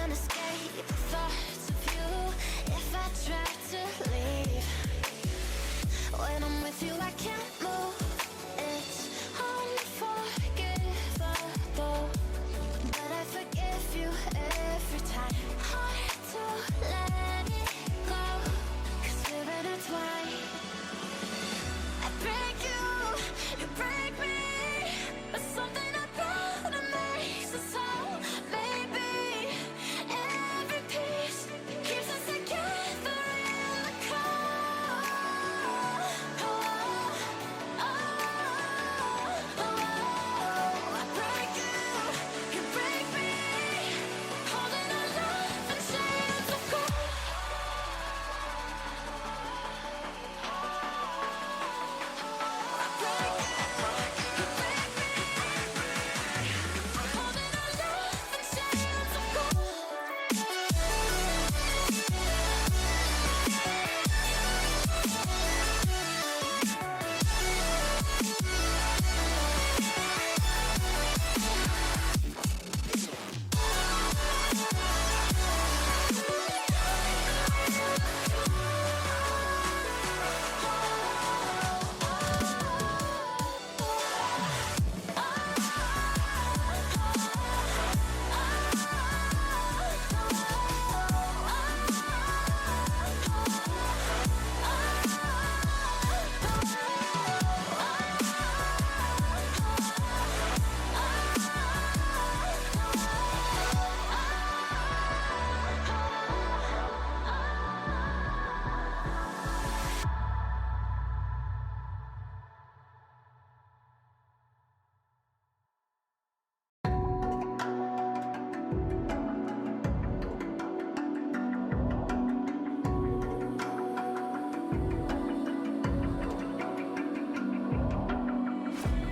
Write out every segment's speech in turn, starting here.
can't escape the thoughts of you. If I try to leave, when I'm with you I can't move. It's unforgivable, but I forgive you every time. Hard to let it go, 'cause we're intertwined. I break you, you break me, but something about it makes us whole. Maybe every piece keeps us together in the cold. I break you, you break me, holding our love in chains of gold.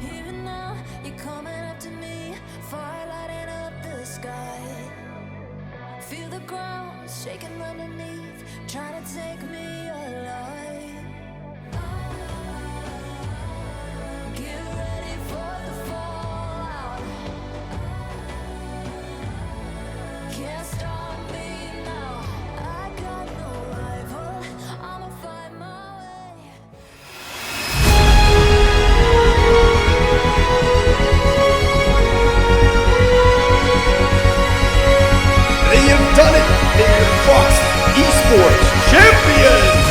Even now, you're coming after me, fire lighting up the sky. Feel the ground shaking underneath, trying to take me alive. Get ready for the fallout. Can't stop me now. I got no rival. I'ma find my way. They have done it! They're Frost Esports champions!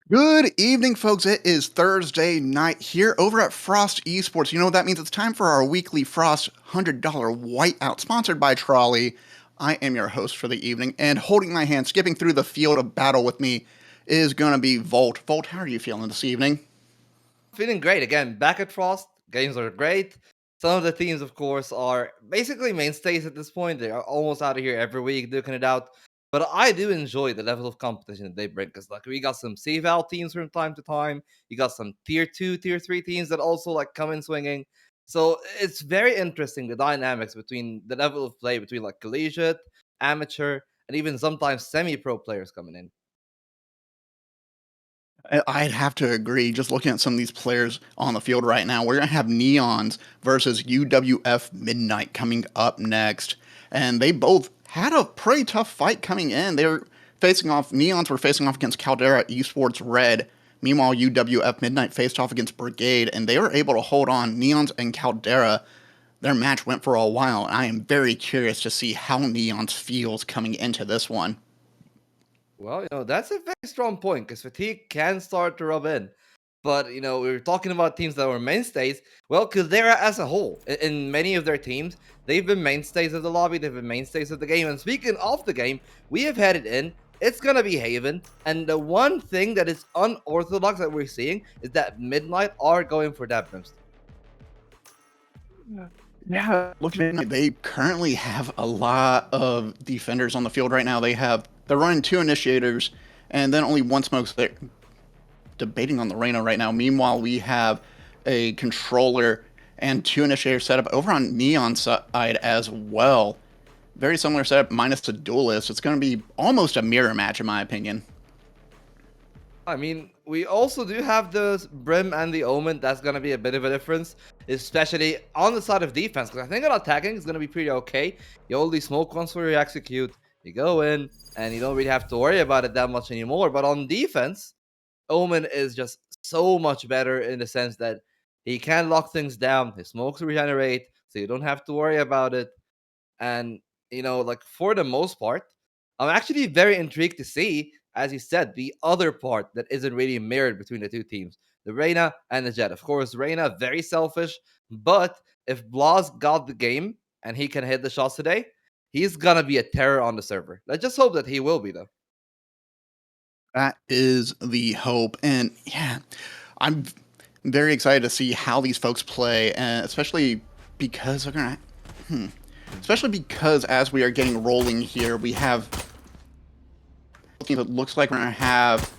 Good evening, folks. It is Thursday night here over at Frost Esports. You know what that means? It's time for our weekly Frost $100 Whiteout, sponsored by Trolley. I am your host for the evening, and holding my hand, skipping through the field of battle with me, is going to be Volt. Volt, how are you feeling this evening? Feeling great again. Back at Frost, games are great. Some of the teams, of course, are basically mainstays at this point. They are almost out of here every week, duking it out. But I do enjoy the level of competition that they bring. Because like we got some CVAL teams from time to time. You got some tier 2, tier 3 teams that also like come in swinging. So it's very interesting the dynamics between the level of play between like collegiate, amateur, and even sometimes semi-pro players coming in. I'd have to agree. Just looking at some of these players on the field right now, we're going to have Neons versus UWF Midnight coming up next. And they both had a pretty tough fight coming in. They were facing off, Neons were facing off against Caldera Esports Red. Meanwhile, UWF Midnight faced off against Brigade, and they were able to hold on. Neons and Caldera, their match went for a while, and I am very curious to see how Neons feels coming into this one. Well, that's a very strong point because fatigue can start to rub in. But, we were talking about teams that were mainstays. Well, Caldera as a whole, in many of their teams, they've been mainstays of the lobby, they've been mainstays of the game. And speaking of the game, we have had it in. It's going to be Haven. And the one thing that is unorthodox that we're seeing is that Midnight are going for that brimstone. Yeah, looking at they currently have a lot of defenders on the field right now. They're running 2 initiators, and then only 1 smoke. So they're debating on the Reyna right now. Meanwhile, we have a controller and 2 initiators set up over on Neon's side as well. very similar setup minus the duelist. It's going to be almost a mirror match in my opinion. I mean, we also do have the Brim and the Omen. That's going to be a bit of a difference, especially on the side of defense. Because I think on attacking is going to be pretty okay. You only smoke once where you execute. You go in, and you don't really have to worry about it that much anymore. But on defense, Omen is just so much better in the sense that he can lock things down. His smokes regenerate, so you don't have to worry about it. And, like for the most part, I'm actually very intrigued to see, as you said, the other part that isn't really mirrored between the two teams, the Reyna and the Jet. Of course, Reyna, very selfish, but if Blas got the game and he can hit the shots today, he's going to be a terror on the server. Let's just hope that he will be, though. That is the hope. And yeah, I'm very excited to see how these folks play, and especially because they're going to. Especially because as we are getting rolling here, we have. It looks like we're going to have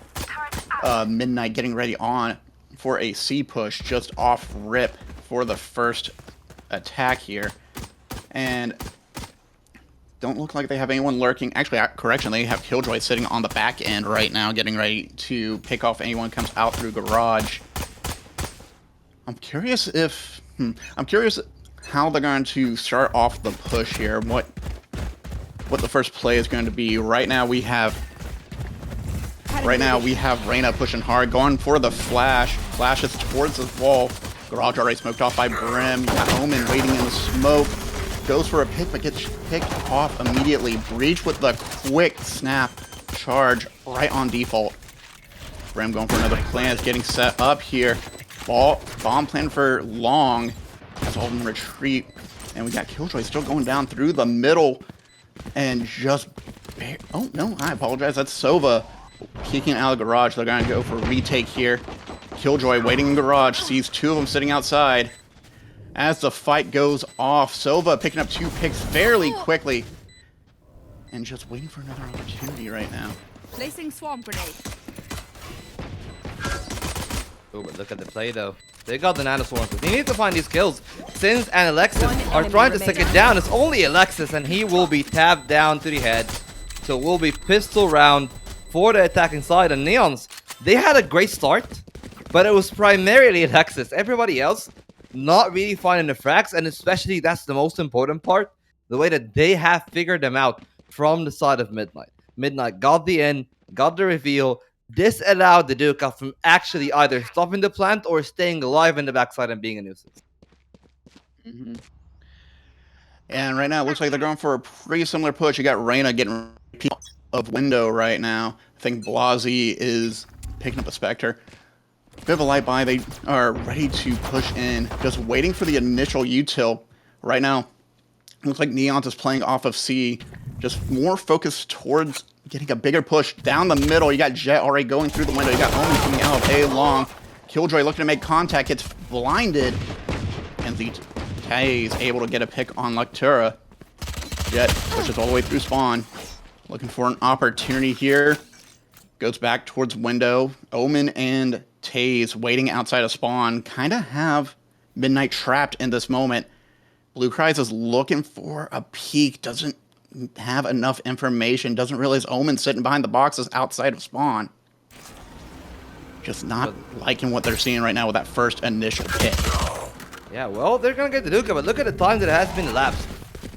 Midnight getting ready on for a C push just off rip for the first attack here. And don't look like they have anyone lurking. Actually, correction, they have Killjoy sitting on the back end right now, getting ready to pick off anyone comes out through garage. I'm curious if... I'm curious how they're going to start off the push here. What the first play is going to be. Right now we have Reyna pushing hard, going for the flash. Flashes towards the wall. Garage already smoked off by Brim. You got Omen waiting in the smoke. Goes for a pick, but gets picked off immediately. Breach with the quick snap charge right on default. Brim going for another plan. Is getting set up here. Bomb plan for long. That's all in retreat. And we got Killjoy still going down through the middle. And just... Oh, no, I apologize. That's Sova peeking out of the garage. They're going to go for a retake here. Killjoy waiting in garage. Sees two of them sitting outside. As the fight goes off, Sova picking up 2 picks fairly quickly. And just waiting for another opportunity right now. Placing swarm grenade. Oh, but look at the play, though. They got the nano swarms. They need to find these kills. Sins and Alexis are trying to stick it down. It's only Alexis, and he will be tapped down to the head. So it will be pistol round for the attacking side. And Neons, they had a great start, but it was primarily Alexis. Everybody else not really finding the frags, and especially that's the most important part, the way that they have figured them out from the side of Midnight. Midnight got the in, got the reveal. This allowed the Duca from actually either stopping the plant or staying alive in the backside and being a nuisance. And right now it looks like they're going for a pretty similar push. You got Reyna getting out of window right now. I think Blasi is picking up a Spectre. Bit of a light buy. They are ready to push in. Just waiting for the initial util. Right now, looks like Neons is playing off of C. Just more focused towards getting a bigger push down the middle. You got Jet already going through the window. You got Omen coming out of A long. Killjoy looking to make contact. Gets blinded. And Z-Tay is able to get a pick on Lectura. Jet pushes all the way through spawn. Looking for an opportunity here. Goes back towards window. Omen and Taze waiting outside of spawn. Kind of have Midnight trapped in this moment. Blue Cries is looking for a peek. Doesn't have enough information. Doesn't realize Omen sitting behind the boxes outside of spawn. Just not liking what they're seeing right now with that first initial pick. Yeah, well, they're going to get the Duca, but look at the time that has been elapsed.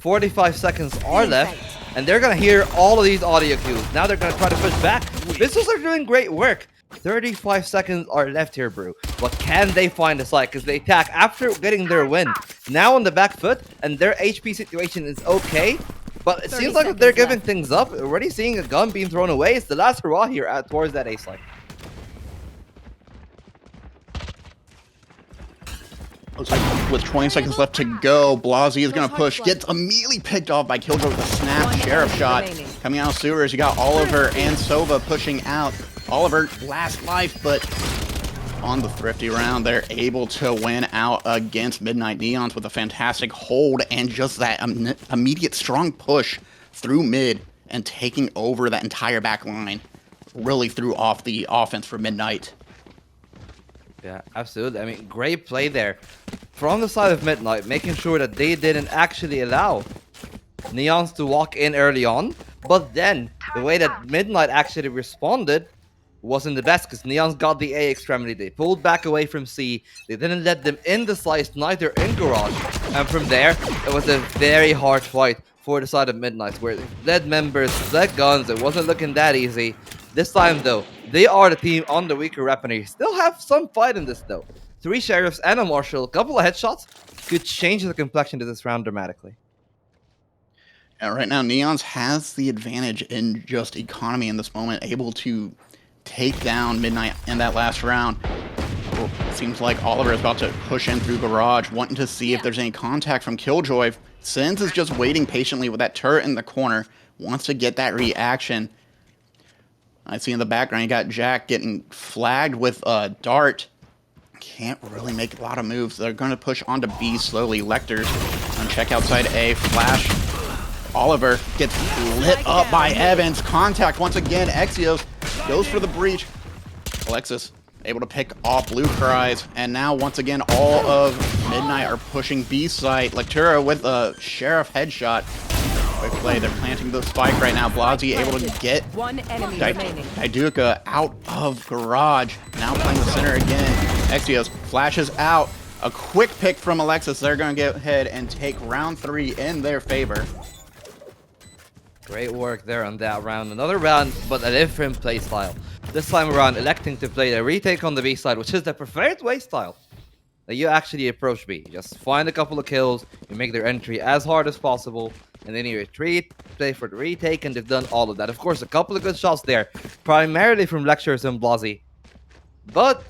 45 seconds are left, and they're going to hear all of these audio cues. Now they're going to try to push back. Pistols are doing great work. 35 seconds are left here, Brew. But can they find a site? Because they attack after getting their win. Now on the back foot, and their HP situation is okay. But it seems like they're giving things up. Already seeing a gun being thrown away. It's the last hurrah here towards that ace line. Looks like with 20 seconds left to go, Blasi is going to push. Gets immediately picked off by Killjoy with a snap sheriff shot. Coming out of sewers, you got Oliver and Sova pushing out. Oliver last life, but on the thrifty round, they're able to win out against Midnight Neons with a fantastic hold and just that immediate strong push through mid and taking over that entire back line. Really threw off the offense for Midnight. Yeah, absolutely. I mean, great play there from the side of Midnight, making sure that they didn't actually allow Neons to walk in early on, but then the way that Midnight actually responded wasn't the best because Neons got the A extremity. They pulled back away from C. They didn't let them in the slice, neither in garage. And from there, it was a very hard fight for the side of Midnight, where they led members, led guns. It wasn't looking that easy. This time, though, they are the team on the weaker weaponry. Still have some fight in this, though. 3 sheriffs and a marshal, a couple of headshots could change the complexion of this round dramatically. And right now, Neons has the advantage in just economy in this moment, able to take down Midnight in that last round. Well, seems like Oliver is about to push in through garage, wanting to see if there's any contact from Killjoy. Sins is just waiting patiently with that turret in the corner, wants to get that reaction. I see in the background, you got Jack getting flagged with a dart. Can't really make a lot of moves. They're going to push onto B slowly. Lectors on check outside A. Flash. Oliver gets lit up by Evans. Contact once again. Exios goes for the breach. Alexis able to pick off Blue Cries. And now once again, all of Midnight are pushing B site. Lectura with a Sheriff headshot. Quick play. They're planting the spike right now. Blasi able to get One enemy remaining. Diduka out of garage. Now playing the center again. Exios flashes out. A quick pick from Alexis. They're going to go ahead and take round 3 in their favor. Great work there on that round. Another round, but a different play style. This time around, electing to play the retake on the B side, which is the preferred way style that you actually approach B. You just find a couple of kills, you make their entry as hard as possible, and then you retreat, play for the retake, and they've done all of that. Of course, a couple of good shots there, primarily from Lectures and Blasi, but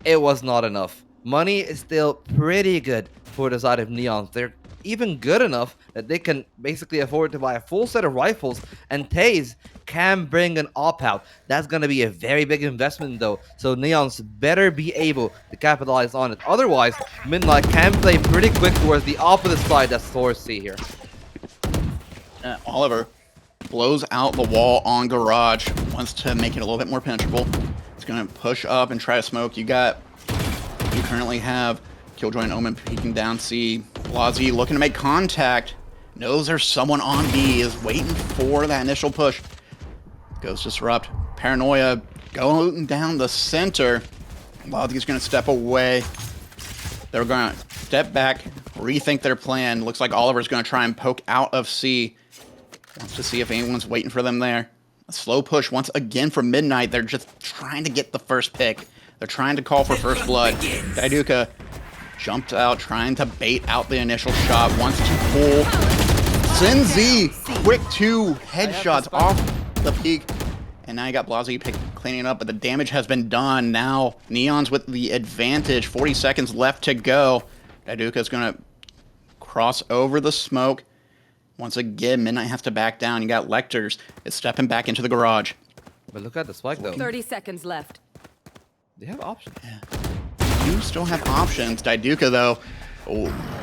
it was not enough. Money is still pretty good for the side of Neons. They're even good enough that they can basically afford to buy a full set of rifles, and Taze can bring an op-out. That's going to be a very big investment though, so Neons better be able to capitalize on it. Otherwise, Midnight can play pretty quick towards the opposite side that Source see here. Oliver blows out the wall on garage, wants to make it a little bit more penetrable. He's going to push up and try to smoke. You currently have Killjoy and Omen peeking down C. Blasi looking to make contact. Knows there's someone on B. Is waiting for that initial push. Goes Disrupt. Paranoia going down the center. Blasi's going to step away. They're going to step back, rethink their plan. Looks like Oliver's going to try and poke out of C. Wants to see if anyone's waiting for them there. A slow push once again from Midnight. They're just trying to get the first pick. They're trying to call for first blood. Diduka jumped out, trying to bait out the initial shot. Wants to pull. Sinzi, quick 2 headshots off the peak. And now you got Blasi cleaning up, but the damage has been done. Now Neon's with the advantage. 40 seconds left to go. Diduka's going to cross over the smoke. Once again, Midnight has to back down. You got Lectors. It's stepping back into the garage. But look at the spike though. 30 seconds left. They have options. Yeah. You still have options. Diduka, though,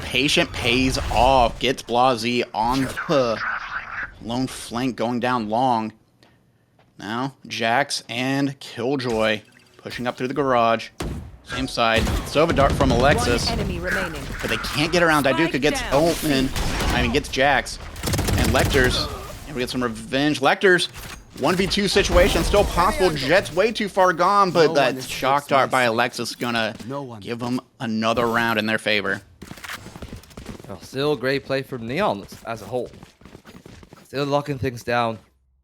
patient pays off. Gets Blasi on the lone flank going down long. Now, Jax and Killjoy pushing up through the garage. Same side. Sova Dart from Alexis. One enemy remaining. But they can't get around. Diduka gets Omen. Gets Jax. And Lectors. And we get some revenge. Lectors. 1v2 situation still possible. Jet's way too far gone, but that shock dart by Alexis gonna give them another round in their favor. Well, still great play from Neon as a whole. Still locking things down.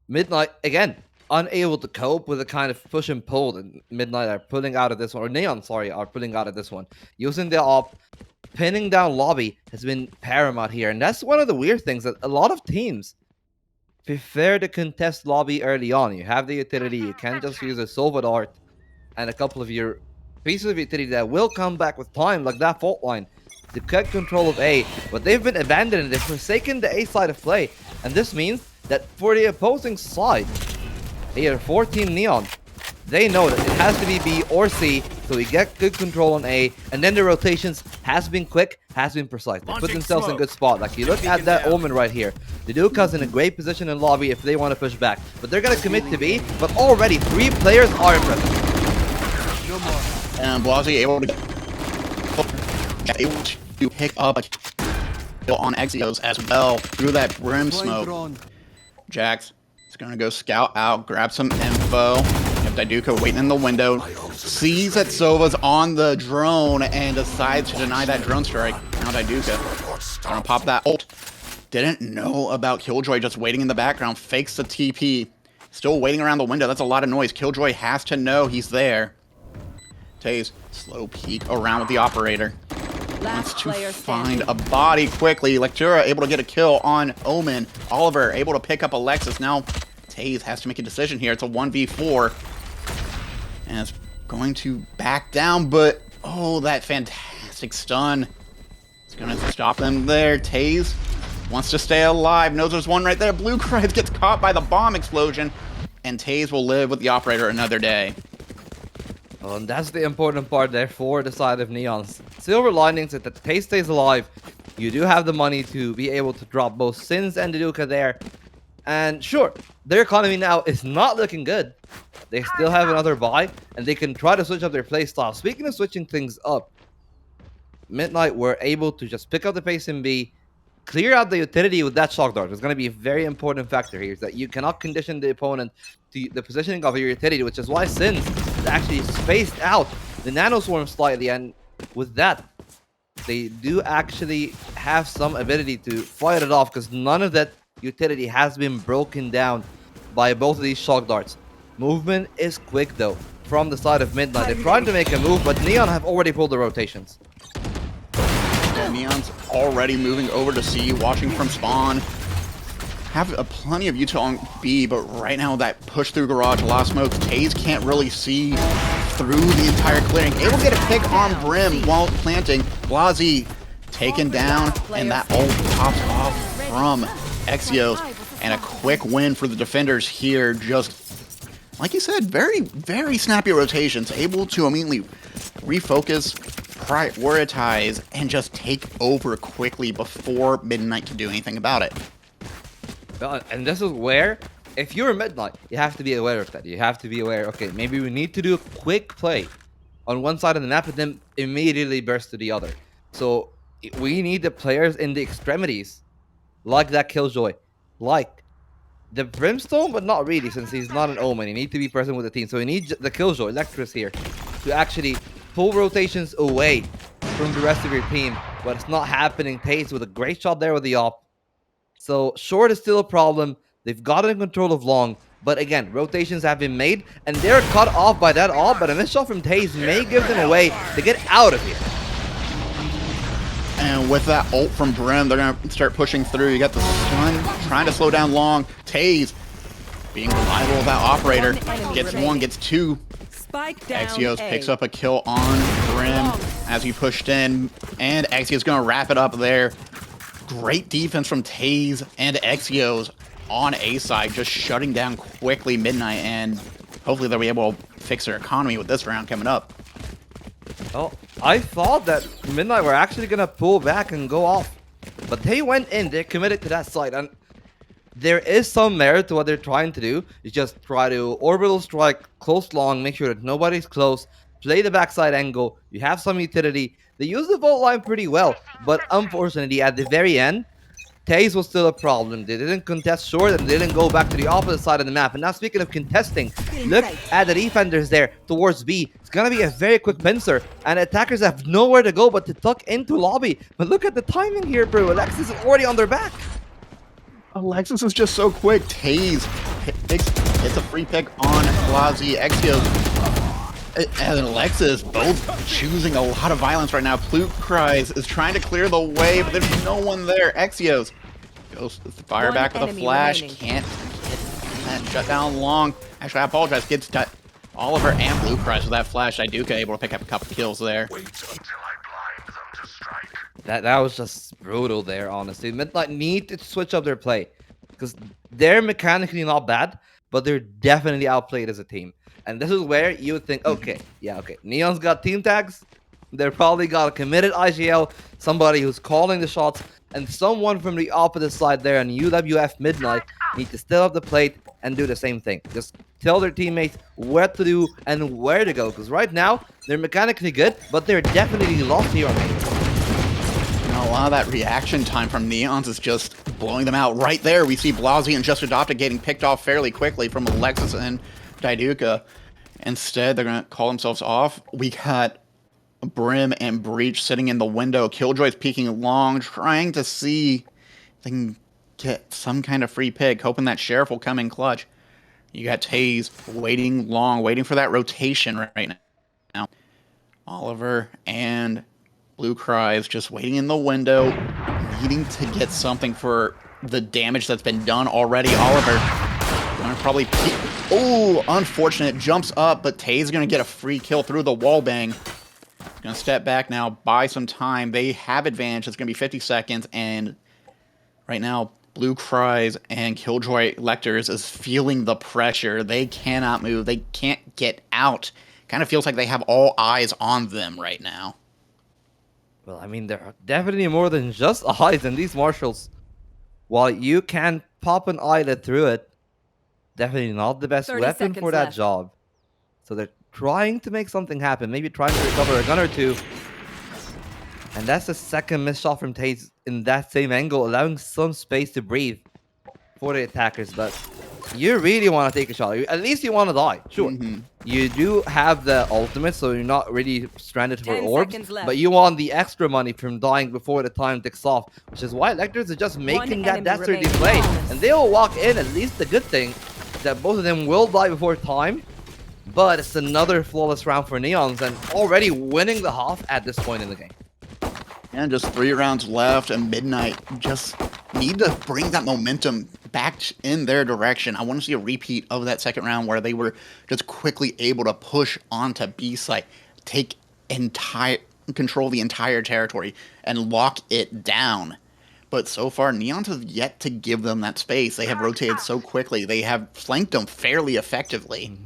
Midnight, again, unable to cope with the kind of push and pull that Midnight are pulling out of this one, or Neon, sorry, are pulling out of this one. Using the op, pinning down lobby has been paramount here, and that's one of the weird things that a lot of teams prefer to contest lobby early on. You have the utility, you can't just use a Sova Dart and a couple of your pieces of utility that will come back with time, like that fault line, to get control of A. But they've been abandoned, they've forsaken the A side of play, and this means that for the opposing side, here for Team Neon, they know that it has to be B or C, so we get good control on A, and then the rotations has been quick, has been precise. They put themselves in a good spot. Like, you look at that Omen right here. The Diduka's in a great position in lobby if they want to push back, but they're going to commit to B, but already 3 players are impressive. And Blasi able to pick up on Exios as well through that brim smoke. Jax is going to go scout out, grab some info. You have Diduka waiting in the window. Sees that Sova's on the drone and decides to deny that drone strike. Now Diduka going to pop that ult. Didn't know about Killjoy, just waiting in the background. Fakes the TP. Still waiting around the window. That's a lot of noise. Killjoy has to know he's there. Taze, slow peek around with the operator. Wants to find a body quickly. Lectura able to get a kill on Omen. Oliver able to pick up Alexis. Now Taze has to make a decision here. It's a 1v4. And it's going to back down, but oh, that fantastic stun. It's going to stop them there. Taze wants to stay alive. Knows there's one right there. Blue Cries gets caught by the bomb explosion. And Taze will live with the operator another day. Well, and that's the important part there for the side of Neons. Silver linings is that Taze stays alive. You do have the money to be able to drop both Sins and Diduka there. And sure, their economy now is not looking good. They still have another buy, and they can try to switch up their playstyle. Speaking of switching things up, Midnight were able to just pick up the pace in B, clear out the utility with that shock dart. It's going to be a very important factor here, is that you cannot condition the opponent to the positioning of your utility, which is why Sins actually spaced out the nano swarm slightly, and with that they do actually have some ability to fight it off, because none of that utility has been broken down by both of these shock darts. Movement is quick though from the side of Midnight. They're trying to make a move, but Neon have already pulled the rotations. Neon's already moving over to C, watching from spawn. Have plenty of util on B, but right now that push through garage, a lot of smoke. Taze can't really see through the entire clearing. Able to get a pick on Brim while planting. Blasi taken down, and that ult pops off from Exios. And a quick win for the defenders here. Just, like you said, very, very snappy rotations. Able to immediately refocus, prioritize, and just take over quickly before Midnight can do anything about it. And this is where, if you're Midnight, you have to be aware of that. You have to be aware, okay, maybe we need to do a quick play on one side of the map and then immediately burst to the other. So we need the players in the extremities, like that Killjoy, like the Brimstone, but not really, since he's not an Omen. You need to be present with the team. So you need the Killjoy, Electrus here, to actually pull rotations away from the rest of your team. But it's not happening. Taze with a great shot there with the op. So short is still a problem. They've gotten control of long, but again, rotations have been made, and they're cut off by that op, but a missed shot from Taze may give them a way to get out of here. And with that ult from Brim, they're going to start pushing through. You got the stun trying to slow down long. Taze being reliable with that operator. Gets one, gets two. Exios picks up a kill on Brim as he pushed in, and Exios going to wrap it up there. Great defense from Taze and Exios on A side, just shutting down quickly Midnight, and hopefully they'll be able to fix their economy with this round coming up. Well, I thought that Midnight were actually going to pull back and go off, but they went in, they committed to that side, and there is some merit to what they're trying to do. You just try to orbital strike, close long, make sure that nobody's close, play the backside angle, you have some utility. They use the vault line pretty well, but unfortunately at the very end, Taze was still a problem. They didn't contest short and they didn't go back to the opposite side of the map. And now speaking of contesting, look at the defenders there towards B. It's going to be a very quick pincer, and attackers have nowhere to go but to tuck into lobby. But look at the timing here, bro. Alexis is already on their back. Alexis is just so quick. Taze hits a free pick on Blasi. Exios and Alexis both choosing a lot of violence right now. Blue Cries is trying to clear the way, but there's no one there. Exios goes to fire back with a flash. Can't get that shut down long. Actually, I apologize. Gets Oliver and Blue Cries with that flash. Diduka able to pick up a couple kills there. That was just brutal there, honestly. Midnight need to switch up their play, because they're mechanically not bad, but they're definitely outplayed as a team. And this is where you would think, okay, Neon's got team tags. They're probably got a committed IGL, somebody who's calling the shots, and someone from the opposite side there on UWF Midnight need to step up the plate and do the same thing. Just tell their teammates what to do and where to go, because right now, they're mechanically good, but they're definitely lost here on main. Now, a lot of that reaction time from Neons is just blowing them out. Right there, we see Blasi and Just Adopted getting picked off fairly quickly from Alexis and Diduka. Instead, they're going to call themselves off. We got Brim and Breach sitting in the window. Killjoy's peeking long, trying to see if they can get some kind of free pick, hoping that Sheriff will come in clutch. You got Taze waiting long, waiting for that rotation right now. Oliver and Blue Cries just waiting in the window, needing to get something for the damage that's been done already. Oliver gonna probably oh, unfortunate, jumps up, but Taze gonna get a free kill through the wall bang. Gonna step back now, buy some time. They have advantage. It's gonna be 50 seconds, and right now, Blue Cries and Killjoy Lectors is feeling the pressure. They cannot move. They can't get out. Kind of feels like they have all eyes on them right now. Well, I mean, there are definitely more than just eyes in these marshals. While you can pop an eyelid through it, definitely not the best 30 weapon for seconds that left. job. So they're trying to make something happen, maybe trying to recover a gun or two. And that's the second missed shot from Taze in that same angle, allowing some space to breathe for the attackers. But you really want to take a shot. At least you want to die, sure. You do have the ultimate, so you're not really stranded for 10 orbs. seconds left. But you want the extra money from dying before the time ticks off, which is why Lectors are just making that enemy dastardly remaining. play. And they will walk in, at least the good thing, that both of them will die before time. But it's another flawless round for Neons, and already winning the half at this point in the game. And just 3 rounds left, and Midnight just need to bring that momentum back in their direction. I want to see a repeat of that second round where they were just quickly able to push onto B site, control the entire territory, and lock it down. But so far, Neons have yet to give them that space. They have rotated so quickly. They have flanked them fairly effectively.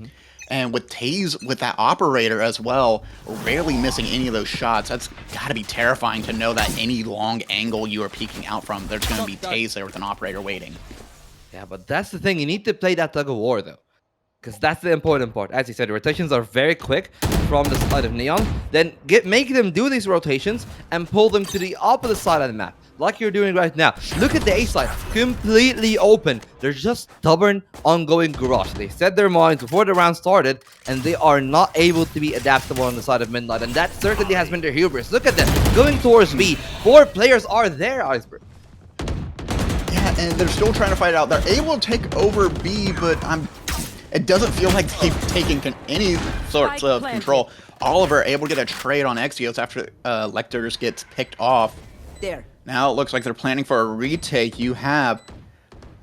And with Taze, with that operator as well, rarely missing any of those shots, that's got to be terrifying to know that any long angle you are peeking out from, there's going to be Taze there with an operator waiting. Yeah, but that's the thing. You need to play that tug of war, though. Because that's the important part. As you said, the rotations are very quick from the side of Neon. Then make them do these rotations and pull them to the opposite side of the map, like you're doing right now. Look at the A side, completely open. They're just stubborn, ongoing garage. They set their minds before the round started, and they are not able to be adaptable on the side of Midnight. And that certainly has been their hubris. Look at them, going towards B. 4 players are there, Iceberg. Yeah, and they're still trying to fight it out. They're able to take over B, but it doesn't feel like they've taken any sorts of control. Oliver able to get a trade on Exios after Lectors gets picked off. There. Now it looks like they're planning for a retake. You have,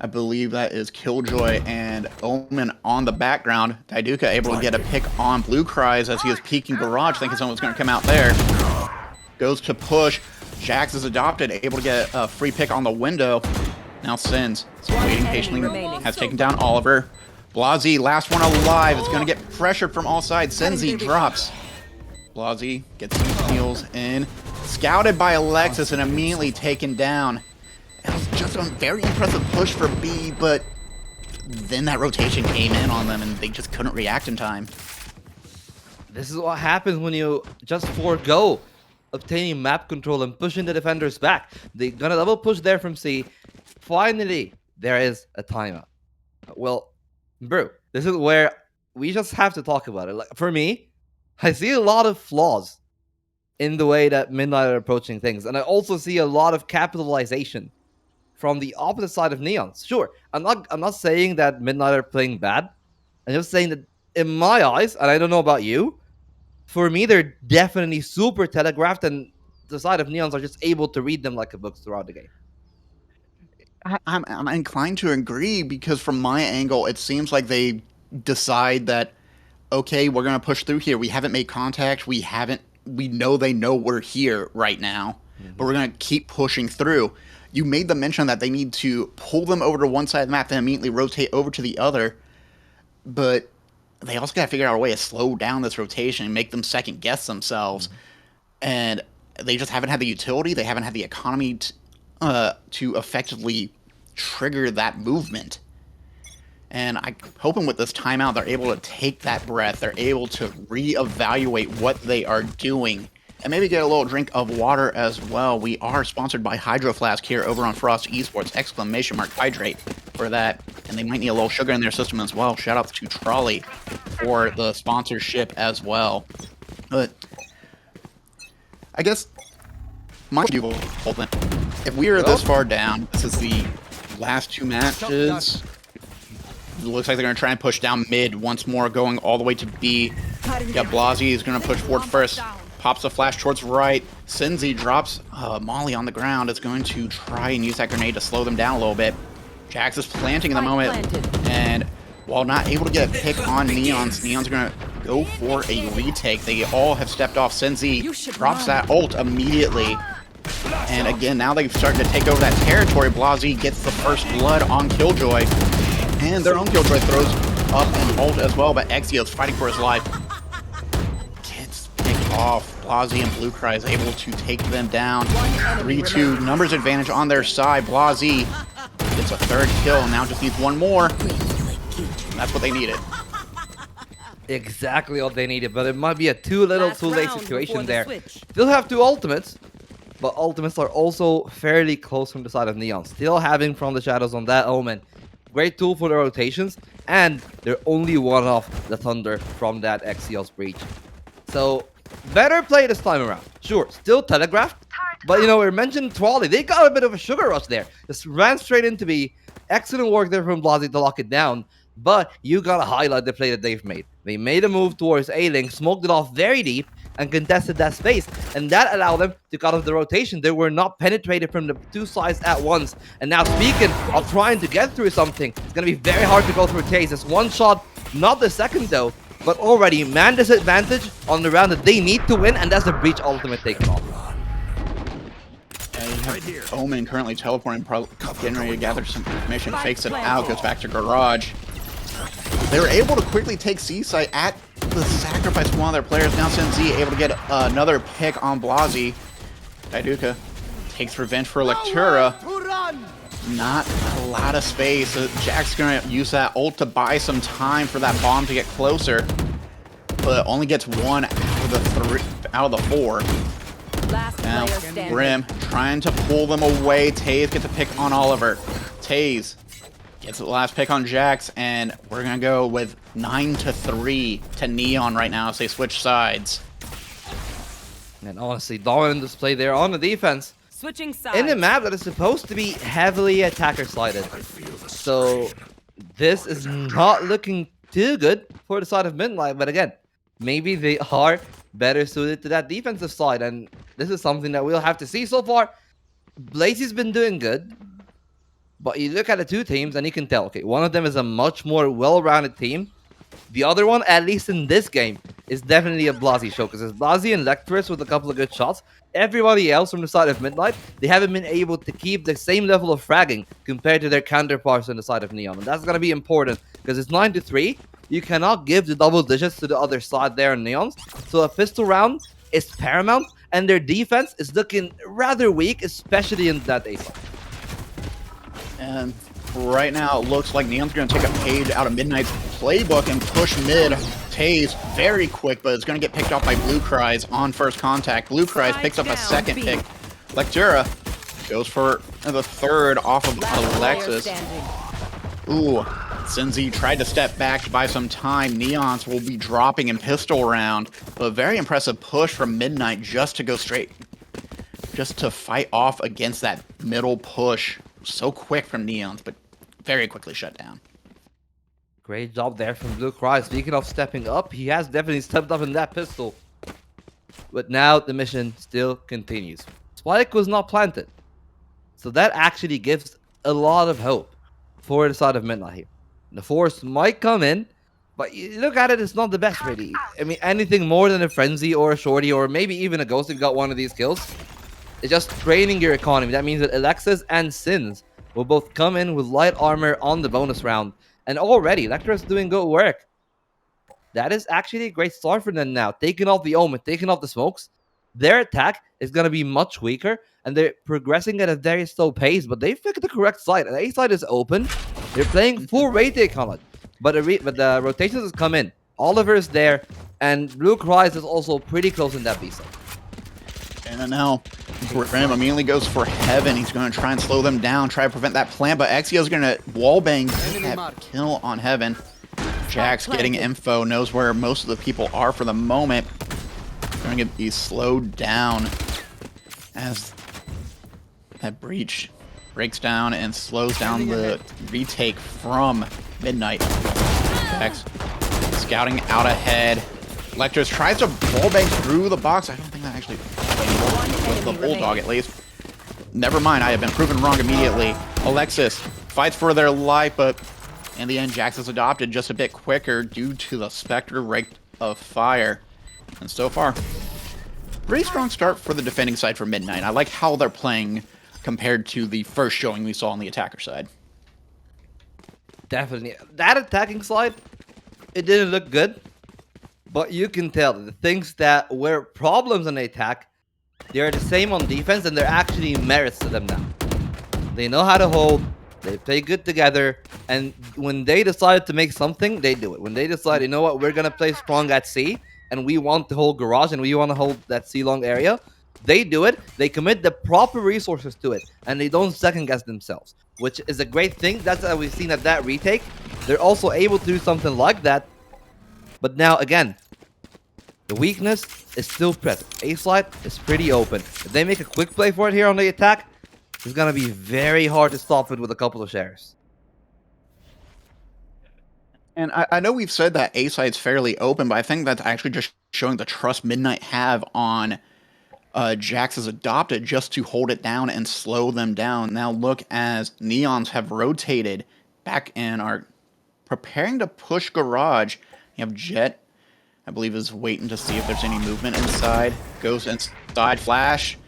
I believe that is Killjoy and Omen on the background. Diduka able to get a pick on Blue Cries as he is peeking garage, thinking someone's going to come out there. Goes to push. Jax is adopted, able to get a free pick on the window. Now Sins, waiting patiently, remaining. has taken down Oliver. Blasi, last one alive, is going to get pressured from all sides. Senzi drops. Blasi gets some heals in. Scouted by Alexis and immediately taken down. It was just a very impressive push for B, but then that rotation came in on them and they just couldn't react in time. This is what happens when you just forego obtaining map control and pushing the defenders back. They got a double push there from C. Finally, there is a timeout. Well, bro, this is where we just have to talk about it. Like, for me, I see a lot of flaws in the way that Midnight are approaching things. And I also see a lot of capitalization from the opposite side of Neons. Sure, I'm not saying that Midnight are playing bad. I'm just saying that in my eyes, and I don't know about you, for me, they're definitely super telegraphed, and the side of Neons are just able to read them like a book throughout the game. I'm inclined to agree because from my angle, it seems like they decide that, okay, we're going to push through here. We haven't made contact. We know they know we're here right now, but we're going to keep pushing through. You made the mention that they need to pull them over to one side of the map, then immediately rotate over to the other. But they also got to figure out a way to slow down this rotation and make them second guess themselves. And they just haven't had the utility. They haven't had the economy to effectively trigger that movement. And I'm hoping with this timeout, they're able to take that breath. They're able to reevaluate what they are doing and maybe get a little drink of water as well. We are sponsored by Hydro Flask here over on Frost Esports, ! Hydrate for that. And they might need a little sugar in their system as well. Shout out to Trolley for the sponsorship as well. But I guess my view if we are this far down, this is the last 2 matches. It looks like they're going to try and push down mid once more, going all the way to B. Yeah, Blasi is going to push forward first. Pops a flash towards right. Sinzi drops Molly on the ground. Is going to try and use that grenade to slow them down a little bit. Jax is planting in the moment. And while not able to get a pick on Neons, Neons are going to go for a retake. They all have stepped off. Sinzi drops that ult immediately. And again, now they've started to take over that territory. Blasi gets the first blood on Killjoy. And their own Killjoy throws up an ult as well, but Exio's fighting for his life. Gets picked off. Blasi and Bluecry is able to take them down. 3-2, numbers advantage on their side. Blasi gets a 3rd kill, now just needs 1 more. That's what they needed. Exactly what they needed, but it might be a too little too late situation there. Still have 2 ultimates, but ultimates are also fairly close from the side of Neon. Still having From the Shadows on that Omen. Great tool for the rotations, and they're only one off the Thunder from that Exio's breach. So, better play this time around. Sure, still telegraphed, but you know, we mentioned Trolley. They got a bit of a sugar rush there. Just ran straight into B. Excellent work there from Blasi to lock it down, but you gotta highlight the play that they've made. They made a move towards A-Link, smoked it off very deep, and contested that space, and that allowed them to cut off the rotation. They were not penetrated from the 2 sides at once. And now, speaking of trying to get through something, it's going to be very hard to go through Taze. It's 1 shot, not the second though, but already man disadvantage on the round that they need to win, and that's the breach ultimate taken off. Omen currently teleporting, getting ready to gather some information, fakes it out, goes back to Garage. They were able to quickly take C-Site at the sacrifice of one of their players. Now Sinzi able to get another pick on Blasi. Kaiduka takes revenge for Lectura. Not a lot of space. Jack's going to use that ult to buy some time for that bomb to get closer. But only gets 1 out of the 4. Now Brim trying to pull them away. Taze gets a pick on Oliver. Taze gets the last pick on Jax, and we're going to go with 9-3 to Neon right now as they switch sides. And honestly, dominant display there on the defense. Switching sides. In a map that is supposed to be heavily attacker-sided. So, this is not looking too good for the side of Midnight, but again, maybe they are better suited to that defensive side, and this is something that we'll have to see. So far, Blazy's been doing good. But you look at the 2 teams and you can tell, okay, one of them is a much more well-rounded team. The other one, at least in this game, is definitely a Blasi show, because it's Blasi and Lectress with a couple of good shots. Everybody else from the side of Midnight, they haven't been able to keep the same level of fragging compared to their counterparts on the side of Neon. And that's going to be important, because it's 9-3. You cannot give the double digits to the other side there in Neons. So a pistol round is paramount, and their defense is looking rather weak, especially in that A side. And right now, it looks like Neon's going to take a page out of Midnight's playbook and push mid. Taze, very quick, but it's going to get picked off by Bluecry on first contact. Bluecry picks up a 2nd pick. Lectura goes for the 3rd off of Alexis. Ooh, Sinzi tried to step back to buy some time. Neons will be dropping in pistol round, but a very impressive push from Midnight just to go straight, just to fight off against that middle push. So quick from Neons, but very quickly shut down. Great job there from Bluecry. Speaking of stepping up, he has definitely stepped up in that pistol. But now the mission still continues. Spike was not planted. So that actually gives a lot of hope for the side of Midnight here. The Force might come in, but you look at it, it's not the best really. I mean, anything more than a Frenzy or a Shorty or maybe even a Ghost if you got one of these kills. It's just draining your economy. That means that Alexis and Sins will both come in with light armor on the bonus round. And already, Lectra's doing good work. That is actually a great start for them now. Taking off the Omen, taking off the smokes. Their attack is going to be much weaker. And they're progressing at a very slow pace. But they picked the correct side. The A side is open. They're playing full retake on it. But the rotations has come in. Oliver is there. And Bluecry is also pretty close in that B side. And now Ram immediately goes for Heaven. He's going to try and slow them down, try to prevent that plant, but Exio's going to wallbang that kill on Heaven. Jax getting info, knows where most of the people are for the moment. Going to be slowed down as that breach breaks down and slows down the retake from Midnight. Jax scouting out ahead. Lectors tries to wallbang through the box. I don't think that actually with the Bulldog at least. Never mind, I have been proven wrong immediately. Alexis fights for their life, but in the end, Jax is adopted just a bit quicker due to the Spectre rate of fire. And so far, pretty strong start for the defending side for Midnight. I like how they're playing compared to the first showing we saw on the attacker side. Definitely. That attacking side, it didn't look good. But you can tell that the things that were problems on the attack, they're the same on defense, and they're actually merits to them now. They know how to hold, they play good together, and when they decide to make something, they do it. When they decide, you know what, we're going to play strong at C, and we want to hold garage, and we want to hold that C-long area, they do it, they commit the proper resources to it, and they don't second-guess themselves, which is a great thing. That's what we've seen at that retake. They're also able to do something like that. But now, again, the weakness is still present. A-Slide is pretty open. If they make a quick play for it here on the attack, it's going to be very hard to stop it with a couple of shares. And I know we've said that A-Side's fairly open, but I think that's actually just showing the trust Midnight have on Jax's adopted just to hold it down and slow them down. Now look as Neons have rotated back and are preparing to push garage. You have Jet, I believe, is waiting to see if there's any movement inside. Goes inside, flash,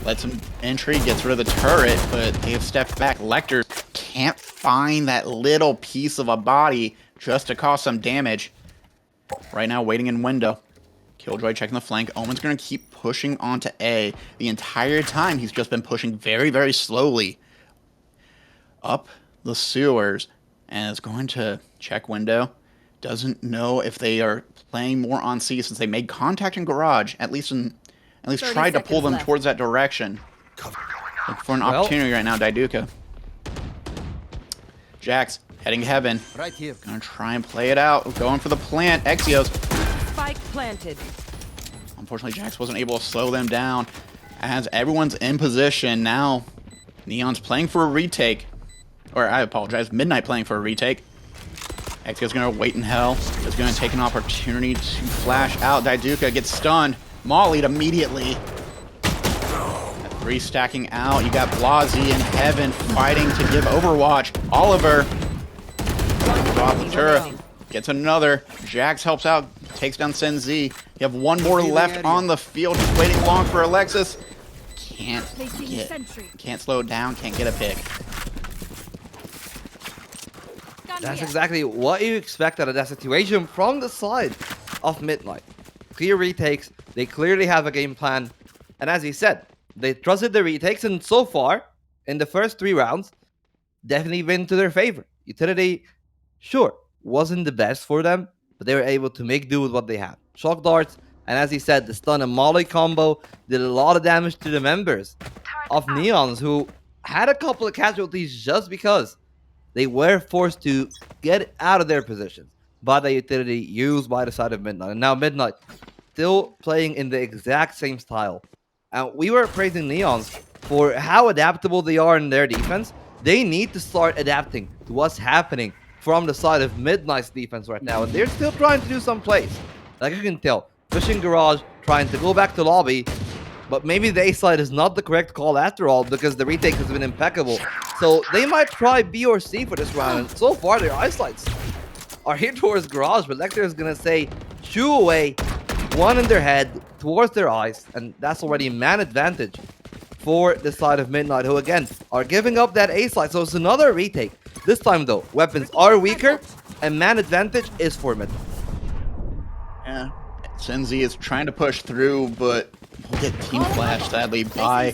lets him entry, gets rid of the turret, but they have stepped back. Lecter can't find that little piece of a body just to cause some damage. Right now, waiting in window. Killjoy checking the flank. Omen's going to keep pushing onto A. The entire time, he's just been pushing very, very slowly up the sewers, and is going to check window. Doesn't know if they are playing more on C since they made contact in garage. At least tried to pull them towards that direction. Look for an opportunity right now, Daiduka. Jax heading Heaven. Right here. Gonna try and play it out. Going for the plant. Exios. Spike planted. Unfortunately, Jax wasn't able to slow them down. As everyone's in position now, Neon's playing for a retake. Or I apologize, Midnight playing for a retake. Exio's gonna wait in hell. Is gonna take an opportunity to flash out. Daiduka gets stunned. Mollied immediately. Three stacking out. You got Blasi and Heaven fighting to give Overwatch. Oliver. Ventura gets another. Jax helps out. Takes down Senzi. You have one more left on the field. Just waiting long for Alexis. Can't slow it down. Can't get a pick. That's exactly what you expect out of that situation from the side of Midnight. Clear retakes. They clearly have a game plan. And as he said, they trusted the retakes. And so far, in the first 3 rounds, definitely been to their favor. Utility, sure, wasn't the best for them, but they were able to make do with what they had. Shock darts, and as he said, the stun and molly combo did a lot of damage to the members of Neons, who had a couple of casualties just because they were forced to get out of their positions by the utility used by the side of Midnight. And now Midnight still playing in the exact same style. And we were praising Neons for how adaptable they are in their defense. They need to start adapting to what's happening from the side of Midnight's defense right now. And they're still trying to do some plays. Like you can tell, pushing garage, trying to go back to lobby. But maybe the A side is not the correct call after all, because the retake has been impeccable. So they might try B or C for this round. And so far, their eyesights are here towards garage. But Lecter is going to say, shoo away, one in their head, towards their eyes. And that's already man advantage for the side of Midnight, who again are giving up that A side. So it's another retake. This time though, weapons are weaker, and man advantage is for Midnight. Yeah, Senzi is trying to push through, but will get team flashed sadly by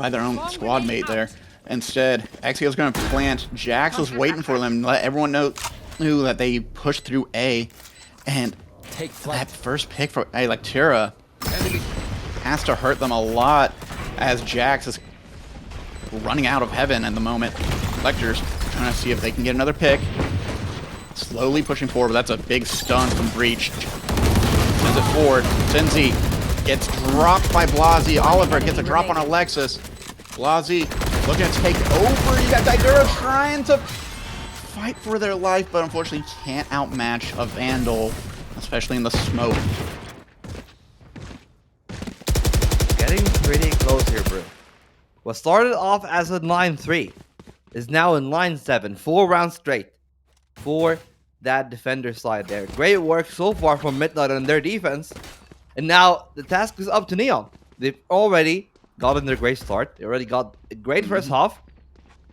their own squad mate there. Instead, Exio's going to plant. Jax was waiting for them, let everyone knew that they pushed through A, and that first pick for Electira has to hurt them a lot as Jax is running out of heaven at the moment. Lectors trying to see if they can get another pick. Slowly pushing forward, but that's a big stun from Breach. Sends it forward. Senzi gets dropped by Blasi. Oliver gets a drop on Alexis. Blasi looking to take over. You got Daigura trying to fight for their life, but unfortunately can't outmatch a Vandal, especially in the smoke. Getting pretty close here, bro. What started off as a 9-3 is now in 9-7, 4 rounds straight for that defender side there. Great work so far from Midnight on their defense. And now the task is up to Neon. They've already gotten their great start. They already got a great first half.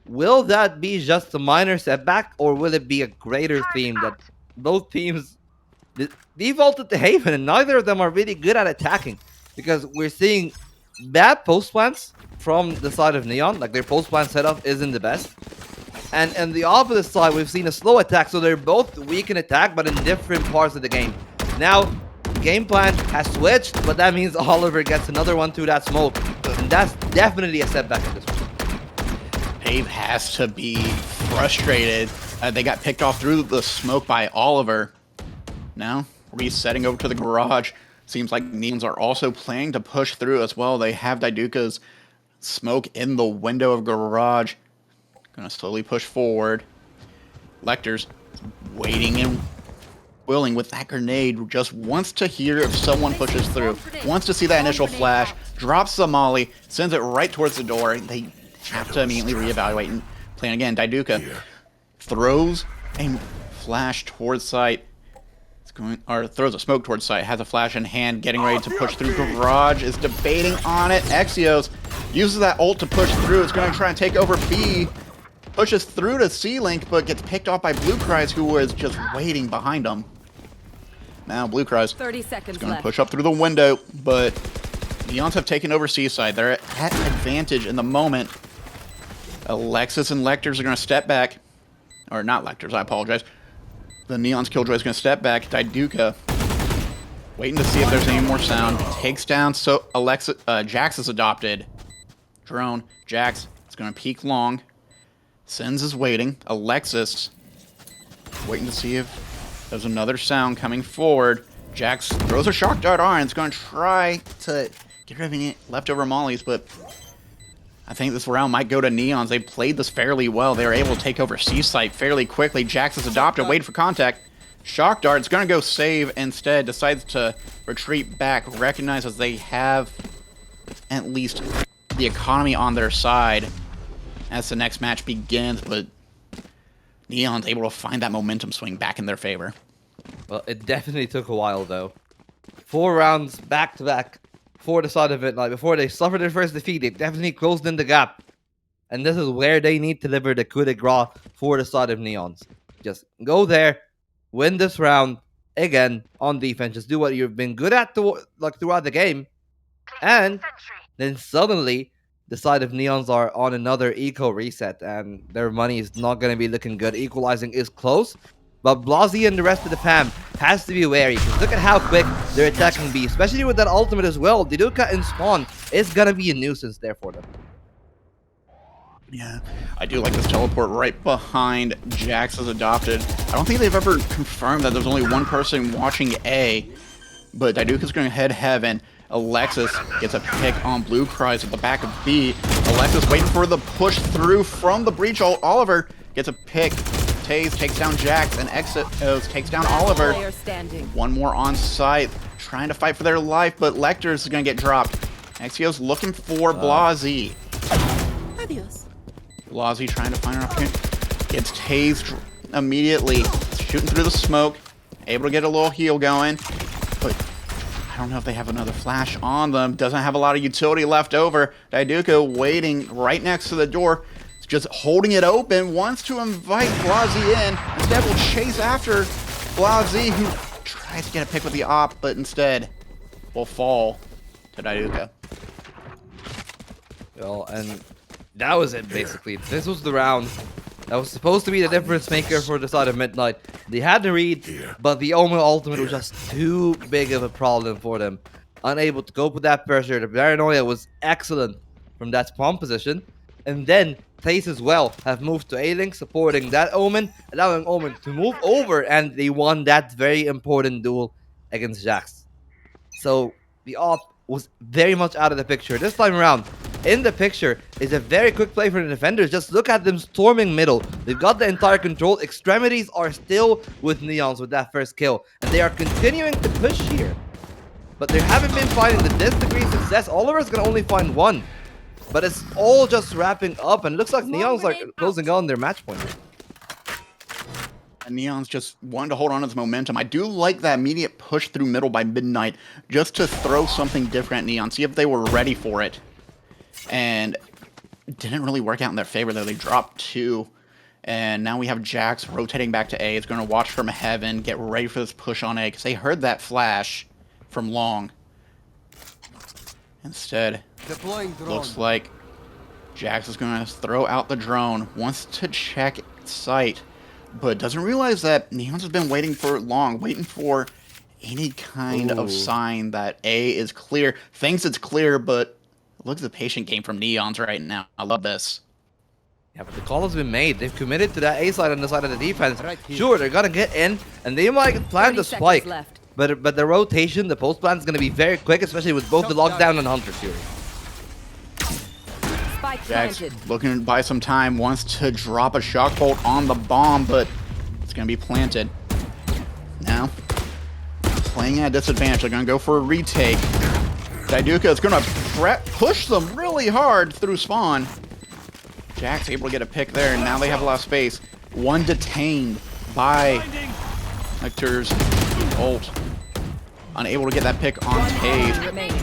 Will that be just a minor setback, or will it be a greater theme that both teams defaulted to Haven and neither of them are really good at attacking? Because we're seeing bad post plans from the side of Neon. Like, their post plan setup isn't the best. And the opposite side, we've seen a slow attack. So they're both weak in attack, but in different parts of the game. Now, game plan has switched, but that means Oliver gets another one to that smoke. And that's definitely a setback at this one. Pave has to be frustrated. They got picked off through the smoke by Oliver. Now, resetting over to the garage. Seems like Neons are also planning to push through as well. They have Daiduka's smoke in the window of garage. Gonna slowly push forward. Lectors waiting and willing with that grenade. Just wants to hear if someone pushes through. Wants to see that initial flash. Drops the molly. Sends it right towards the door. They have to immediately reevaluate and plan again. Daiduka throws a flash towards site. Throws a smoke towards site, has a flash in hand, getting ready to push through garage, is debating on it. Exios uses that ult to push through. It's going to try and take over B. Pushes through to C-Link, but gets picked off by Blue Cries, who was just waiting behind him. Now Blue Cries 30 seconds is going to left. push up through the window, but Neons have taken over C-Side. They're at advantage in the moment. Alexis and Lectors are going to step back. Or not Lectors, I apologize. The Neon's Killjoy is going to step back. Daiduka waiting to see if there's any more sound. Takes down Jax is adopted. Drone. Jax is going to peek long. Sins is waiting. Alexis waiting to see if there's another sound coming forward. Jax throws a shock dart on. It's going to try to get rid of any leftover mollies, but I think this round might go to Neons. They played this fairly well. They were able to take over C-Site fairly quickly. Jax is adopted, waiting for contact. Shock Dart's going to go save instead. Decides to retreat back. Recognizes they have at least the economy on their side as the next match begins, but Neon's able to find that momentum swing back in their favor. Well, it definitely took a while, though. 4 rounds back-to-back for the side of it. Like, before they suffered their first defeat, they definitely closed in the gap. And this is where they need to deliver the coup de grace for the side of Neons. Just go there, win this round, again, on defense. Just do what you've been good at throughout the game. And then suddenly, the side of Neons are on another eco reset, and their money is not going to be looking good. Equalizing is close, but Blasi and the rest of the PAM has to be wary, because look at how quick their attack can be, especially with that ultimate as well. Daiduka in spawn is going to be a nuisance there for them. Yeah, I do like this teleport right behind Jax is adopted. I don't think they've ever confirmed that there's only one person watching A, but Daiduka's going to head heaven. Alexis gets a pick on Blue Cries at the back of B. Alexis waiting for the push through from the breach. Oliver gets a pick. Taze takes down Jax, and Exios takes down Oliver. One more on site, trying to fight for their life, but Lectors is going to get dropped. Exios looking for Blasi. Adios. Blasi trying to find an opportunity. Gets tased immediately. Shooting through the smoke. Able to get a little heal going. But I don't know if they have another flash on them. Doesn't have a lot of utility left over. Daiduka waiting right next to the door. Just holding it open. Wants to invite Blasi in. Instead will chase after Blasi, who tries to get a pick with the op, but instead will fall to Daiduka. Well, and that was it, basically. This was the round that was supposed to be the difference maker for the side of Midnight. They had the read, but the Omen ultimate was just too big of a problem for them. unable to cope with that pressure. The paranoia was excellent from that spawn position. And then Taze as well have moved to A-Link, supporting that Omen, allowing Omen to move over, and they won that very important duel against Jax. So the op was very much out of the picture. This time around, in the picture is a very quick play for the defenders. Just look at them storming middle. They've got the entire control. Extremities are still with Neons with that first kill, and they are continuing to push here. But they haven't been finding the this degree of success. Oliver's gonna only find one. But it's all just wrapping up, and it looks like Neons are closing on their match point. And Neon's just wanting to hold on to his momentum. I do like that immediate push through middle by Midnight just to throw something different at Neon, see if they were ready for it. And it didn't really work out in their favor, though. They dropped 2. And now we have Jax rotating back to A. It's going to watch from heaven, get ready for this push on A, because they heard that flash from long. Instead, looks like Jax is going to throw out the drone, wants to check sight, but doesn't realize that Neons has been waiting for long, waiting for any kind of sign that A is clear. Thinks it's clear, but look at the patient game from Neons right now. I love this. Yeah, but the call has been made. They've committed to that A side on the side of the defense. Sure, they're gonna get in, and they might plan the spike. But the rotation, the post plan is gonna be very quick, especially with both the lockdown and Hunter Fury. Jax looking to buy some time, wants to drop a shock bolt on the bomb, but it's gonna be planted. Now, playing at a disadvantage, they're gonna go for a retake. Daiduka is gonna push them really hard through spawn. Jax able to get a pick there, and now they have a lot of space. One detained by Hector's ult. Unable to get that pick on Taze.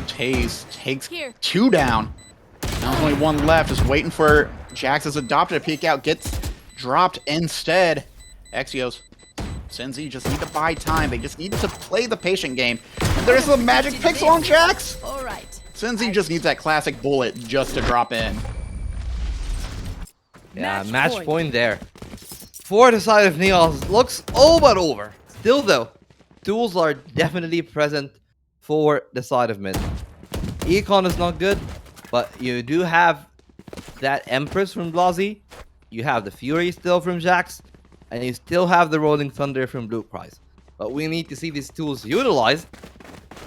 Taze takes 2 down. Now there's only 1 left, just waiting for Jax's adopted to peek out. Gets dropped instead. Exios, Senzi just need to buy time. They just need to play the patient game. And there's the magic pixel on Jax. Senzi just needs that classic bullet just to drop in. Yeah, match point there. For the side of Neons, looks all but over. Still though, tools are definitely present for the side of mid. Econ is not good, but you do have that Empress from Blasi. You have the Fury still from Jax, and you still have the Rolling Thunder from Blue Prize. But we need to see these tools utilized,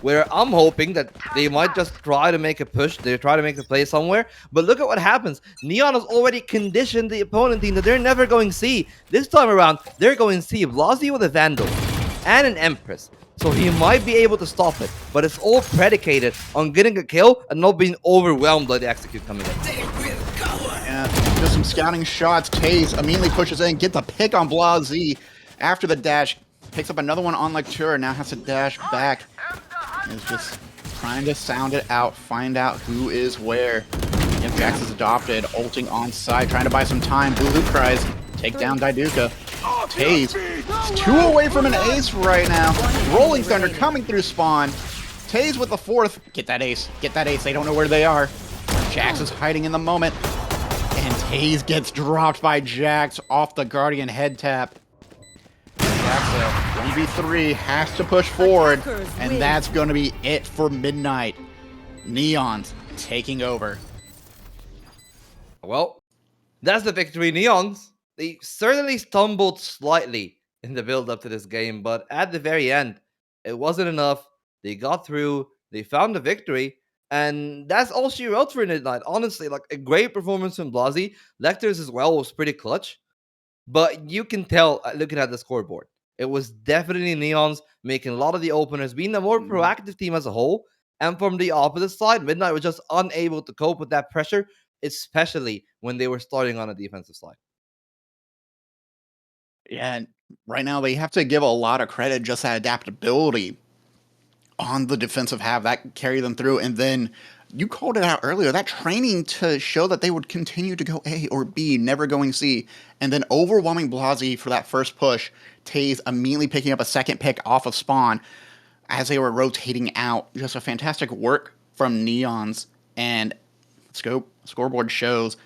where I'm hoping that they might just try to make a push, they try to make the play somewhere, but look at what happens. Neon has already conditioned the opponent team that they're never going C. This time around, they're going C. Blasi with a Vandal and an Empress, so he might be able to stop it, but it's all predicated on getting a kill and not being overwhelmed by the execute coming in. Yeah, just some scouting shots. Taze immediately pushes in, gets a pick on Blasi after the dash, picks up another one on Lectura, now has to dash back. Is just trying to sound it out, find out who is where. If Jax is adopted, ulting on side, trying to buy some time. Blue cries, take down Daiduka. Taze is 2 away from an ace right now. Rolling Thunder coming through spawn. Taze with the 4th. Get that ace. Get that ace. They don't know where they are. Jax is hiding in the moment. And Taze gets dropped by Jax off the Guardian head tap. Jax 1v3 has to push forward, and that's going to be it for Midnight. Neons taking over. Well, that's the victory. Neons, they certainly stumbled slightly in the build-up to this game, but at the very end, it wasn't enough. They got through, they found the victory, and that's all she wrote for Midnight. Honestly, like a great performance from Blasi. Lecter's as well was pretty clutch, but you can tell looking at the scoreboard. It was definitely Neons making a lot of the openers, being the more proactive team as a whole. And from the opposite side, Midnight was just unable to cope with that pressure, especially when they were starting on a defensive side. Yeah, and right now they have to give a lot of credit just that adaptability on the defensive half that carried them through. And then you called it out earlier, that training to show that they would continue to go A or B, never going C, and then overwhelming Blasi for that first push. Taze immediately picking up a second pick off of spawn as they were rotating out. Just a fantastic work from Neons, and scoreboard shows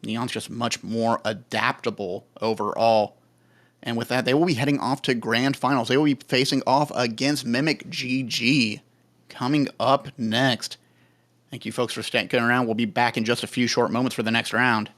Neon's just much more adaptable overall. And with that, they will be heading off to grand finals. They will be facing off against MimicGG coming up next. Thank you folks for sticking around. We'll be back in just a few short moments for the next round.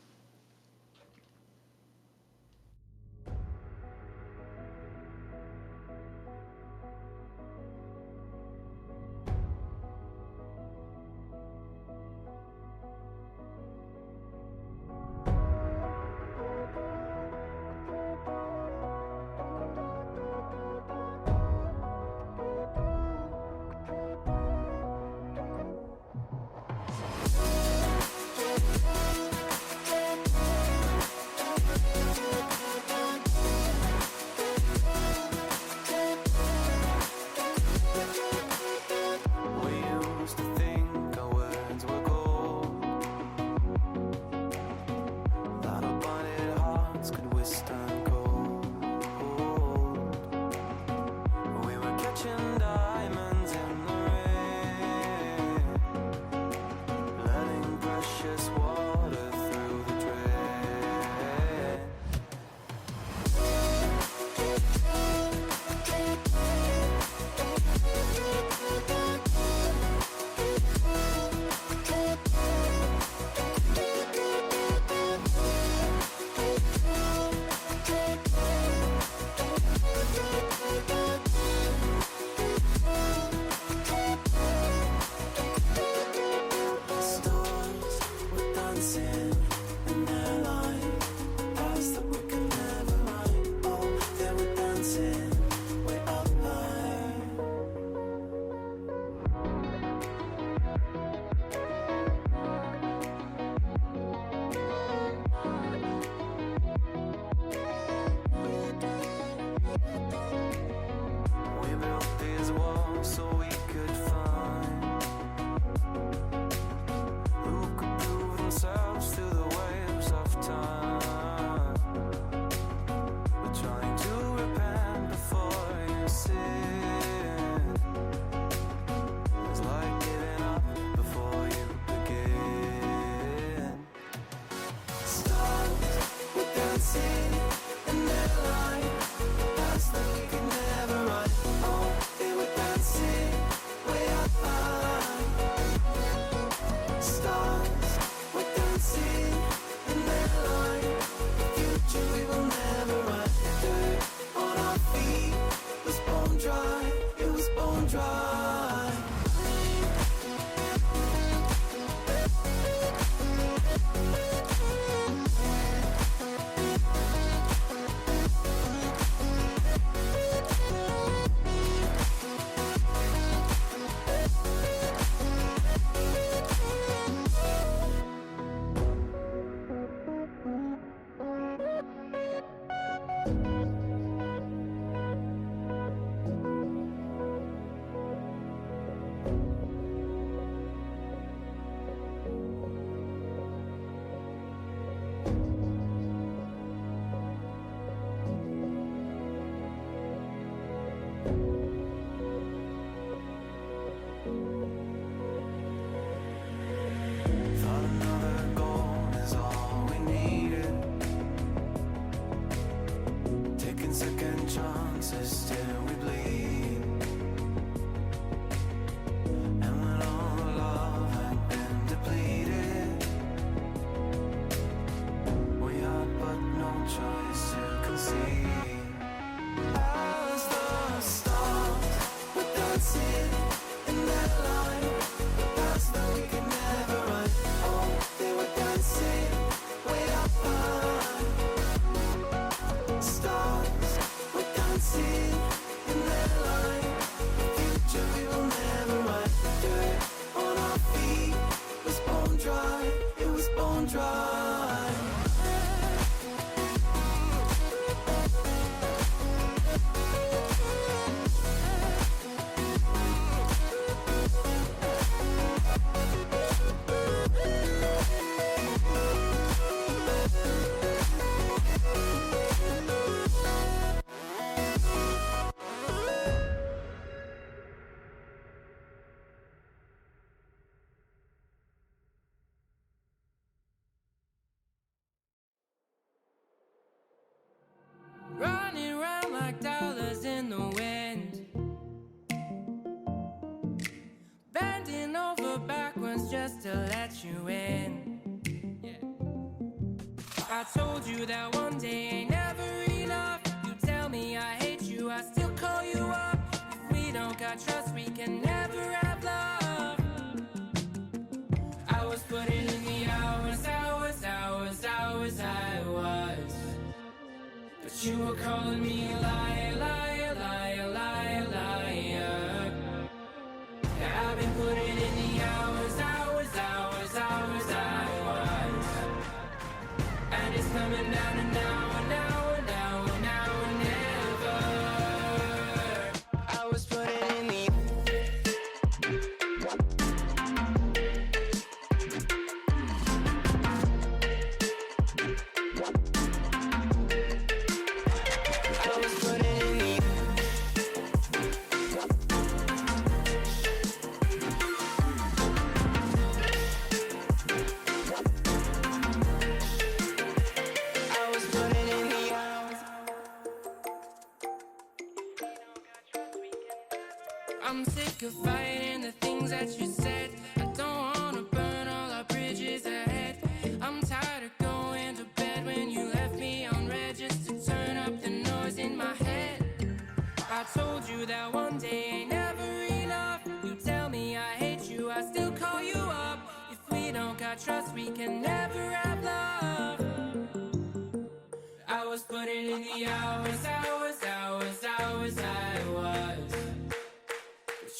I told you that one day ain't never enough. You tell me I hate you, I still call you up. If we don't got trust, we can never have love. I was putting in the hours, I was. But you were calling me a liar, liar, liar, liar, liar. I've been putting in the hours, I was. And it's coming down to now and now and now and now and never. I was putting in the I'm sick of fighting the things that you said. I don't wanna burn all our bridges ahead. I'm tired of going to bed when you left me on red just to turn up the noise in my head. I told you that one day ain't never enough. You tell me I hate you, I still call you up. If we don't got trust, we can never have love. I was putting in the hours, I was.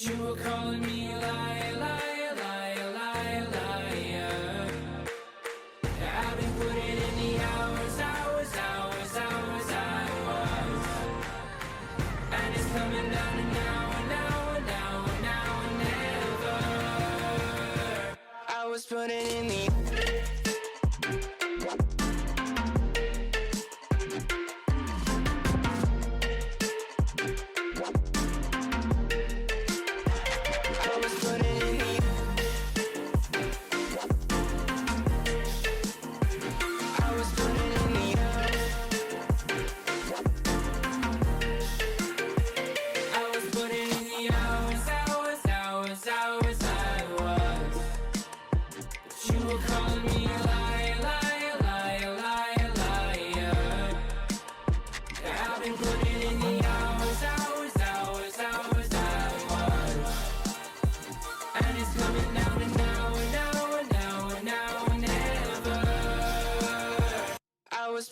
You were calling me a liar, liar, liar, liar, liar. I've been putting in the hours, I was. And it's coming down to now and now and now and now and never. I was putting in the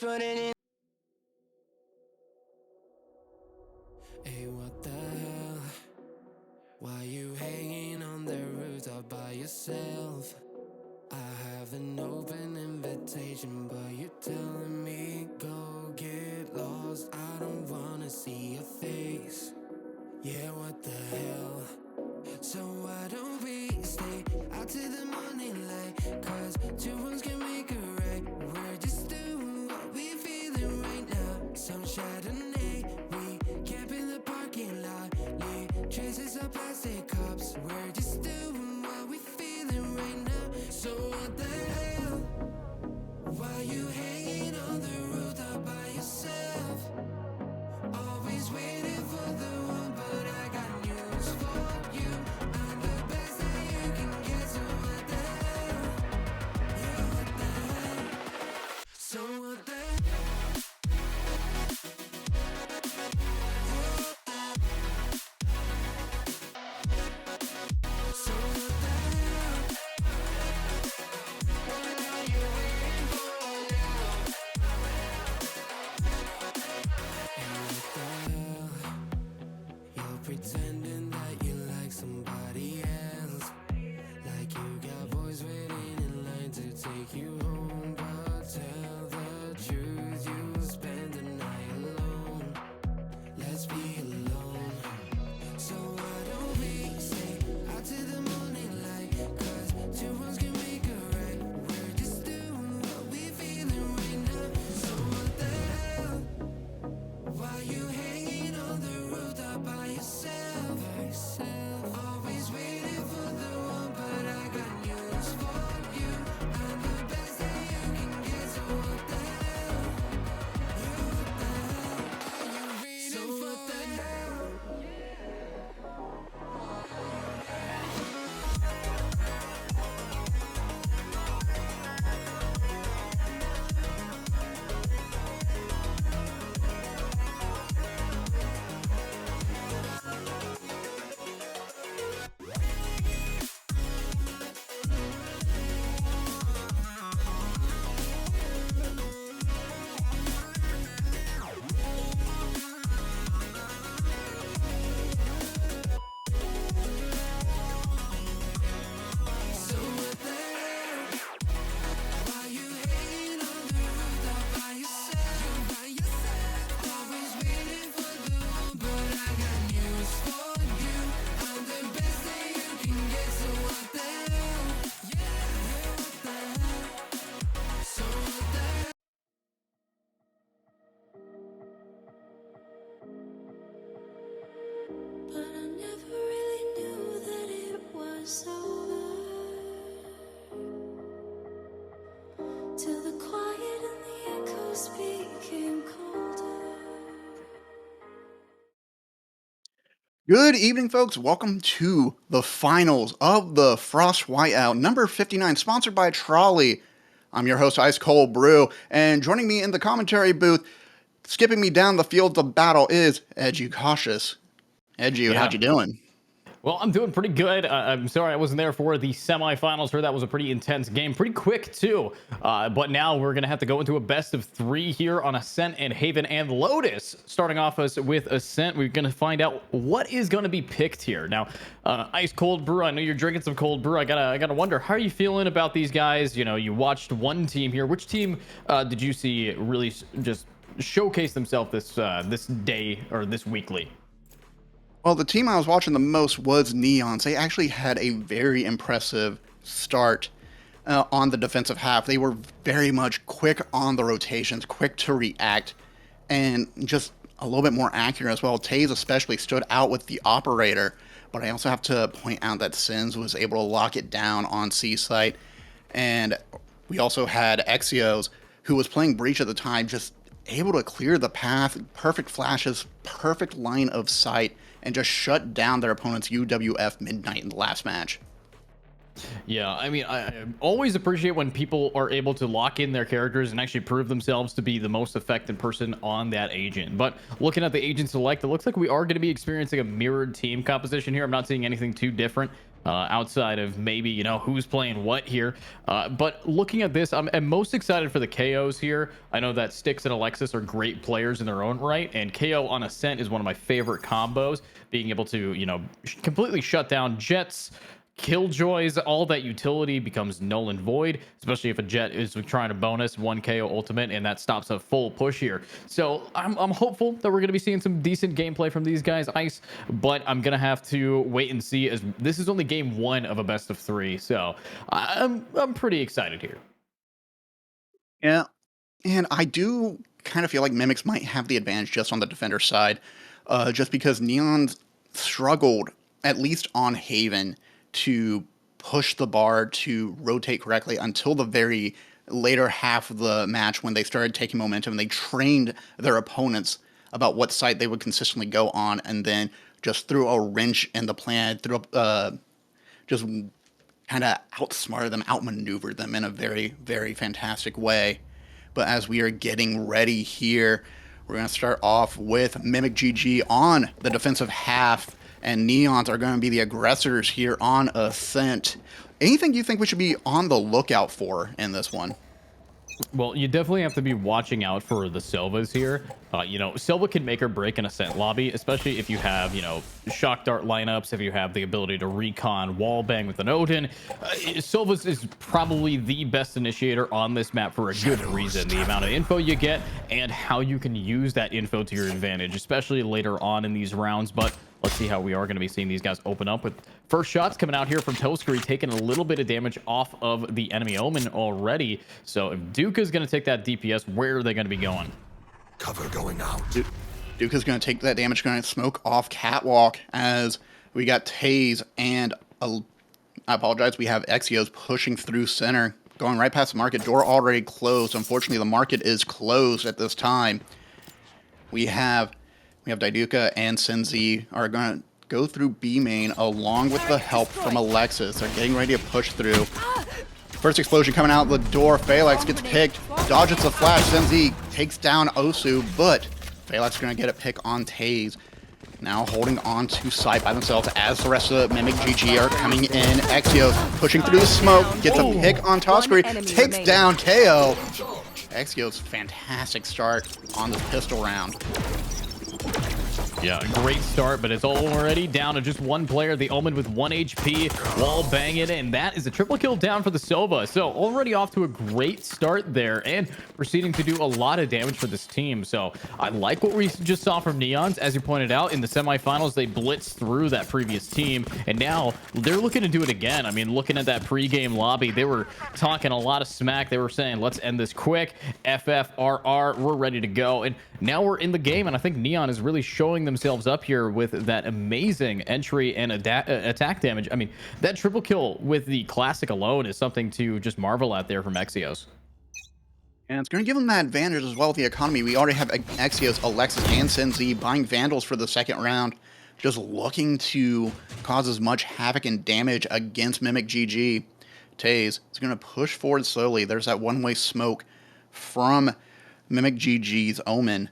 putting in. Hey, what the hell? Why you hanging on the rooftop by yourself? I have an open invitation, but you're telling me go get lost. I don't wanna see your face. Yeah, what the hell? So why don't we stay out till the morning light? Cause two wrongs can make a right. We're just doing what we feeling right now. Some Chardonnay, we camp in the parking lot. Leave traces of plastic cups. We're just doing what we feeling right now. So what the hell? Why you hanging on the rooftop by yourself? Always waiting for the one, but I got news for you. I'm the best that you can get, so what the hell? Yeah, what the hell? So what the hell? So what the hell? What are you waiting for now? And what the hell? You're pretending that you like somebody else. Like you got boys waiting in line to take you home. But tell the truth, you spend the night alone. Let's be alone. So why don't we stay out till the morning light? Cause two wrongs can make a right. We're just doing what we feeling right now. So what the hell? Why you hanging on the rooftop by yourself? Always waiting for the one, but I got news for you. I'm the best that you can get, so what the hell? Yeah, what the hell? Are you waiting for? So what the hell? Good evening, folks. Welcome to the finals of the Frost Whiteout, number 59, sponsored by Trolley. I'm your host, Ice Cold Brew, and joining me in the commentary booth, skipping me down the fields of battle, is Edgy Cautious. Edgy, Yeah. how'd you doing? Well, I'm doing pretty good. I'm sorry I wasn't there for the semifinals. Heard that was a pretty intense game, pretty quick too. But now we're gonna have to go into a best of 3 here on Ascent and Haven and Lotus. Starting off with Ascent, we're gonna find out what is gonna be picked here. Now, Ice Cold Brew. I know you're drinking some cold brew. I gotta wonder, how are you feeling about these guys? You know, you watched one team here. Which team did you see really just showcase themselves this day or this weekly? Well, the team I was watching the most was Neons. They actually had a very impressive start on the defensive half. They were very much quick on the rotations, quick to react, and just a little bit more accurate as well. Taze especially stood out with the operator, but I also have to point out that Sins was able to lock it down on C site, and we also had Exios, who was playing Breach at the time, just able to clear the path, perfect flashes, perfect line of sight, and just shut down their opponent's UWF Midnight in the last match. Yeah, I mean, I always appreciate when people are able to lock in their characters and actually prove themselves to be the most effective person on that agent. But looking at the agent select, it looks like we are going to be experiencing a mirrored team composition here. I'm not seeing anything too different outside of maybe, you know, who's playing what here. But looking at this, I'm most excited for the KOs here. I know that Styx and Alexis are great players in their own right, and KO on Ascent is one of my favorite combos. Being able to, you know, completely shut down Jets, Killjoys, all that utility becomes null and void, especially if a Jet is trying to bonus 1 KO ultimate, and that stops a full push here. So I'm hopeful that we're going to be seeing some decent gameplay from these guys, Ice, but I'm going to have to wait and see, as this is only game 1 of a best of 3. So I'm pretty excited here. Yeah, and I do kind of feel like Mimics might have the advantage just on the defender side, just because Neon's struggled, at least on Haven, to push the bar to rotate correctly until the very later half of the match, when they started taking momentum and they trained their opponents about what side they would consistently go on, and then just threw a wrench in the plan, just kind of outsmarted them, outmaneuvered them in a very, very fantastic way. But as we are getting ready here, we're going to start off with MimicGG on the defensive half, and Neons are going to be the aggressors here on Ascent. Anything you think we should be on the lookout for in this one? Well, you definitely have to be watching out for the Silvas here. You know, Silva can make or break an Ascent lobby, especially if you have, you know, shock dart lineups, if you have the ability to recon wall bang with an Odin. Silvas is probably the best initiator on this map for a good reason. The amount of info you get and how you can use that info to your advantage, especially later on in these rounds. But let's see how we are going to be seeing these guys open up with first shots coming out here from Toskari, taking a little bit of damage off of the enemy Omen already. So if Duke is going to take that DPS, where are they going to be going? Cover going out. Duke is going to take that damage, going to smoke off Catwalk, as we got Taze and, I apologize, we have Exios pushing through center, going right past the market. Door already closed. Unfortunately, the market is closed at this time. We have Diduka and Senzi are going to go through B main along with the help from Alexis. They're getting ready to push through. First explosion coming out the door. Phalanx gets picked, dodges the flash. Senzi takes down Osu, but Phalanx is going to get a pick on Taze. Now holding on to site by themselves as the rest of the MimicGG are coming in. Exios pushing through the smoke, gets a pick on Toskari, takes down KO. Exios, fantastic start on this pistol round. Yeah, great start, but it's already down to just one player. The Omen with 1 HP, wall banging, and that is a triple kill down for the Silva. So already off to a great start there, and proceeding to do a lot of damage for this team. So I like what we just saw from Neons. As you pointed out, in the semifinals, they blitzed through that previous team, and now they're looking to do it again. I mean, looking at that pregame lobby, they were talking a lot of smack. They were saying, let's end this quick. FFRR, we're ready to go. And now we're in the game, and I think Neon is really showing themselves up here with that amazing entry and attack damage. I mean, that triple kill with the classic alone is something to just marvel at there from Exios. And it's going to give them that advantage as well with the economy. We already have Exios, Alexis, and Senzi buying Vandals for the second round. just looking to cause as much havoc and damage against MimicGG. Taze is going to push forward slowly. There's that one-way smoke from MimicGG's Omen.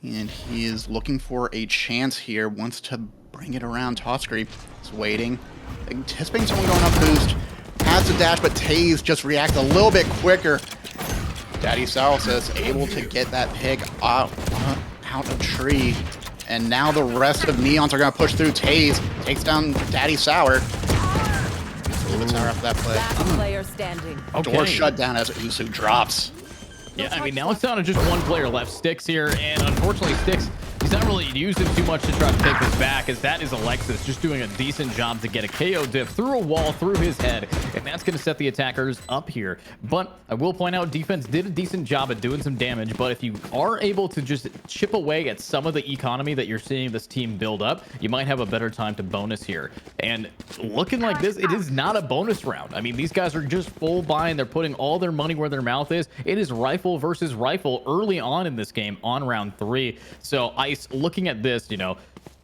And he is looking for a chance here, wants to bring it around. Toscri is waiting, anticipating someone going up boost. Has the dash, but Taze just reacts a little bit quicker. Daddy Salsis able to get that pick out of tree. And now the rest of Neons are going to push through. Taze takes down Daddy Sour. A little bit sour after that play. Last player standing. Door shut down as Usu drops. Yeah, I mean, now it's down to just one player left, Styx here, and unfortunately, Styx, he's not really using too much to try to take this back, as that is Alexis just doing a decent job to get a KO diff through a wall, through his head, and that's going to set the attackers up here. But I will point out, defense did a decent job at doing some damage, but if you are able to just chip away at some of the economy that you're seeing this team build up, you might have a better time to bonus here. And looking like this, it is not a bonus round. I mean, these guys are just full buying. They're putting all their money where their mouth is. It is rifle versus rifle early on in this game on round 3. So Ice, looking at this, you know,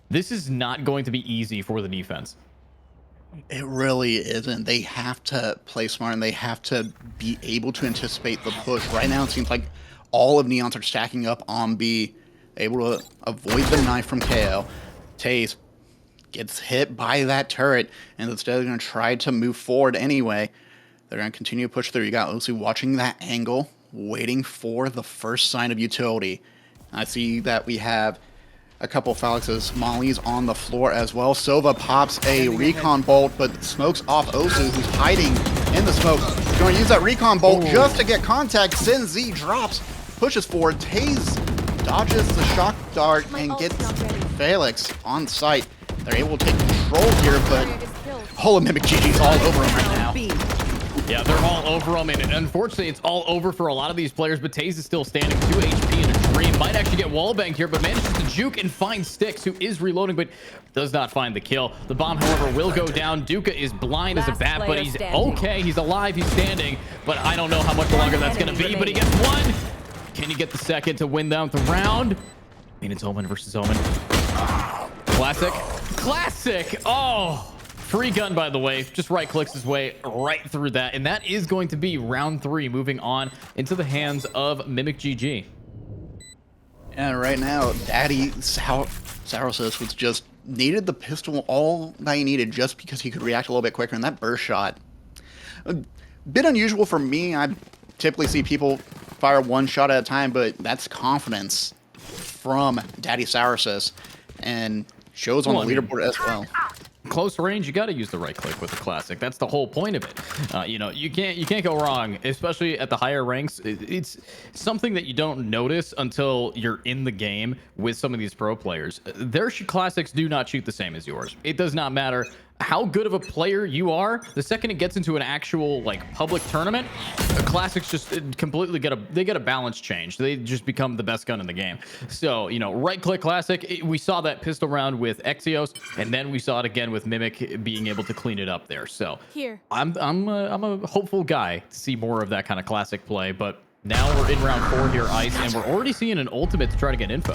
this is not going to be easy for the defense. It really isn't. They have to play smart and they have to be able to anticipate the push. Right now, it seems like all of Neons are stacking up on B, able to avoid the knife from KO. Taze gets hit by that turret, and instead they're going to try to move forward anyway. They're going to continue to push through. You got Osu watching that angle, waiting for the first sign of utility. I see that we have a couple Felix's mollies on the floor as well. Sova pops a recon bolt, but smokes off Osu, who's hiding in the smoke. Going to use that recon bolt just to get contact. Sin Z drops, pushes forward. Taze dodges the shock dart and gets Felix on site. They're able to take control here, but MimicGG's all over him right now. Yeah, they're all over him, and unfortunately, it's all over for a lot of these players, but Taze is still standing, 2 HP in a dream. Might actually get wallbanged here, but manages to juke and find Styx, who is reloading, but does not find the kill. The bomb, however, will go down. Duca is blind as a bat, but he's okay. He's alive. He's standing, but I don't know how much longer that's going to be, but he gets one. Can he get the second to win down the round? I mean, it's Omen versus Omen. Classic. Classic. Oh. Free gun, by the way, just right clicks his way right through that. And that is going to be round 3, moving on into the hands of MimicGG. And right now, Daddy Saurosis was just needed the pistol all that he needed just because he could react a little bit quicker. And that burst shot, a bit unusual for me. I typically see people fire one shot at a time, but that's confidence from Daddy Saurosis and shows on the leaderboard as well. Close range, you got to use the right click with the classic. That's the whole point of it. You know, you can't go wrong, especially at the higher ranks. It's something that you don't notice until you're in the game with some of these pro players. Their classics do not shoot the same as yours. It does not matter how good of a player you are. The second it gets into an actual like public tournament, the classics just completely get a balance change. They just become the best gun in the game. So, you know, right click classic, we saw that pistol round with Exios, and then we saw it again with Mimic being able to clean it up there. So I'm a hopeful guy to see more of that kind of classic play. But now we're in round 4 here, Ice, and we're already seeing an ultimate to try to get info.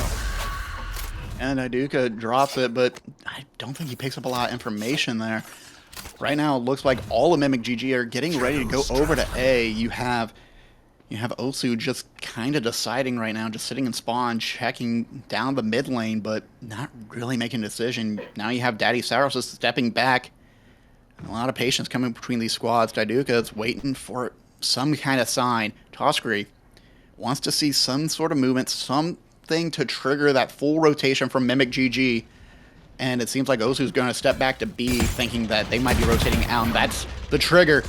And Iduka drops it, but I don't think he picks up a lot of information there. Right now, it looks like all of MimicGG are getting ready to go over to A. You have Osu just kind of deciding right now, just sitting in spawn, checking down the mid lane, but not really making a decision. Now you have Daddy Sauros stepping back. A lot of patience coming between these squads. Iduka is waiting for some kind of sign. Toscri wants to see some sort of movement, something to trigger that full rotation from MimicGG, and it seems like Osu's going to step back to B, thinking that they might be rotating out, and that's the trigger.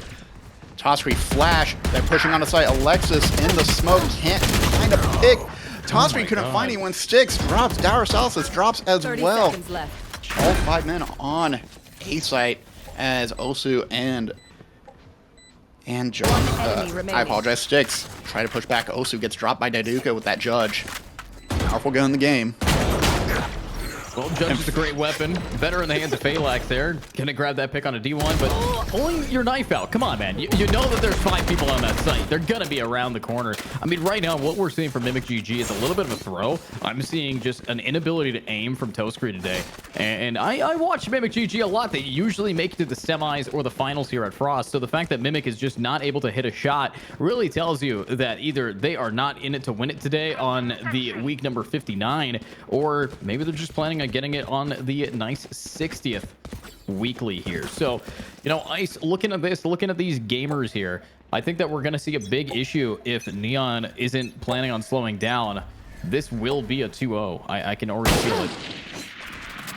Toscri flash, they're pushing on the site. Alexis in the smoke, can't find a pick. Toscri couldn't find anyone. Styx drops, Dower Salsis drops as well. All 5 men on A site as Osu and John, I apologize, Styx try to push back. Osu gets dropped by Daduka with that judge. Powerful gun in the game. Well, Judge is a great weapon. Better in the hands of Phalanx there. Gonna grab that pick on a D1, but pulling your knife out. Come on, man. You know that there's 5 people on that site. They're gonna be around the corner. I mean, right now, what we're seeing from MimicGG is a little bit of a throw. I'm seeing just an inability to aim from Toascree today. And I watch MimicGG a lot. They usually make it to the semis or the finals here at Frost. So the fact that Mimic is just not able to hit a shot really tells you that either they are not in it to win it today on the week number 59, or maybe they're just planning on getting it on the nice 60th weekly here. So, you know, Ice, looking at this, looking at these gamers here, I think that we're going to see a big issue if Neon isn't planning on slowing down. This will be a 2-0. I can already feel it.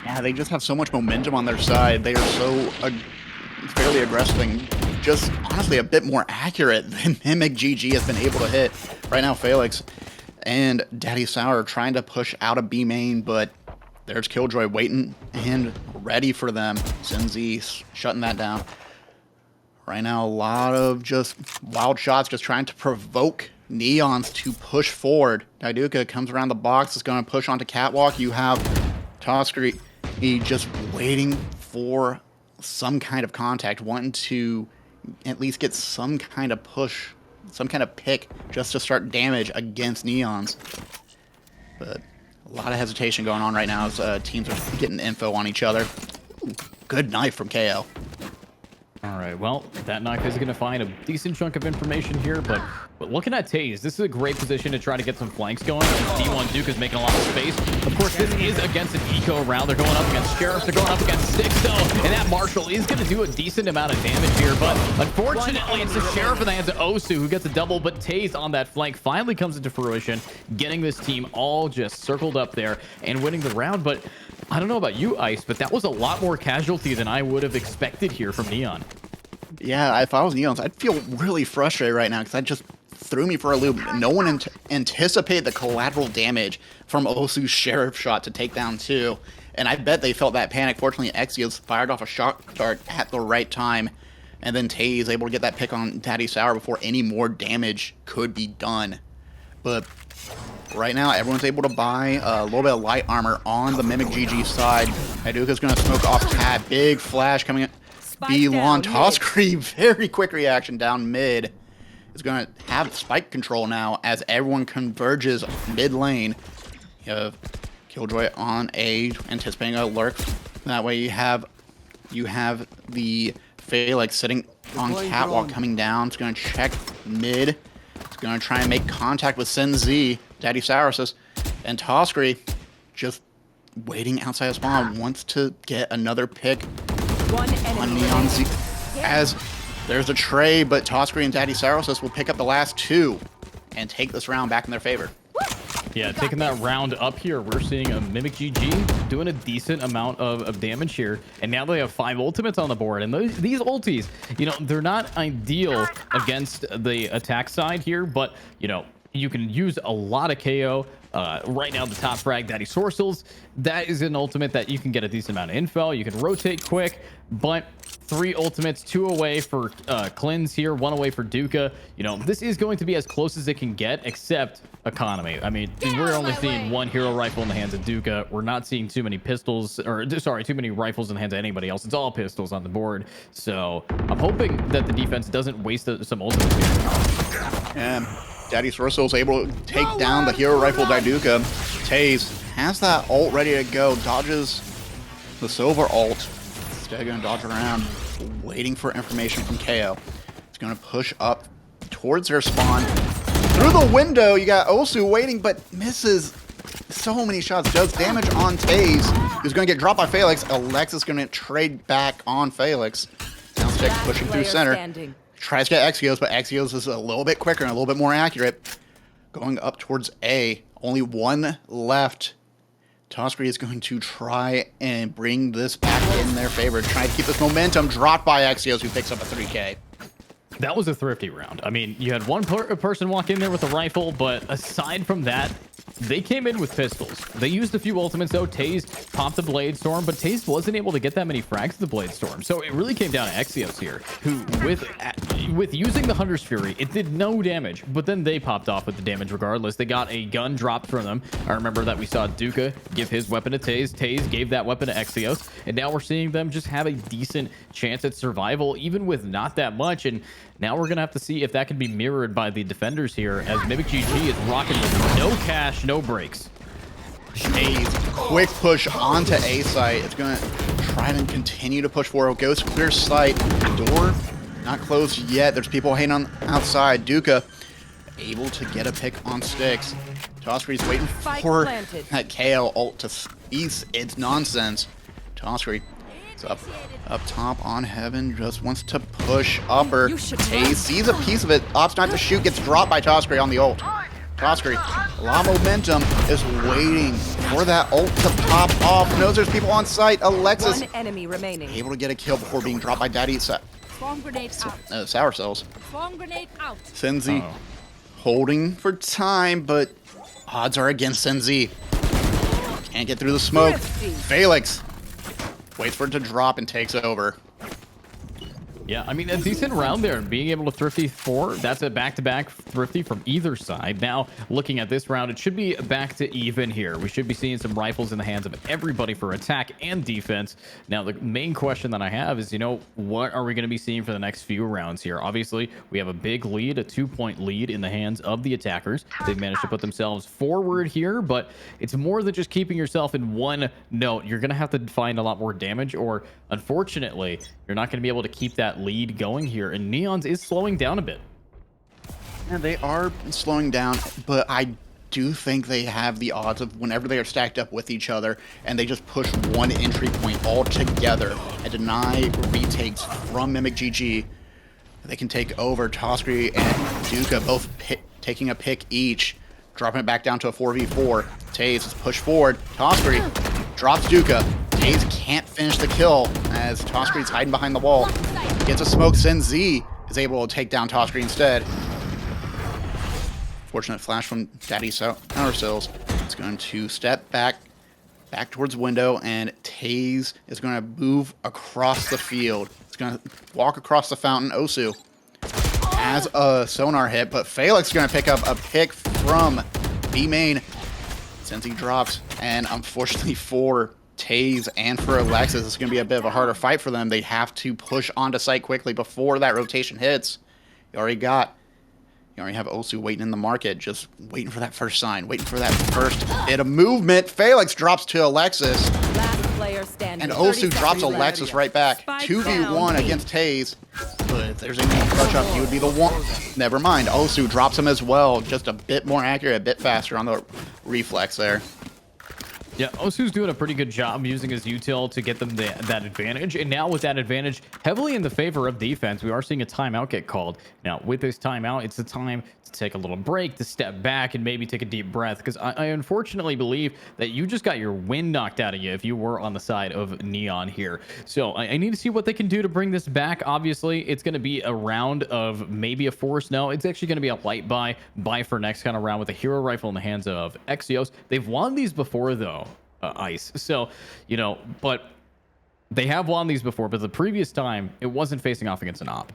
Yeah, they just have so much momentum on their side. They are so fairly aggressive and just honestly a bit more accurate than MimicGG has been able to hit. Right now, Phalanx and Daddy Sour trying to push out of B main, but there's Killjoy waiting and ready for them. Sinzi shutting that down. Right now, a lot of just wild shots, just trying to provoke Neons to push forward. Diduka comes around the box, is going to push onto Catwalk. You have Toskry just waiting for some kind of contact, wanting to at least get some kind of push, some kind of pick just to start damage against Neons. But a lot of hesitation going on right now as teams are getting info on each other. Ooh, good knife from KO. All right, well, that knife is going to find a decent chunk of information here, but looking at Taze, this is a great position to try to get some flanks going. D1 Duke is making a lot of space. Of course, this is against an eco round. They're going up against Sheriff. They're going up against Sixto, and that Marshall is going to do a decent amount of damage here, but unfortunately, it's the Sheriff in the hands of Osu who gets a double, but Taze on that flank finally comes into fruition, getting this team all just circled up there and winning the round. But I don't know about you, Ice, but that was a lot more casualty than I would have expected here from Neon. Yeah, if I was Neons, I'd feel really frustrated right now because that just threw me for a loop. No one anticipated the collateral damage from Osu's Sheriff shot to take down 2. And I bet they felt that panic. Fortunately, Exios fired off a shot dart at the right time. And then Tay is able to get that pick on Daddy Sour before any more damage could be done. But right now, everyone's able to buy a little bit of light armor on the MimicGG side. Haduka's going to smoke off Tab. Big flash coming in. B-Lon Toskry, very quick reaction down mid. Is going to have spike control now as everyone converges mid lane. You have Killjoy on A, anticipating a lurk. That way you have the Phalanx sitting on Catwalk coming down. It's going to check mid. It's going to try and make contact with Sinzi, Daddy Soursus, and Toskry just waiting outside of spawn. Wants to get another pick on Neon Z, as there's a tray, but Toskry and Daddy Sarosis will pick up the last 2 and take this round back in their favor. Yeah, taking that round up here, we're seeing a MimicGG doing a decent amount of damage here, and now they have 5 ultimates on the board, and these ultis, you know, they're not ideal against the attack side here, but, you know, you can use a lot of KO. Right now, the top frag, Daddy Sorcels, that is an ultimate that you can get a decent amount of info. You can rotate quick, but 3 ultimates, 2 away for Cleanse here, 1 away for Duka. You know, this is going to be as close as it can get, except economy. I mean, we're only seeing 1 hero rifle in the hands of Duka. We're not seeing too many pistols, or sorry, too many rifles in the hands of anybody else. It's all pistols on the board. So I'm hoping that the defense doesn't waste some ultimates here. And Daddy Sorcel is able to take down the hero rifle Diduka. Taze has that ult ready to go, dodges the silver ult. Instead, going to dodge around, waiting for information from KO. It's going to push up towards their spawn. Through the window, you got Osu waiting, but misses so many shots. Does damage on Taze. He's going to get dropped by Phalanx. Alexis going to trade back on Phalanx. Now Stick pushing through center. Tries to get Exios, but Exios is a little bit quicker and a little bit more accurate. Going up towards A. Only 1 left. Toskry is going to try and bring this back in their favor. Trying to keep this momentum. Dropped by Exios, who picks up a 3K. That was a thrifty round. I mean, you had one person walk in there with a rifle, but aside from that, they came in with pistols. They used a few ultimates though. Taze popped the Blade Storm, but Taze wasn't able to get that many frags to the Blade Storm. So it really came down to Exios here, who with using the Hunter's Fury, it did no damage, but then they popped off with the damage regardless. They got a gun dropped from them. I remember that we saw Duka give his weapon to Taze. Taze gave that weapon to Exios, and now we're seeing them just have a decent chance at survival, even with not that much. And now we're gonna have to see if that can be mirrored by the defenders here, as MimicGG is rocking with no cash, no breaks. A quick push onto A site. It's going to try and continue to push forward. Goes to clear sight. Door not closed yet. There's people hanging on outside. Duka able to get a pick on sticks. Toskry's waiting for that KO ult to cease its nonsense. Toskry is up top on Heaven. Just wants to push upper. Taze sees a piece of it. Opts not to shoot. Gets dropped by Toskry on the ult. Toskry, a lot of momentum, is waiting for that ult to pop off. Knows there's people on site. Alexis One enemy remaining. able to get a kill before being dropped by Daddy Bomb grenade out. Sour Cells. Bomb grenade out. Senzi holding for time, but odds are against Senzi. Can't get through the smoke. Felix waits for it to drop and takes over. Yeah, I mean, a decent round there. Being able to thrifty 4, that's a back-to-back thrifty from either side. Now, looking at this round, it should be back to even here. We should be seeing some rifles in the hands of everybody for attack and defense. Now, the main question that I have is, you know, what are we going to be seeing for the next few rounds here? Obviously, we have a big lead, a 2-point lead in the hands of the attackers. They've managed to put themselves forward here, but it's more than just keeping yourself in one note. You're going to have to find a lot more damage, or unfortunately, you're not going to be able to keep that lead going here, and Neon's is slowing down a bit. Yeah, they are slowing down, but I do think they have the odds of whenever they are stacked up with each other and they just push one entry point all together and deny retakes from MimicGG, they can take over. Toskry and Duka both taking a pick each, dropping it back down to a 4v4. Taze is pushed forward. Toskry drops Duka. Taze can't finish the kill as Toskry's hiding behind the wall. Gets a smoke. Senzi is able to take down Toskry instead. Fortunate flash from Daddy Sour Cells. It's going to step back towards window, and Taze is going to move across the field. It's going to walk across the fountain. Osu has a sonar hit, but Felix is going to pick up a pick from B main. Senzi drops, and unfortunately for Taze and for Alexis, it's going to be a bit of a harder fight for them. They have to push onto site quickly before that rotation hits. You already have Osu waiting in the market, just waiting for that first sign, waiting for that first bit of movement. Felix drops to Alexis, Last player standing. and 30 Osu seconds drops left. Alexis right back. Spike 2v1 down. against Taze. But if there's any crush up, he would be the one. Never mind. Osu drops him as well. Just a bit more accurate, a bit faster on the reflex there. Yeah, Osu's doing a pretty good job using his util to get them that advantage. And now with that advantage heavily in the favor of defense, we are seeing a timeout get called. Now, with this timeout, it's the time to take a little break, to step back and maybe take a deep breath. Because I unfortunately believe that you just got your wind knocked out of you if you were on the side of Neon here. So I need to see what they can do to bring this back. Obviously, it's going to be a round of maybe a force. No, it's actually going to be a light buy for next kind of round with a hero rifle in the hands of Exios. They've won these before, though. Ice. So, you know, but they have won these before, but the previous time it wasn't facing off against an op.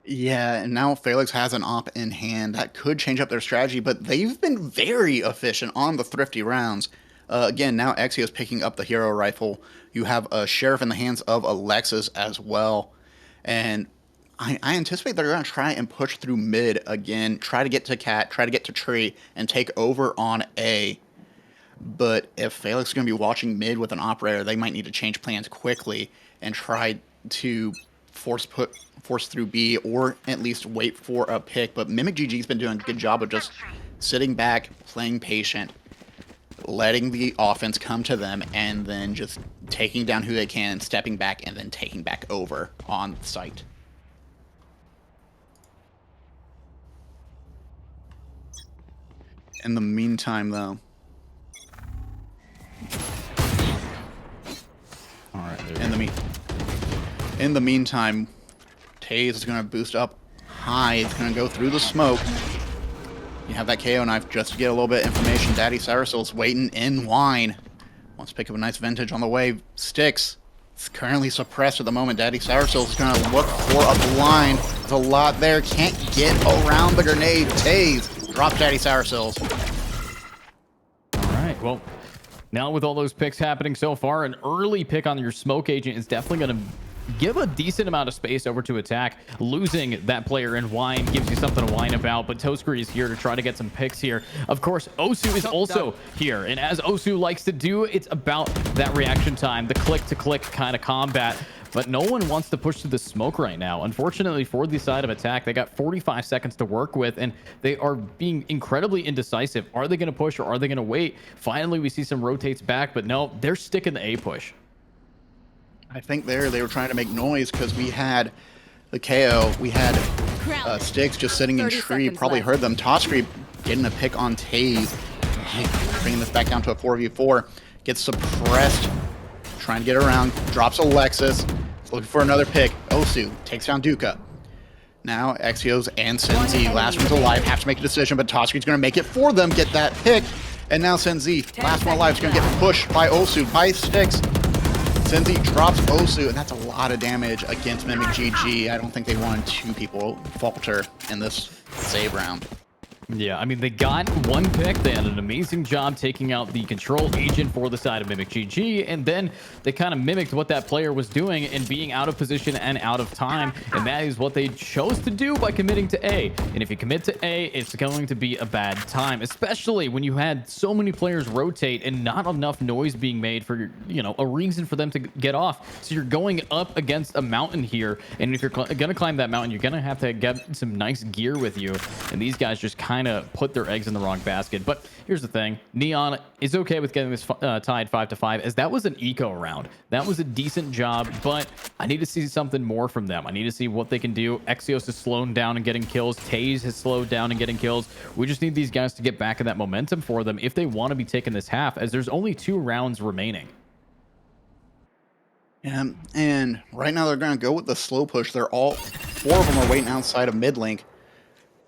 Yeah, and now Felix has an op in hand. That could change up their strategy, but they've been very efficient on the thrifty rounds. Again, now Exios picking up the hero rifle. You have a sheriff in the hands of Alexis as well. And I anticipate they're going to try and push through mid again, try to get to Cat, try to get to Tree, and take over on A. But if Felix is going to be watching mid with an operator, they might need to change plans quickly and try to force through B, or at least wait for a pick. But MimicGG's been doing a good job of just sitting back, playing patient, letting the offense come to them, and then just taking down who they can, stepping back, and then taking back over on site. In the meantime, though, All right. in the meantime, Taze is going to boost up high. It's going to go through the smoke. You have that KO knife just to get a little bit of information. Daddy Cyrasil's waiting in wine. Wants to pick up a nice vintage on the way. Sticks. It's currently suppressed at the moment. Daddy Cyrasil is going to look for a blind. There's a lot there. Can't get around the grenade. Taze drops Daddy Cyrasil's. All right, well, now with all those picks happening so far, an early pick on your smoke agent is definitely going to give a decent amount of space over to attack. Losing that player in wine gives you something to whine about, but Toskri is here to try to get some picks here. Of course, Osu is also here, and as Osu likes to do, it's about that reaction time, the click-to-click kind of combat. But no one wants to push to the smoke right now. Unfortunately, for the side of attack, they got 45 seconds to work with, and they are being incredibly indecisive. Are they going to push or are they going to wait? Finally, we see some rotates back, but no, they're sticking the A push. I think they were trying to make noise because we had the KO. We had Sticks just sitting in tree. Probably left. heard them. Toskri getting a pick on Taze. Bringing this back down to a 4v4. Gets suppressed. Trying to get around. Drops Alexis. Looking for another pick. Osu takes down Duka. Now Exios and Senzi, last one's alive, have to make a decision, but Toskri's going to make it for them, get that pick. And now Senzi, last one alive, is going to get pushed by Osu, by Sticks. Senzi drops Osu, and that's a lot of damage against MimicGG. I don't think they wanted two people falter in this save round. Yeah, I mean, they got one pick. They had an amazing job taking out the control agent for the side of MimicGG, and then they kind of mimicked what that player was doing and being out of position and out of time, and that is what they chose to do by committing to A. And if you commit to A, it's going to be a bad time, especially when you had so many players rotate and not enough noise being made for, you know, a reason for them to get off. So you're going up against a mountain here, and if you're going to climb that mountain, you're going to have to get some nice gear with you, and these guys just kind of put their eggs in the wrong basket. But here's the thing, Neon is okay with getting this tied 5-5, as that was an eco round. That was a decent job, but I need to see something more from them. I need to see what they can do. Exios is slowing down and getting kills. Taze has slowed down and getting kills. We just need these guys to get back in that momentum for them if they want to be taking this half, as there's only 2 rounds remaining. Yeah, and right now they're going to go with the slow push. They're all 4 of them are waiting outside of mid link.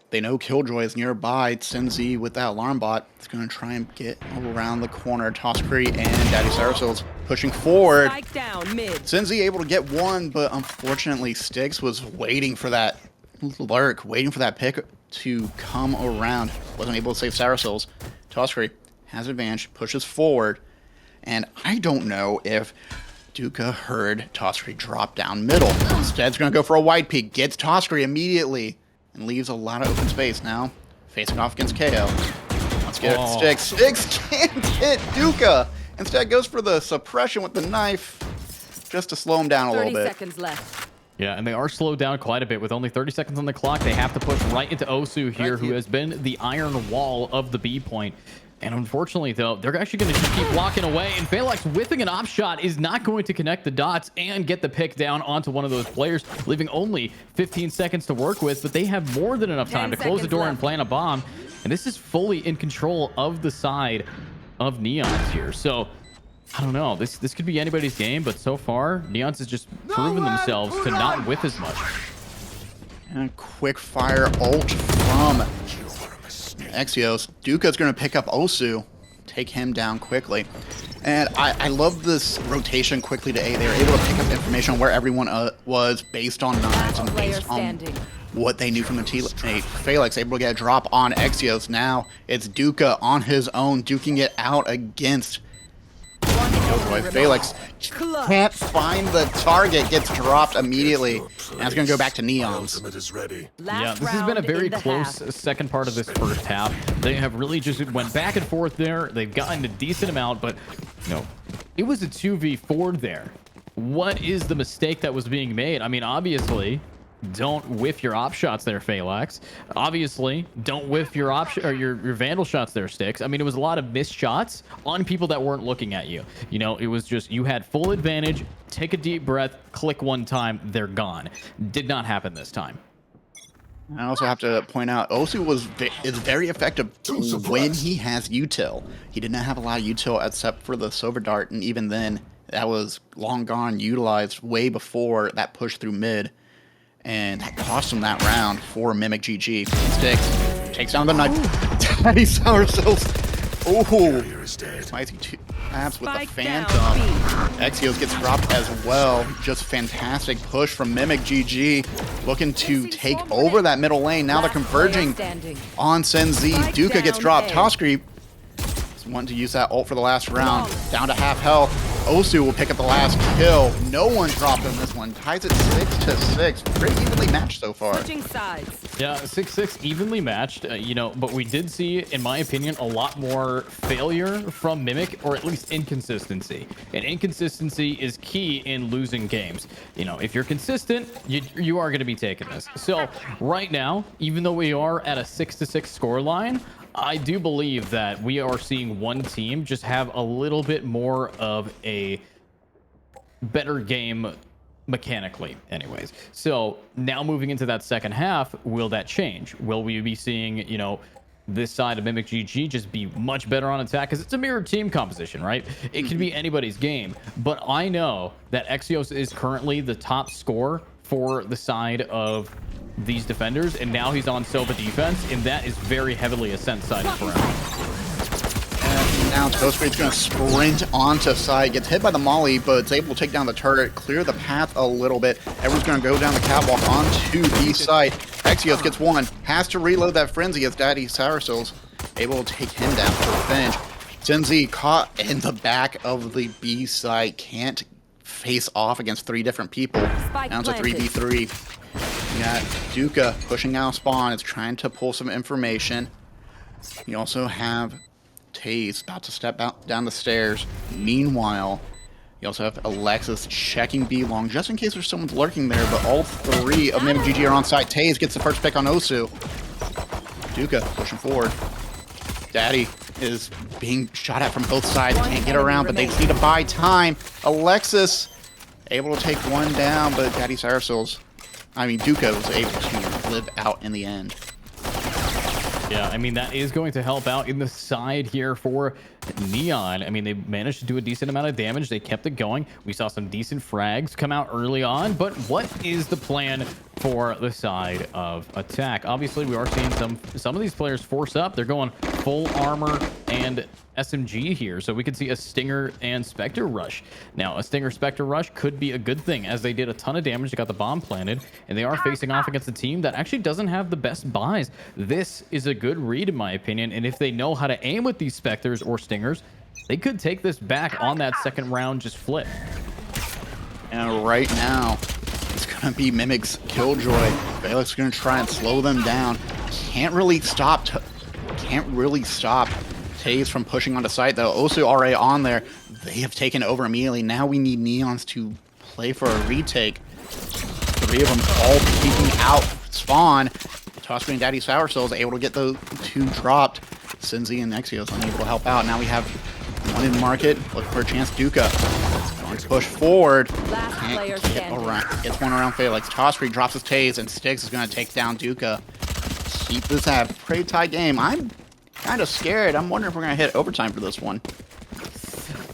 They know Killjoy is nearby. Senzi with that alarm bot is going to try and get around the corner. Toskri and Daddy Cyrasil's pushing forward. Spike down mid. Senzi able to get one, but unfortunately Sticks was waiting for that lurk, waiting for that pick to come around. Wasn't able to save Cyrasil's. Toskri has advantage, pushes forward, and I don't know if Duka heard Toskri drop down middle. Instead, it's going to go for a wide peek. Gets Toskri immediately and leaves a lot of open space now. Facing off against KO. Let's get it. Sticks. Sticks can't hit Duka. Instead, goes for the suppression with the knife just to slow him down a little 30 bit. seconds left. Yeah, and they are slowed down quite a bit. With only 30 seconds on the clock, they have to push right into Osu here, who has been the iron wall of the B point. And unfortunately, though, they're actually going to just keep walking away. And Phalanx whiffing an op shot is not going to connect the dots and get the pick down onto one of those players, leaving only 15 seconds to work with. But they have more than enough time to close the door and plant a bomb. And this is fully in control of the side of Neons here. So, I don't know. This could be anybody's game. But so far, Neons has just proven themselves to not whiff as much. And quick fire ult from Exios. Duka's going to pick up Osu, take him down quickly. And I love this rotation quickly to A. They were able to pick up information on where everyone was based on knives and based on what they knew from the teammate. Phalanx able to get a drop on Exios. Now it's Duka on his own, duking it out against Phalanx. Can't find the target, gets dropped immediately. And it's going to go back to Neons. Yeah, this has been a very close second part of this first half. They have really just went back and forth there. They've gotten a decent amount, but you know, it was a 2v4 there. What is the mistake that was being made? I mean, obviously, don't whiff your op shots there, Phalanx. Obviously, don't whiff your option or your vandal shots there, Sticks. I mean, it was a lot of missed shots on people that weren't looking at you. You know, it was just you had full advantage. Take a deep breath, click one time, they're gone. Did not happen this time. I also have to point out, Osu is very effective when he has util. He did not have a lot of util except for the Silver Dart, and even then, that was long gone, utilized way before that push through mid. And that cost him that round for MimicGG. Sticks, takes down the knife. Daddy Sourcells. Oh, spicy two taps with the Spike Phantom. down, B. Exios gets dropped as well. Just fantastic push from MimicGG. Looking to take over that middle lane. Now they're Last player converging standing. on Senzi. Spike Duca gets down dropped. A. Tosscreep wanting to use that ult for the last round. Down to half health. Osu will pick up the last kill. No one dropped in this one. Ties it 6-6. Pretty evenly matched so far. Switching sides. Yeah, 6-6 evenly matched, you know, but we did see, in my opinion, a lot more failure from Mimic, or at least inconsistency. And inconsistency is key in losing games. You know, if you're consistent, you are going to be taking this. So right now, even though we are at a 6-6 score line, I do believe that we are seeing one team just have a little bit more of a better game mechanically anyways. So now moving into that second half, will that change? Will we be seeing, you know, this side of MimicGG just be much better on attack? Because it's a mirrored team composition, right? It can be anybody's game. But I know that Exios is currently the top scorer for the side of these defenders, and now he's on Sova defense, and that is very heavily Ascent sided for him. And now Toastcreep's going to sprint onto side, gets hit by the molly, but it's able to take down the turret, clear the path a little bit. Everyone's going to go down the catwalk onto B side. Exios gets one, has to reload that frenzy as Daddy Sourcells able to take him down for revenge. Senzi caught in the back of the B side, can't face off against three different people. Spike Down to planted. 3v3. You got Duca pushing out spawn. It's trying to pull some information. You also have Taze about to step out down the stairs. Meanwhile, you also have Alexis checking B long just in case there's someone lurking there. But all three of MimicGG are on site. Taze gets the first pick on Osu. Duca pushing forward. Daddy is being shot at from both sides. Can't get around, but they just need to buy time. Alexis able to take one down, but Daddy Sourcells, Duca was able to live out in the end. Yeah, I mean, that is going to help out in the side here for Neon. I mean, they managed to do a decent amount of damage. They kept it going. We saw some decent frags come out early on, but what is the plan for the side of attack? Obviously, we are seeing some of these players force up. They're going full armor and SMG here, so we could see a Stinger and Spectre rush. Now, a Stinger Spectre rush could be a good thing, as they did a ton of damage. They got the bomb planted, and they are facing off against a team that actually doesn't have the best buys. This is a good read, in my opinion, and if they know how to aim with these Spectres or Stingers, they could take this back on that second round just flip. And right now, it's going to be Mimic's Killjoy. Felix is going to try and slow them down. Can't really stop Taze from pushing onto site, though. Osu already on there. They have taken over immediately. Now we need Neons to play for a retake. Three of them all peeking out spawn. Tosscreen and Daddy Sourcells able to get the two dropped. Senzi and Exios unable to help out. Now we have one in market. Looking for a chance. Duca going to push forward. Last player Can't get standing. around. Gets one around Felix. Tosscreen drops his Taze, and Styx is going to take down Duca. Keep this at a pretty tight game. I'm kind of scared. I'm wondering if we're going to hit overtime for this one.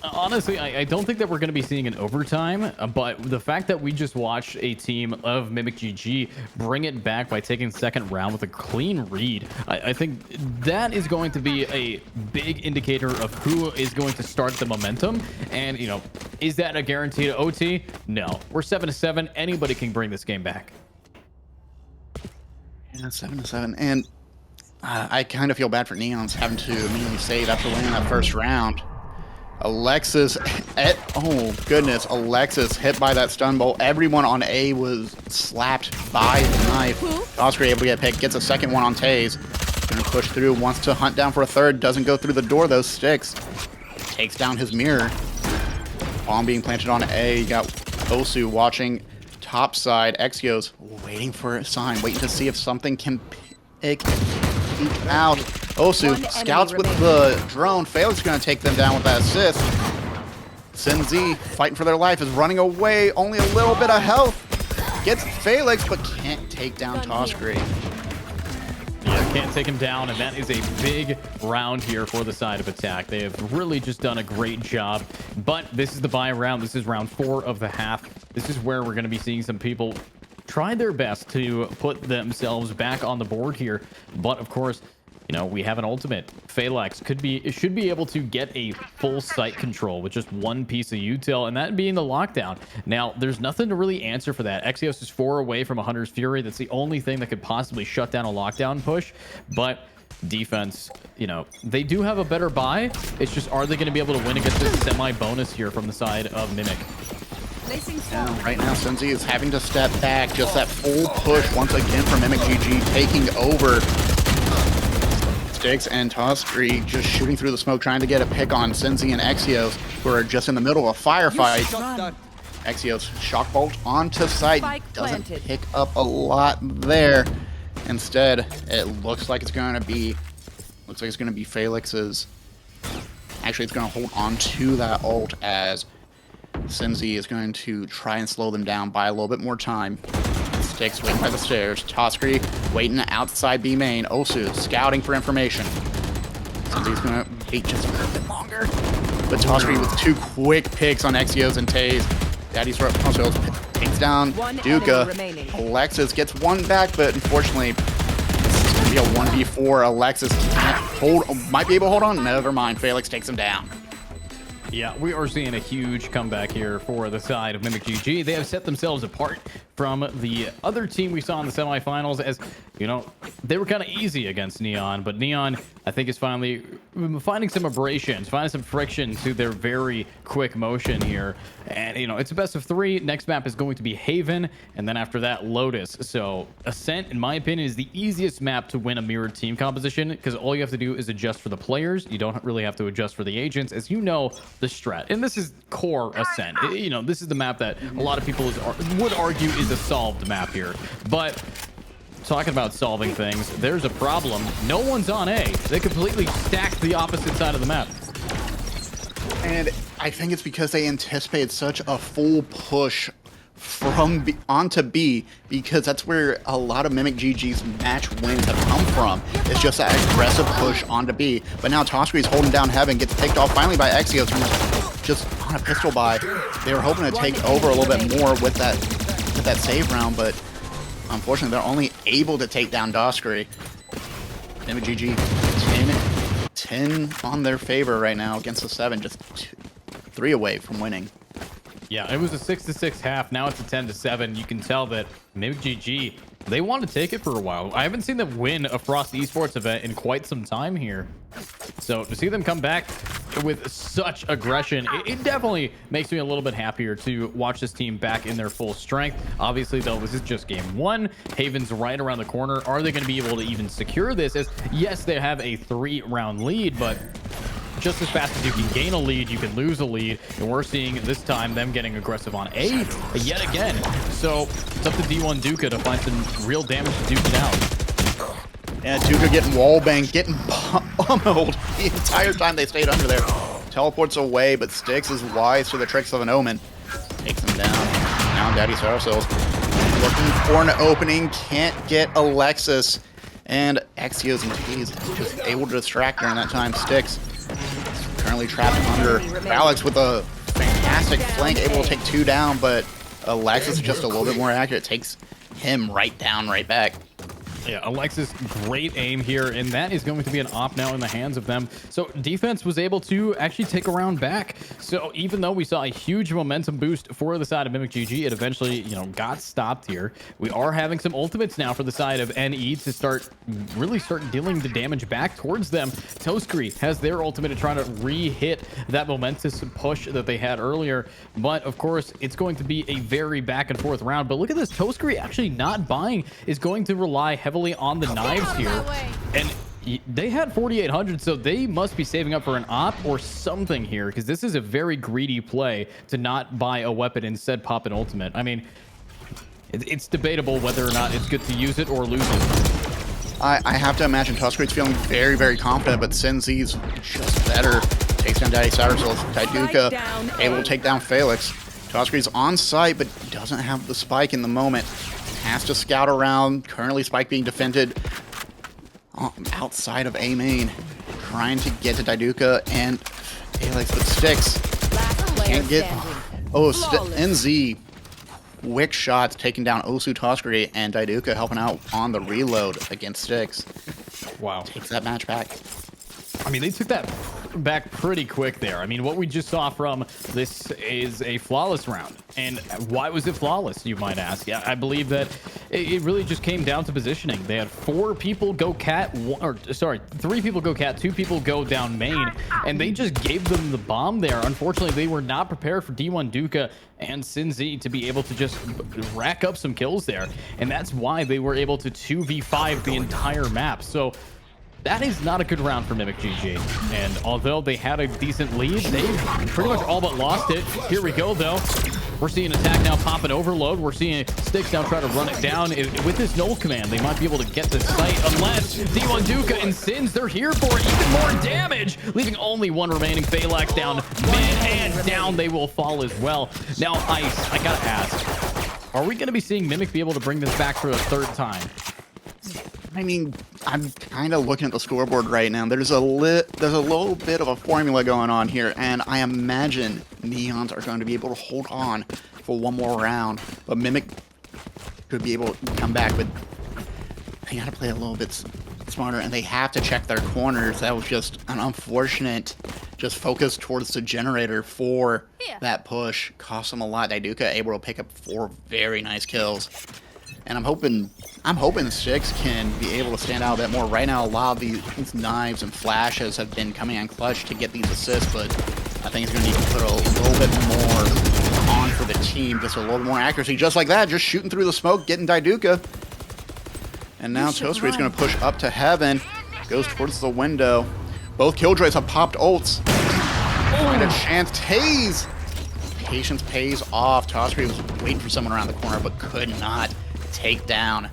Honestly, I don't think that we're going to be seeing an overtime, but the fact that we just watched a team of MimicGG bring it back by taking second round with a clean read, I think that is going to be a big indicator of who is going to start the momentum. And, you know, is that a guaranteed OT? No. We're 7-7. Anybody can bring this game back. Yeah, 7-7. And I kind of feel bad for Neons having to immediately save after winning that first round. Alexis, oh goodness, Alexis hit by that stun bolt. Everyone on A was slapped by the knife. Oscar able to get picked, gets a second one on Taze. Gonna push through, wants to hunt down for a third, doesn't go through the door though, Sticks. Takes down his mirror. Bomb being planted on A, you got Osu watching top side. Exios waiting for a sign, waiting to see if something can peek out. Osu scouts with the drone. Felix is going to take them down with that assist. Senzi, fighting for their life, is running away. Only a little bit of health. Gets Felix, but can't take down Tosscreen. Yeah, can't take him down, and that is a big round here for the side of attack. They have really just done a great job, but this is the buy round. This is round 4 of the half. This is where we're going to be seeing some people try their best to put themselves back on the board here. But of course, you know, we have an ultimate. Phalanx should be able to get a full site control with just one piece of util, and that being the lockdown. Now, there's nothing to really answer for that. Exios is 4 away from a Hunter's Fury. That's the only thing that could possibly shut down a lockdown push. But defense, you know, they do have a better buy. It's just, are they going to be able to win against this semi-bonus here from the side of Mimic? And right now, Senzi is having to step back. Just that full push once again from MimicGG taking over. Sticks and Toscree just shooting through the smoke, trying to get a pick on Senzi and Exios, who are just in the middle of a firefight. Exios shock bolt onto site, doesn't pick up a lot there. Instead, it looks like it's going to be Phalanx's. Actually, it's going to hold on to that ult as Senzi is going to try and slow them down by a little bit more time. Sticks waiting by the stairs. Toscree waiting outside B main. Osu scouting for information. Senzi's going to wait just a little bit longer. But Toscree with 2 quick picks on Exios and Taze. Daddy's also takes down Duca. Alexis gets 1 back, but unfortunately, it's going to be a 1v4. Alexis can't might be able to hold on. Never mind. Phalanx takes him down. Yeah, we are seeing a huge comeback here for the side of MimicGG. They have set themselves apart from the other team we saw in the semifinals, as, you know, they were kind of easy against Neon, but Neon, I think, is finally finding some abrasions, finding some friction to their very quick motion here. And, you know, it's a best of 3. Next map is going to be Haven, and then after that, Lotus. So Ascent, in my opinion, is the easiest map to win a mirrored team composition, because all you have to do is adjust for the players. You don't really have to adjust for the agents, as you know the strat. And this is core Ascent. You know, this is the map that a lot of people would argue is a solved map here. But talking about solving things, there's a problem. No one's on A. They completely stacked the opposite side of the map. And I think it's because they anticipated such a full push from B onto B, because that's where a lot of MimicGG's match wins have come from. It's just that aggressive push onto B. But now Toscree's holding down Heaven, gets picked off finally by Exios, just on a pistol buy. They were hoping to take over a little bit more with that save round, but unfortunately they're only able to take down Toscree. MimicGG 10 on their favor right now against the 7, just 3 away from winning. Yeah, it was a 6-6 half. Now it's a 10-7. You can tell that MimicGG, they want to take it for a while. I haven't seen them win a Frost Esports event in quite some time here. So to see them come back with such aggression, it definitely makes me a little bit happier to watch this team back in their full strength. Obviously, though, this is just game 1. Haven's right around the corner. Are they going to be able to even secure this? As yes, they have a 3-round lead, but just as fast as you can gain a lead, you can lose a lead. And we're seeing this time them getting aggressive on A yet again. So it's up to D1 Duca to find some real damage to duke it out. And Duca getting wallbanged, getting pummeled the entire time they stayed under there. Teleports away, but Styx is wise to the tricks of an Omen. Takes him down. Now Daddy Sarcells looking for an opening, can't get Alexis. And Exios and T's just able to distract during that time. Styx currently trapped under. Alex with a fantastic flank, able to take 2 down, but Alexis is just a little bit more accurate. Takes him right down, right back. Yeah, Alexis, great aim here, and that is going to be an op now in the hands of them. So defense was able to actually take a round back. So even though we saw a huge momentum boost for the side of MimicGG, it eventually, you know, got stopped here. We are having some ultimates now for the side of NE to really start dealing the damage back towards them. Toscree has their ultimate to try to re-hit that momentous push that they had earlier. But of course, it's going to be a very back and forth round. But look at this, Toscree actually not buying is going to rely heavily on the knives here, and they had 4,800, so they must be saving up for an op or something here, because this is a very greedy play to not buy a weapon, instead pop an ultimate. I mean, it's debatable whether or not it's good to use it or lose it. I have to imagine Toscree's feeling very, very confident, but Senzi's just better. Takes down Daddy Cyrus, Duca able to take down Phalanx. Toscree's on site, but doesn't have the spike in the moment. Has to scout around. Currently, Spike being defended outside of A main. Trying to get to Diduka and Alex, but Styx can't get. Oh, NZ quick shots, taking down Osu, Toskari, and Daiduka helping out on the reload against Styx. Wow. Takes that match back. I mean, they took that back pretty quick there. I mean, what we just saw from this is a flawless round. And why was it flawless, you might ask? Yeah, I believe that it really just came down to positioning. They had 4 people go cat, 3 people go cat, 2 people go down main, and they just gave them the bomb there. Unfortunately, they were not prepared for D1 Duca and Sinzi to be able to just rack up some kills there. And that's why they were able to 2v5 the entire map. So that is not a good round for MimicGG. And although they had a decent lead, they pretty much all but lost it. Here we go, though. We're seeing attack now pop an overload. We're seeing Styx now try to run it down. With this null command, they might be able to get the site, unless D1 Duca and Sins, they're here for it. Even more damage, leaving only 1 remaining. Phalanx down mid, and down they will fall as well. Now, Ice, I gotta ask, are we gonna be seeing Mimic be able to bring this back for a 3rd time? I mean, I'm kind of looking at the scoreboard right now. There's a little bit of a formula going on here, and I imagine Neons are going to be able to hold on for 1 more round, but Mimic could be able to come back, but they got to play a little bit smarter, and they have to check their corners. That was just an unfortunate just focus towards the generator for that push. Cost them a lot. Daiduka able to pick up 4 very nice kills. And I'm hoping Styx can be able to stand out a bit more. Right now, a lot of these knives and flashes have been coming on clutch to get these assists, but I think it's going to need to put a little bit more on for the team. Just a little more accuracy. Just like that, just shooting through the smoke, getting Daiduka. And now Toskari's going to push up to heaven. Goes towards the window. Both Killjoys have popped ults. And a chance. Taze! Patience pays off. Toskari was waiting for someone around the corner, but could not take down.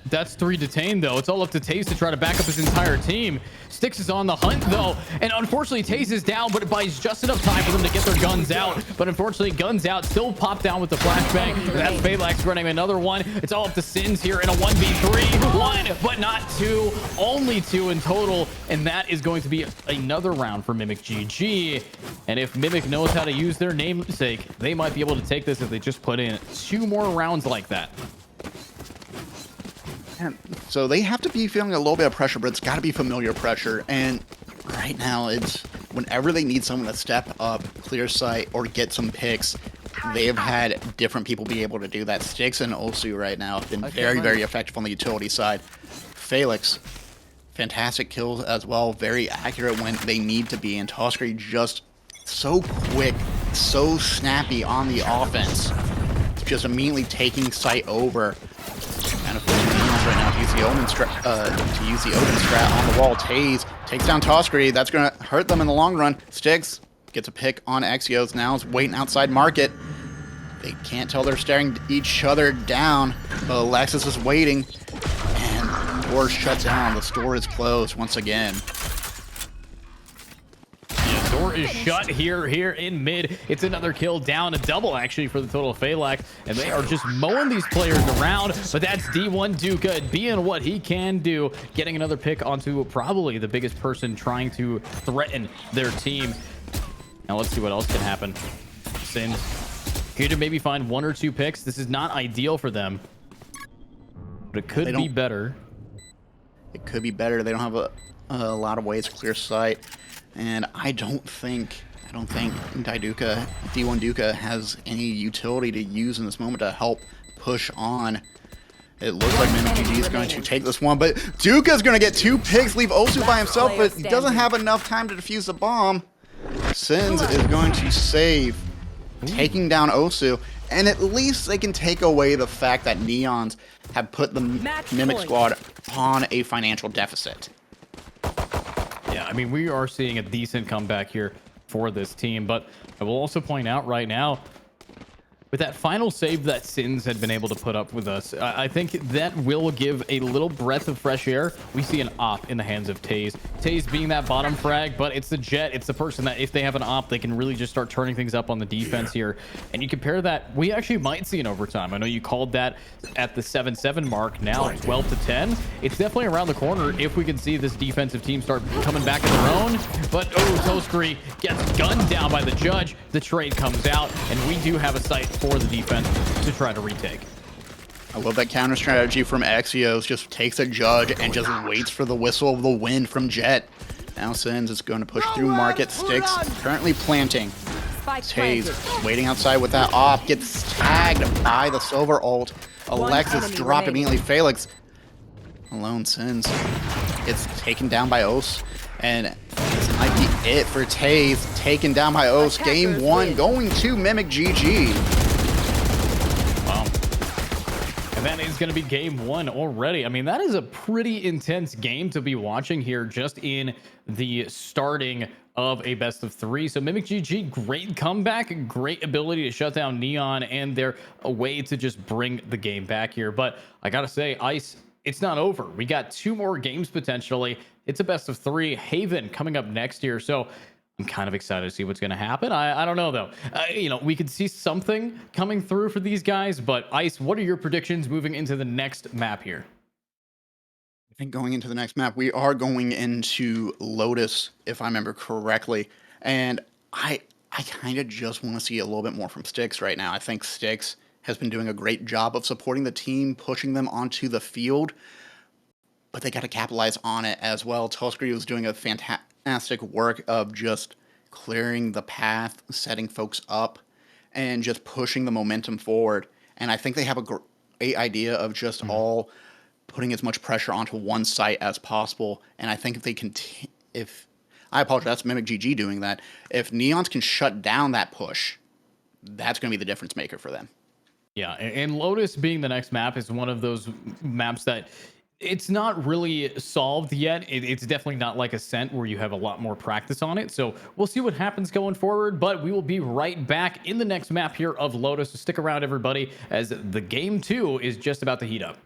That's 3 detained, though. It's all up to Taze to try to back up his entire team. Styx is on the hunt, though, and unfortunately Taze is down, but it buys just enough time for them to get their guns out. But unfortunately, guns out, still pop down with the flashbang. That's Phalanx running another one. It's all up to Sins here in a 1v3. 1, but not 2. Only 2 in total, and that is going to be another round for MimicGG. And if Mimic knows how to use their namesake, they might be able to take this if they just put in 2 more rounds like that. So they have to be feeling a little bit of pressure, but it's got to be familiar pressure. And right now, it's whenever they need someone to step up, clear sight, or get some picks, they've had different people be able to do that. Styx and Osu right now have been very effective on the utility side. Phalanx, fantastic kills as well, very accurate when they need to be. And Toskari just so quick, so snappy on the offense, just immediately taking sight over. And of course, right now to use the Odin strat on the wall. Taze takes down Toskari. That's going to hurt them in the long run. Styx gets a pick on Exios. Now is waiting outside market. They can't tell they're staring each other down. But Alexis is waiting. And the door shut down. The store is closed once again. Door is shut here in mid. It's another kill down, a double actually for the total Phalanx, and they are just mowing these players around. But that's D1 Duca being what he can do, getting another pick onto probably the biggest person trying to threaten their team. Now let's see what else can happen. Sins here to maybe find 1 or 2 picks. This is not ideal for them, but it could be better. It could be better. They don't have a lot of ways to clear sight. And I don't think Daiduka, D1 Duca has any utility to use in this moment to help push on. It looks like MimicGG is going to take this one, but Duca's going to get 2 picks, leave Osu by himself, but he doesn't have enough time to defuse the bomb. Sins is going to save, taking down Osu, and at least they can take away the fact that Neons have put the Mimic squad on a financial deficit. Yeah, I mean, we are seeing a decent comeback here for this team, but I will also point out right now, with that final save that Sins had been able to put up with us, I think that will give a little breath of fresh air. We see an op in the hands of Taze. Taze being that bottom frag, but it's the Jet. It's the person that if they have an op, they can really just start turning things up on the defense here. And you compare that, we actually might see an overtime. I know you called that at the 7-7 mark, now 12 to 10. It's definitely around the corner if we can see this defensive team start coming back in their own. But oh, Toskri gets gunned down by the judge. The trade comes out, and we do have a sight for the defense to try to retake. I love that counter strategy from Axios. Just takes a judge and just waits for the whistle of the wind from Jet. Now Sins is going to push through market. Sticks currently planting. Spike Taze planted. waiting outside with that op. Gets tagged by the silver ult. Alexis enemy drop remaining. immediately. Felix alone. Sins gets taken down by Os. And this might be it for Taze. Taken down by Os. Game Attackers 1 win. going to MimicGG. Wow. And that is going to be game 1 already. I mean, that is a pretty intense game to be watching here just in the starting of a best of 3. So MimicGG, great comeback, great ability to shut down Neon, and they're a way to just bring the game back here. But I got to say, Ice, it's not over. We got 2 more games potentially. It's a best of 3. Haven coming up next year. So I'm kind of excited to see what's going to happen. I don't know, though. You know, we could see something coming through for these guys. But Ice, what are your predictions moving into the next map here? I think going into the next map, we are going into Lotus, if I remember correctly. And I kind of just want to see a little bit more from Styx right now. I think Styx has been doing a great job of supporting the team, pushing them onto the field. But they got to capitalize on it as well. Toskri was doing a fantastic work of just clearing the path, setting folks up, and just pushing the momentum forward. And I think they have a great idea of just all putting as much pressure onto one site as possible. And I think if they can, I apologize, that's MimicGG doing that. If Neons can shut down that push, that's going to be the difference maker for them. Yeah, and Lotus being the next map is one of those maps that it's not really solved yet. It's definitely not like Ascent where you have a lot more practice on it. So we'll see what happens going forward, but we will be right back in the next map here of Lotus. So stick around, everybody, as the game 2 is just about to heat up.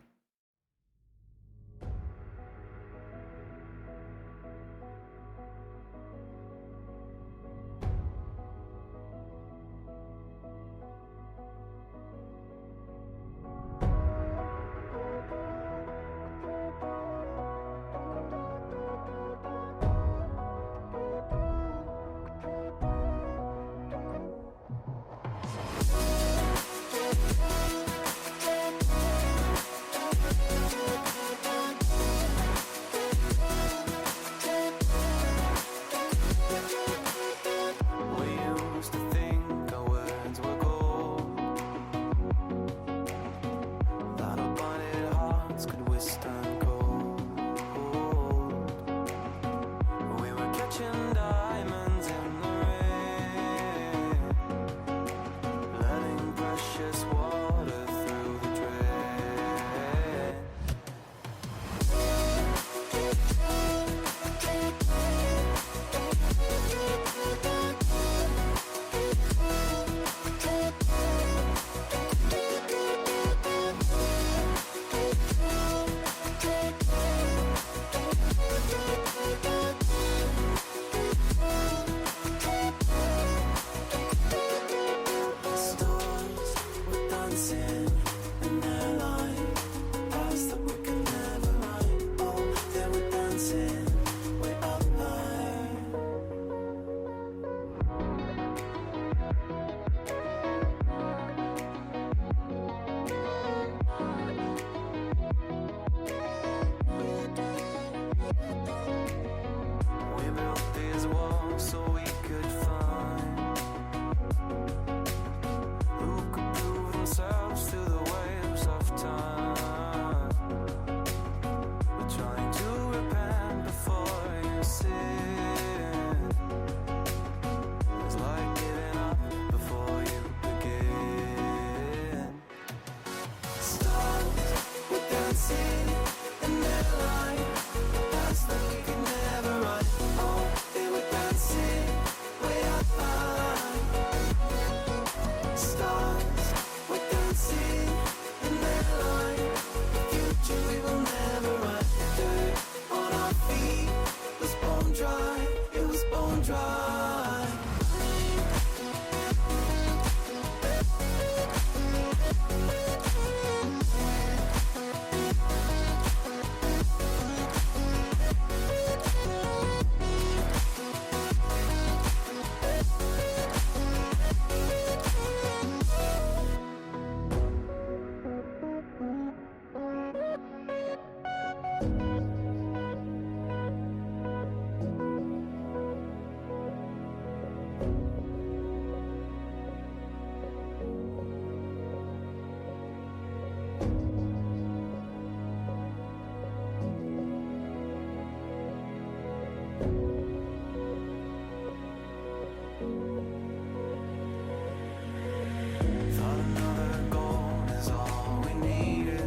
Thought another goal is all we needed.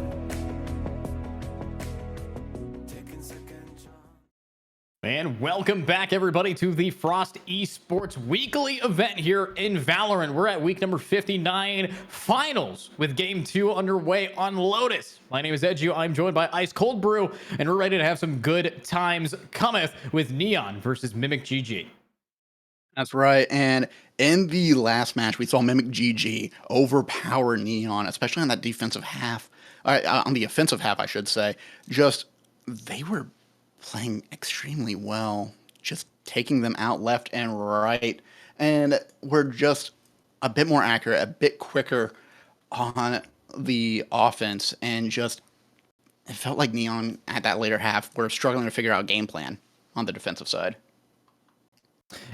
Taking second chance. And welcome back, everybody, to the Frost Esports weekly event here in Valorant. We're at week number 59, finals, with game 2 underway on Lotus. My name is Edju. I'm joined by Ice Cold Brew, and we're ready to have some good times cometh with Neon versus MimicGG. That's right. And in the last match, we saw MimicGG overpower Neon, especially on that defensive half, on the offensive half, I should say. Just, they were playing extremely well, just taking them out left and right. And we're just a bit more accurate, a bit quicker on the offense. And just, it felt like Neon at that later half were struggling to figure out a game plan on the defensive side.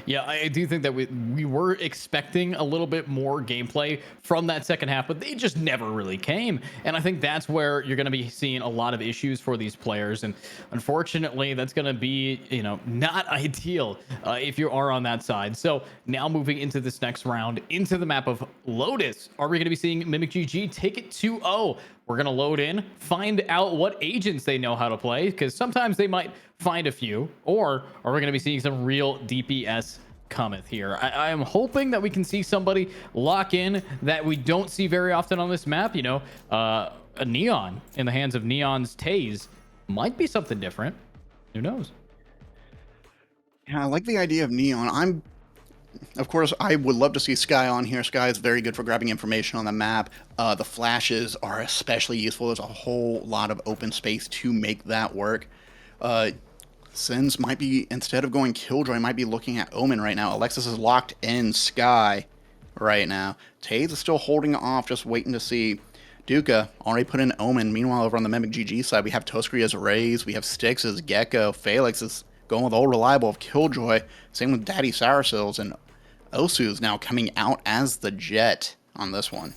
Yeah, I do think that we were expecting a little bit more gameplay from that second half, but they just never really came. And I think that's where you're going to be seeing a lot of issues for these players. And unfortunately, that's going to be, not ideal if you are on that side. So now moving into this next round, into the map of Lotus, are we going to be seeing MimicGG take it 2-0? We're going to load in, find out what agents they know how to play, because sometimes they might find a few, or are we going to be seeing some real DPS cometh here? I am hoping that we can see somebody lock in that we don't see very often on this map. A Neon in the hands of Neon's Taze might be something different. Who knows? Yeah, I like the idea of Neon. Of course, I would love to see Sky on here. Sky is very good for grabbing information on the map. The flashes are especially useful. There's a whole lot of open space to make that work. Sins might be, instead of going Killjoy, might be looking at Omen right now. Alexis is locked in Sky right now. Taze is still holding off, just waiting to see. Duca already put in Omen. Meanwhile, over on the MimicGG side, we have Toskri as Raze. We have Styx as Gecko. Felix is going with Old Reliable of Killjoy. Same with Daddy Soursills, and Osu is now coming out as the Jet on this one.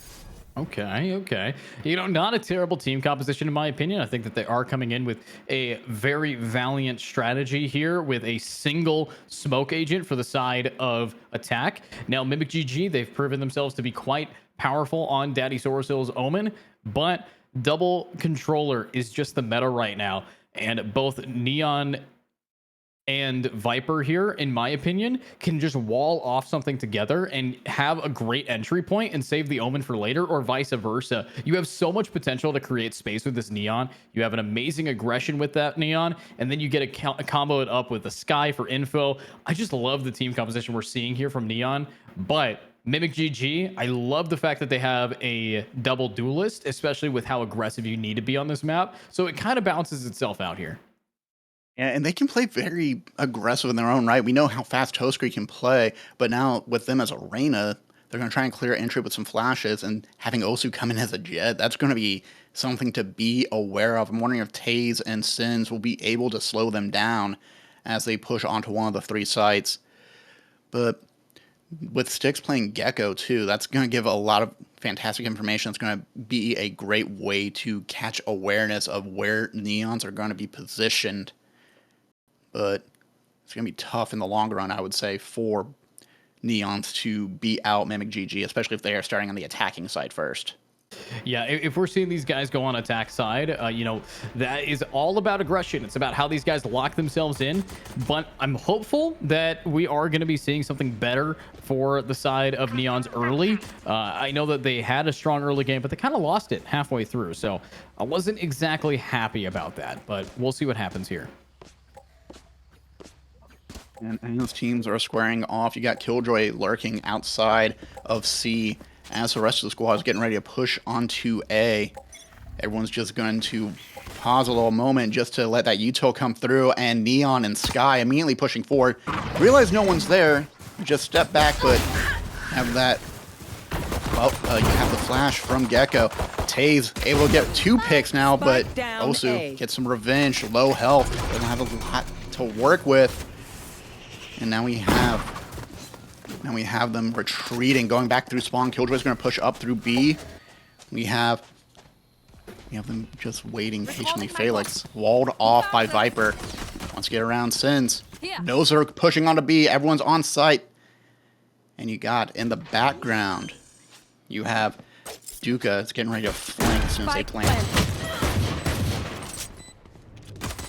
Okay. Not a terrible team composition in my opinion. I think that they are coming in with a very valiant strategy here with a single smoke agent for the side of attack. Now, MimicGG, they've proven themselves to be quite powerful on Daddy Sourcill's Omen, but double controller is just the meta right now. And both Neon and Viper here, in my opinion, can just wall off something together and have a great entry point and save the Omen for later, or vice versa. You have so much potential to create space with this Neon. You have an amazing aggression with that Neon, and then you get a combo it up with the Sky for info. I just love the team composition we're seeing here from Neon, but MimicGG, I love the fact that they have a double duelist, especially with how aggressive you need to be on this map. So it kind of balances itself out here. Yeah, and they can play very aggressive in their own right. We know how fast Toskri can play, but now with them as a Reyna, they're going to try and clear entry with some flashes, and having Osu come in as a Jet, that's going to be something to be aware of. I'm wondering if Taze and Sins will be able to slow them down as they push onto one of the 3 sites. But with Styx playing Gecko too, that's going to give a lot of fantastic information. It's going to be a great way to catch awareness of where Neons are going to be positioned. But it's going to be tough in the long run, I would say, for Neons to beat out MimicGG, especially if they are starting on the attacking side first. Yeah, if we're seeing these guys go on attack side, that is all about aggression. It's about how these guys lock themselves in. But I'm hopeful that we are going to be seeing something better for the side of Neons early. I know that they had a strong early game, but they kind of lost it halfway through. So I wasn't exactly happy about that, but we'll see what happens here. And those teams are squaring off. You got Killjoy lurking outside of C as the rest of the squad is getting ready to push onto A. Everyone's just going to pause a little moment just to let that util come through, and Neon and Sky immediately pushing forward. Realize no one's there. Just step back, but have that. Well, you have the flash from Gecko. Taze able to get 2 picks now, but Osu gets some revenge. Low health. Doesn't have a lot to work with. And now we have them retreating, going back through spawn. Killjoy's going to push up through B. We have them just waiting patiently. Felix walled off by Viper. Wants to get around Sins. Knows they're pushing onto B. Everyone's on site. And you got in the background You have Duca is getting ready to flank as soon as they Spike plant. planted.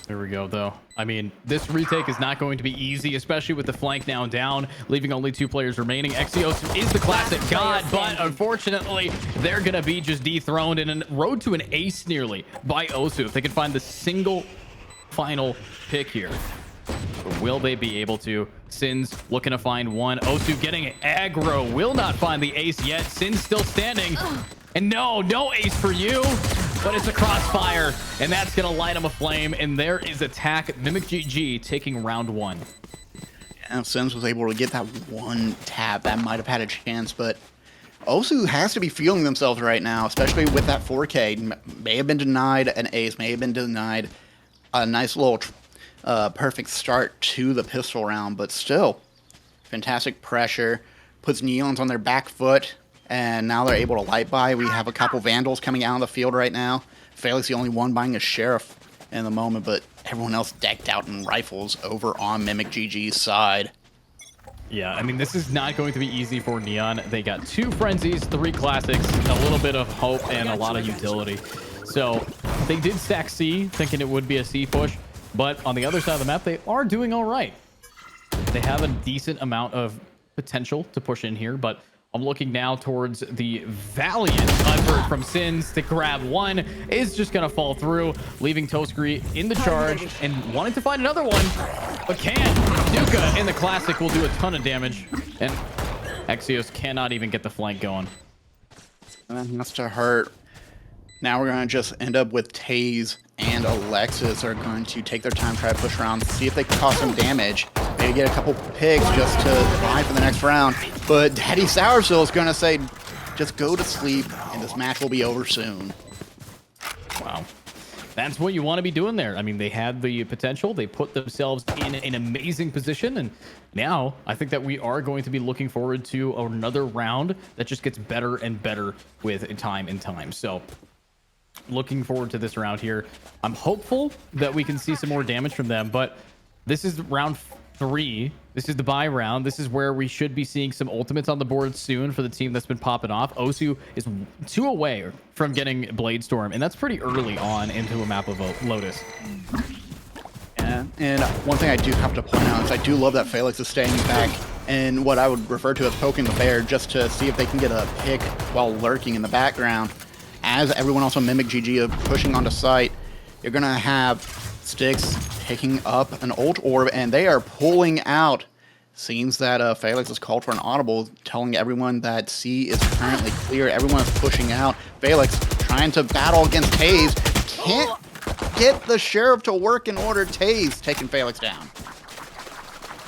There we go, though. I mean, this retake is not going to be easy, especially with the flank now down, leaving only 2 players remaining. Exios is the classic god, but unfortunately, they're going to be just dethroned in a road to an ace nearly by Osu. If they can find the single final pick here. But will they be able to? Sins looking to find one. Osu getting aggro. Will not find the ace yet. Sins still standing. And no ace for you. But it's a crossfire. And that's going to light him aflame. And there is attack. MimicGG taking round 1. Yeah, Sins was able to get that one tap. That might have had a chance, but Osu has to be feeling themselves right now, especially with that 4K. May have been denied an ace. May have been denied a nice little perfect start to the pistol round, but still fantastic pressure, puts Neons on their back foot, and now they're able to light buy. We have a couple Vandals coming out on the field right now. Felix the only one buying a Sheriff in the moment, but everyone else decked out in rifles over on MimicGG's side. Yeah, I mean, this is not going to be easy for Neon. They got 2 Frenzies, 3 Classics, a little bit of hope, and a lot of utility. So they did stack C, thinking it would be a C push. But on the other side of the map, they are doing all right. They have a decent amount of potential to push in here, but I'm looking now towards the valiant effort from Sins to grab one. Is just going to fall through, leaving Toskri in the charge and wanting to find another one, but can't. Duca in the classic will do a ton of damage, and Exios cannot even get the flank going. That has to hurt. Now we're going to just end up with Taze and Alexis are going to take their time, try to push around, see if they can cause some damage. Maybe get a couple picks just to buy for the next round. But Daddy Soursill is going to say, just go to sleep and this match will be over soon. Wow. That's what you want to be doing there. I mean, they had the potential. They put themselves in an amazing position. And now I think that we are going to be looking forward to another round that just gets better and better with time and time. So looking forward to this round here. I'm hopeful that we can see some more damage from them, but this is round 3. This is the bye round. This is where we should be seeing some ultimates on the board soon for the team that's been popping off. Osu is 2 away from getting Blade Storm, and that's pretty early on into a map of Lotus. Yeah, and one thing I do have to point out is I do love that Felix is staying back and what I would refer to as poking the bear just to see if they can get a pick while lurking in the background. As everyone else on MimicGG are pushing onto site, you're going to have Styx picking up an ult orb, and they are pulling out. Seems that Felix has called for an audible, telling everyone that C is currently clear. Everyone is pushing out. Felix trying to battle against Taze. Can't get the Sheriff to work in order. Taze taking Felix down.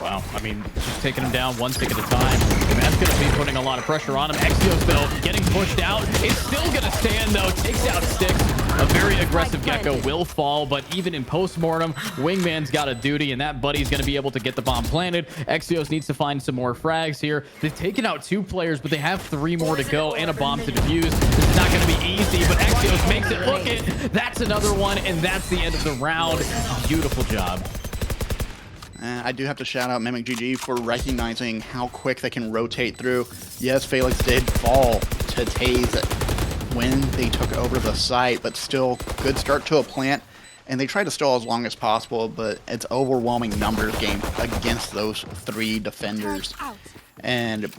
Wow, I mean, just taking him down one tick at a time. And that's going to be putting a lot of pressure on him. Exios, though, getting pushed out. It's still going to stand, though. Takes out Styx. A very aggressive Gecko will fall, but even in postmortem, Wingman's got a duty, and that buddy's going to be able to get the bomb planted. Exios needs to find some more frags here. They've taken out 2 players, but they have 3 more to go and a bomb to defuse. It's not going to be easy, but Exios makes it look it. That's another one, and that's the end of the round. Beautiful job. I do have to shout out MimicGG for recognizing how quick they can rotate through. Yes, Felix did fall to Taze when they took over the site, but still, good start to a plant. And they try to stall as long as possible, but it's overwhelming numbers game against those 3 defenders. And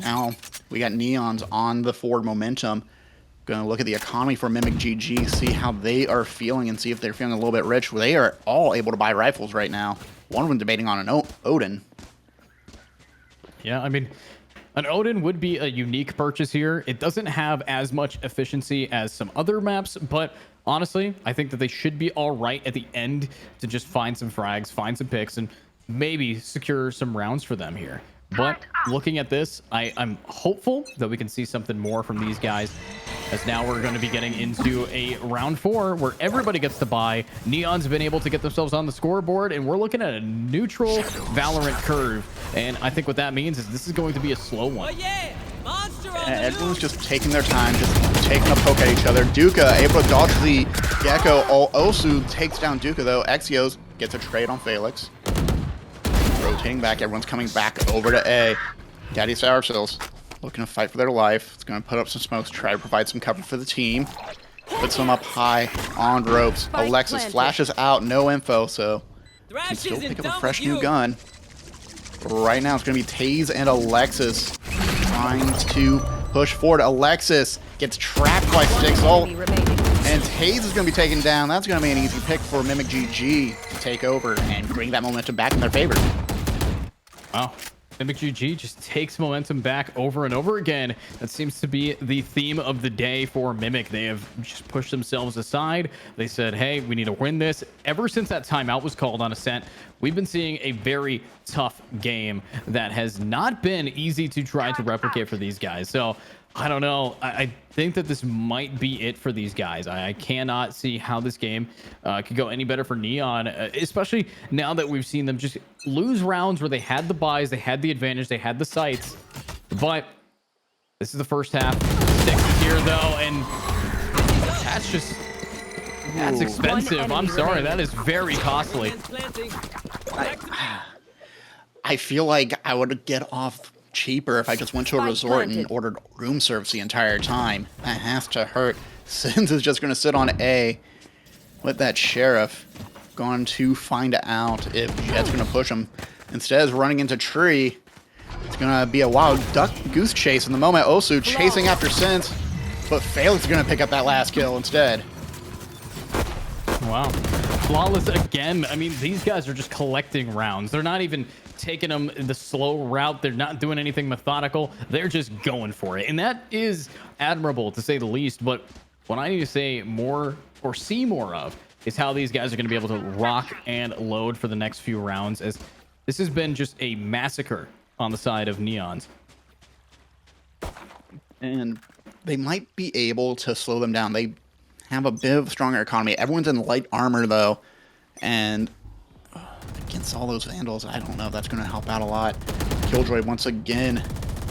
now we got Neons on the forward momentum. Going to look at the economy for MimicGG, see how they are feeling, and see if they're feeling a little bit rich. They are all able to buy rifles right now. One of them debating on an Odin. Yeah, I mean, an Odin would be a unique purchase here. It doesn't have as much efficiency as some other maps, but honestly, I think that they should be all right at the end to just find some frags, find some picks, and maybe secure some rounds for them here. But looking at this, I'm hopeful that we can see something more from these guys, as now we're going to be getting into a round 4 where everybody gets to buy. Neon's been able to get themselves on the scoreboard, and we're looking at a neutral Valorant curve. And I think what that means is this is going to be a slow one. And everyone's just taking their time, just taking a poke at each other. Duca able to dodge the Gecko. Osu takes down Duca, though. Exios gets a trade on Felix. Rotating back, everyone's coming back over to A. Daddy Soursills looking to fight for their life. It's going to put up some smokes, try to provide some cover for the team. Puts them up high on ropes. Alexis flashes out, no info, so can still pick up a fresh new gun. Right now, it's going to be Taze and Alexis trying to push forward. Alexis gets trapped by Sticks ult, and Taze is going to be taken down. That's going to be an easy pick for MimicGG to take over and bring that momentum back in their favor. Wow. MimicGG just takes momentum back over and over again. That seems to be the theme of the day for Mimic. They have just pushed themselves aside. They said, hey, we need to win this. Ever since that timeout was called on Ascent, we've been seeing a very tough game that has not been easy to try to replicate for these guys. So I don't know. I think that this might be it for these guys. I cannot see how this game could go any better for Neon, especially now that we've seen them just lose rounds where they had the buys, they had the advantage, they had the sights. But this is the first half. Sticks is here though, and that's expensive. I'm sorry, that is very costly. I feel like I would get off cheaper if I just went to a resort and ordered room service the entire time. That has to hurt. Sins is just going to sit on A with that Sheriff. Going to find out if Jet's going to push him. Instead, is running into Tree. It's going to be a wild duck goose chase in the moment. Osu chasing after Sins, but Felix is going to pick up that last kill instead. Wow. Flawless again. I mean, these guys are just collecting rounds. They're not even taking them the slow route. They're not doing anything methodical. They're just going for it. And that is admirable, to say the least. But what I need to say more or see more of is how these guys are going to be able to rock and load for the next few rounds, as this has been just a massacre on the side of Neons. And they might be able to slow them down. They have a bit of a stronger economy. Everyone's in light armor, though. And against all those Vandals, I don't know if that's going to help out a lot. Killjoy once again.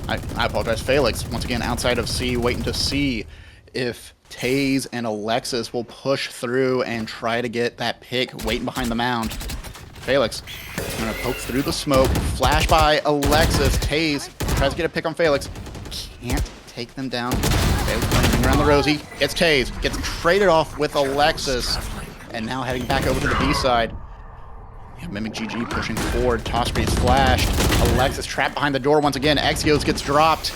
I apologize. Felix once again outside of C, waiting to see if Taze and Alexis will push through and try to get that pick waiting behind the mound. Felix going to poke through the smoke. Flash by Alexis. Taze tries to get a pick on Felix. Can't take them down. Felix playing around the Rosie. Gets Taze. Gets traded off with Alexis. And now heading back over to the B side. MimicGG pushing forward. Tosprey is flashed. Alexis trapped behind the door once again. Axios gets dropped.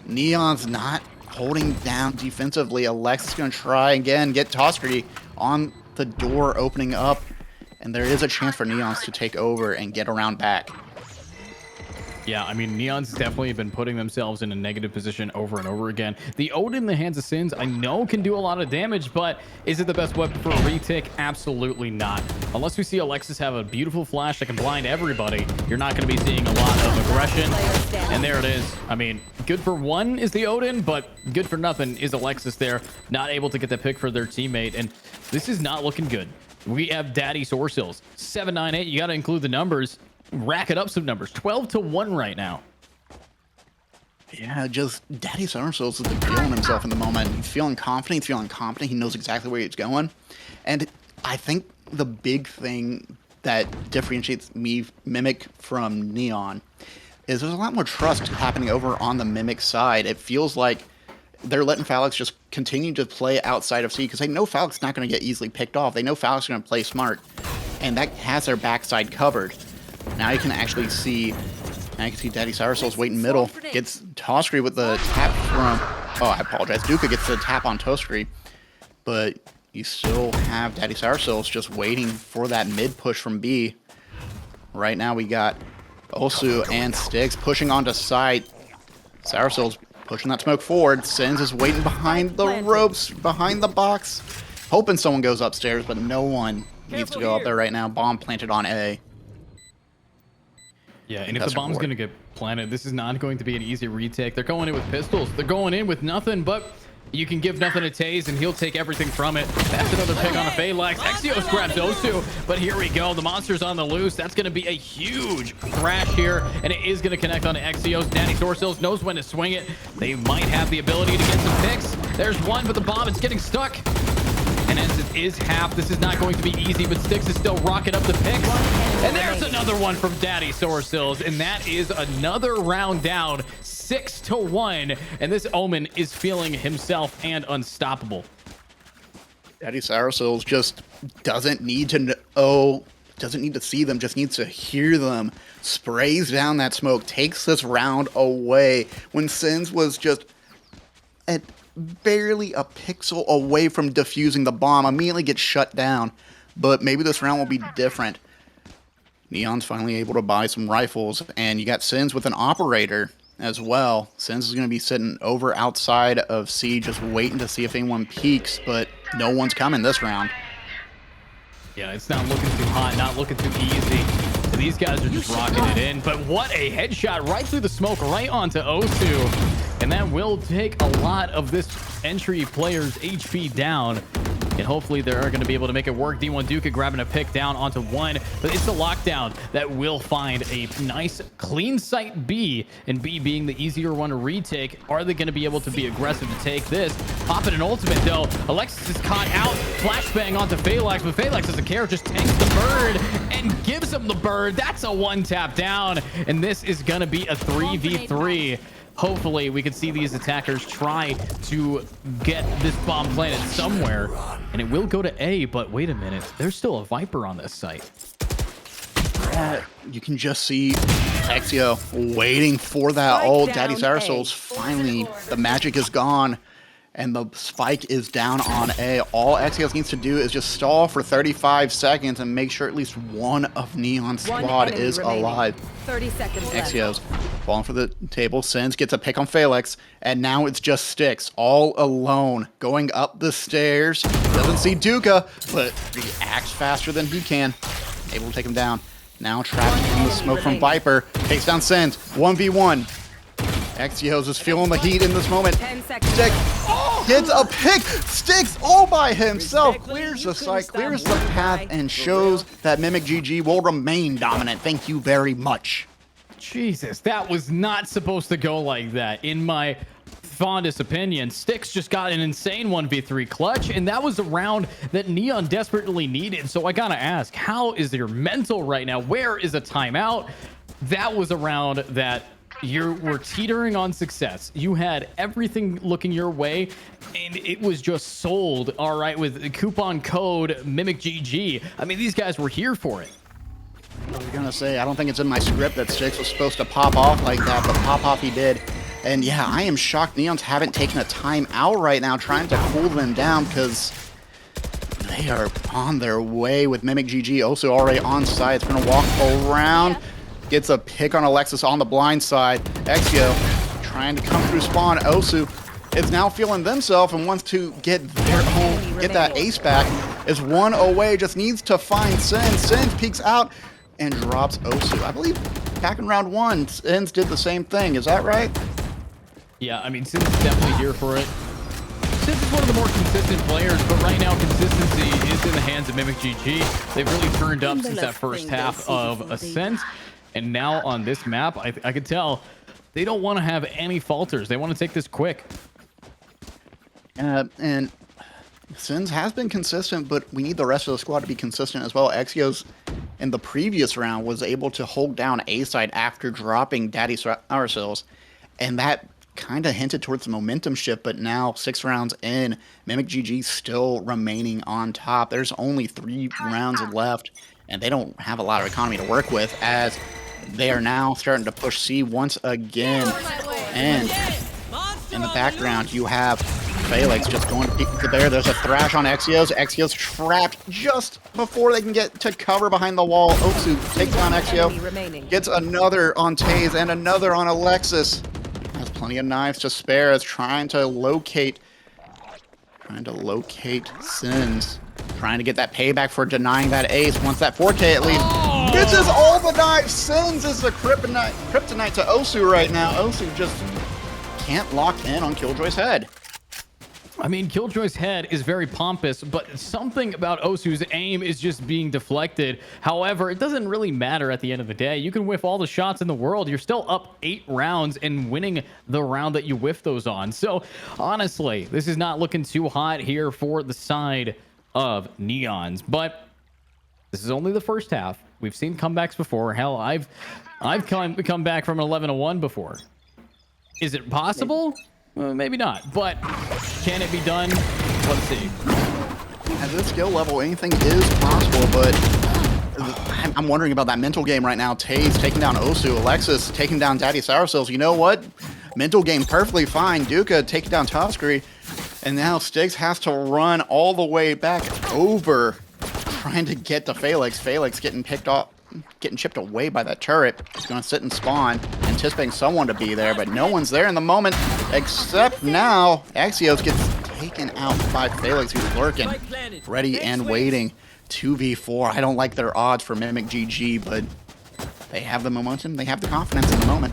Neon's not holding down defensively. Alexis is going to try again, get Tosprey on the door opening up. And there is a chance for Neons to take over and get around back. Yeah, I mean, Neon's definitely been putting themselves in a negative position over and over again. The Ode in the hands of Sins, I know, can do a lot of damage, but is it the best weapon for a retake? Absolutely not. Unless we see Alexis have a beautiful flash that can blind everybody, you're not going to be seeing a lot of aggression. And there it is. I mean, good for one is the Odin, but good for nothing is Alexis there, not able to get the pick for their teammate. And this is not looking good. We have Daddy Sourcils, 798. You got to include the numbers. Rack it up some numbers. 12-1 right now. Yeah, just Daddy Sourcils is feeling himself in the moment. He's feeling confident. He's feeling confident. He knows exactly where he's going. And I think the big thing that differentiates Mimic from Neon is there's a lot more trust happening over on the Mimic side. It feels like they're letting Felix just continue to play outside of C because they know Felix is not going to get easily picked off. They know Felix is going to play smart, and that has their backside covered. Now you can actually see, Daddy Sourcils waiting middle, gets Toscree with the tap from, oh, I apologize. Duca gets the tap on Toscree, but you still have Daddy Sourcils just waiting for that mid push from B. Right now we got Osu and Sticks pushing onto site. Sourcils pushing that smoke forward. Sins is waiting behind the ropes, behind the box, hoping someone goes upstairs, but no one needs to go up there right now. Bomb planted on A. Yeah, and if the bomb's going to get planted, this is not going to be an easy retake. They're going in with pistols. They're going in with nothing, but you can give nothing to Taze, and he'll take everything from it. That's another pick on a Phalanx. Axios grabs Osu, but here we go. The monster's on the loose. That's going to be a huge crash here, and it is going to connect on Axios. Daddy Sourcils knows when to swing it. They might have the ability to get some picks. There's one, but the bomb is getting stuck. And as it is half, this is not going to be easy, but Styx is still rocking up the picks. And there's another one from Daddy Sourcils, and that is another round down. 6-1, and this Omen is feeling himself and unstoppable. Daddy Sour Souls just doesn't need to know, doesn't need to see them, just needs to hear them. Sprays down that smoke, takes this round away when Sins was just at barely a pixel away from defusing the bomb. Immediately gets shut down, but maybe this round will be different. Neon's finally able to buy some rifles, and you got Sins with an operator as well. Sins is going to be sitting over outside of C, just waiting to see if anyone peeks, but no one's coming this round. Yeah, it's not looking too hot, not looking too easy. So these guys are just rocking it in. But what a headshot right through the smoke, right onto Osu. And that will take a lot of this entry player's HP down. And hopefully they are going to be able to make it work. D1 Duca grabbing a pick down onto one. But it's the lockdown that will find a nice clean site B. And B being the easier one to retake. Are they going to be able to be aggressive to take this? Popping an ultimate though. Alexis is caught out. Flashbang onto Phalanx. But Phalanx doesn't care. Just tanks the bird and gives him the bird. That's a one tap down. And this is going to be a 3v3. Hopefully we can see these attackers try to get this bomb planted somewhere, and it will go to A. But wait a minute, there's still a Viper on this site. You can just see Exio waiting for that ult. Daddy Sour Souls, finally the magic is gone and the spike is down on A. All Exio needs to do is just stall for 35 seconds and make sure at least one of Neon's squad is alive. 30 seconds left. Exio's falling for the table. Sins gets a pick on Phalanx, and now it's just Styx all alone going up the stairs. Doesn't see Duca, but reacts faster than he can. Able to take him down. Now trapped in the smoke from Viper. Takes down Sins. 1v1. Exio's is feeling the heat in this moment. 10 seconds. Styx gets a pick. Styx all by himself. Clears the site, clears the path, and shows that MimicGG will remain dominant. Thank you very much. Jesus, that was not supposed to go like that. In my fondest opinion, Styx just got an insane 1v3 clutch, and that was a round that Neon desperately needed. So I gotta ask, how is your mental right now? Where is a timeout? That was a round that you were teetering on success. You had everything looking your way, and it was just sold, all right, with the coupon code MimicGG. I mean, these guys were here for it. I was gonna say, I don't think it's in my script that Styx was supposed to pop off like that, but pop off he did. And yeah, I am shocked Neons haven't taken a timeout right now trying to cool them down, because they are on their way with MimicGG. Also already on site. It's gonna walk around. Gets a pick on Alexis on the blind side. Exio trying to come through spawn. Osu is now feeling themselves and wants to get their own, get that ace back. Is one away, just needs to find Sins. Sins peeks out and drops Osu. I believe back in round one, Sins did the same thing. Is that right? Yeah, I mean, Sins is definitely here for it. Sins is one of the more consistent players, but right now consistency is in the hands of MimicGG. They've really turned up since that first half of Ascent. And now on this map, I could tell they don't want to have any falters. They want to take this quick. And Sins has been consistent, but we need the rest of the squad to be consistent as well. Exio's in the previous round was able to hold down A side after dropping Daddy Sour Souls, and that kind of hinted towards the momentum shift. But now 6 rounds in, MimicGG still remaining on top. There's only 3 rounds left, and they don't have a lot of economy to work with, as they are now starting to push C once again. And in the background, you have Phalanx just going to there. There's a thrash on Exio's. Exio's trapped just before they can get to cover behind the wall. Osu takes down Exio. Gets another on Taze and another on Alexis. Has plenty of knives to spare. Is trying to locate Sins. Trying to get that payback for denying that ace. Wants that 4K at least. Misses all the knives. Sins is the kryptonite to Osu right now. Osu just can't lock in on Killjoy's head. I mean, Killjoy's head is very pompous, but something about Osu's aim is just being deflected. However, it doesn't really matter at the end of the day. You can whiff all the shots in the world. You're still up 8 rounds and winning the round that you whiff those on. So honestly, this is not looking too hot here for the side of Neons, but this is only the first half. We've seen comebacks before. Hell, I've come back from an 11-1 before. Is it possible? Maybe not. But can it be done? Let's see. At this skill level, anything is possible, but I'm wondering about that mental game right now. Taze taking down Osu, Alexis taking down Daddy Sour Souls. You know what? Mental game perfectly fine. Duca taking down Toscary, and now Styx has to run all the way back over, trying to get to Felix. Felix getting picked off, getting chipped away by that turret. He's going to sit and spawn, anticipating someone to be there, but no one's there in the moment, except now Axios gets taken out by Felix, who's lurking, ready and waiting. 2v4. I don't like their odds for MimicGG, but they have the momentum, they have the confidence in the moment.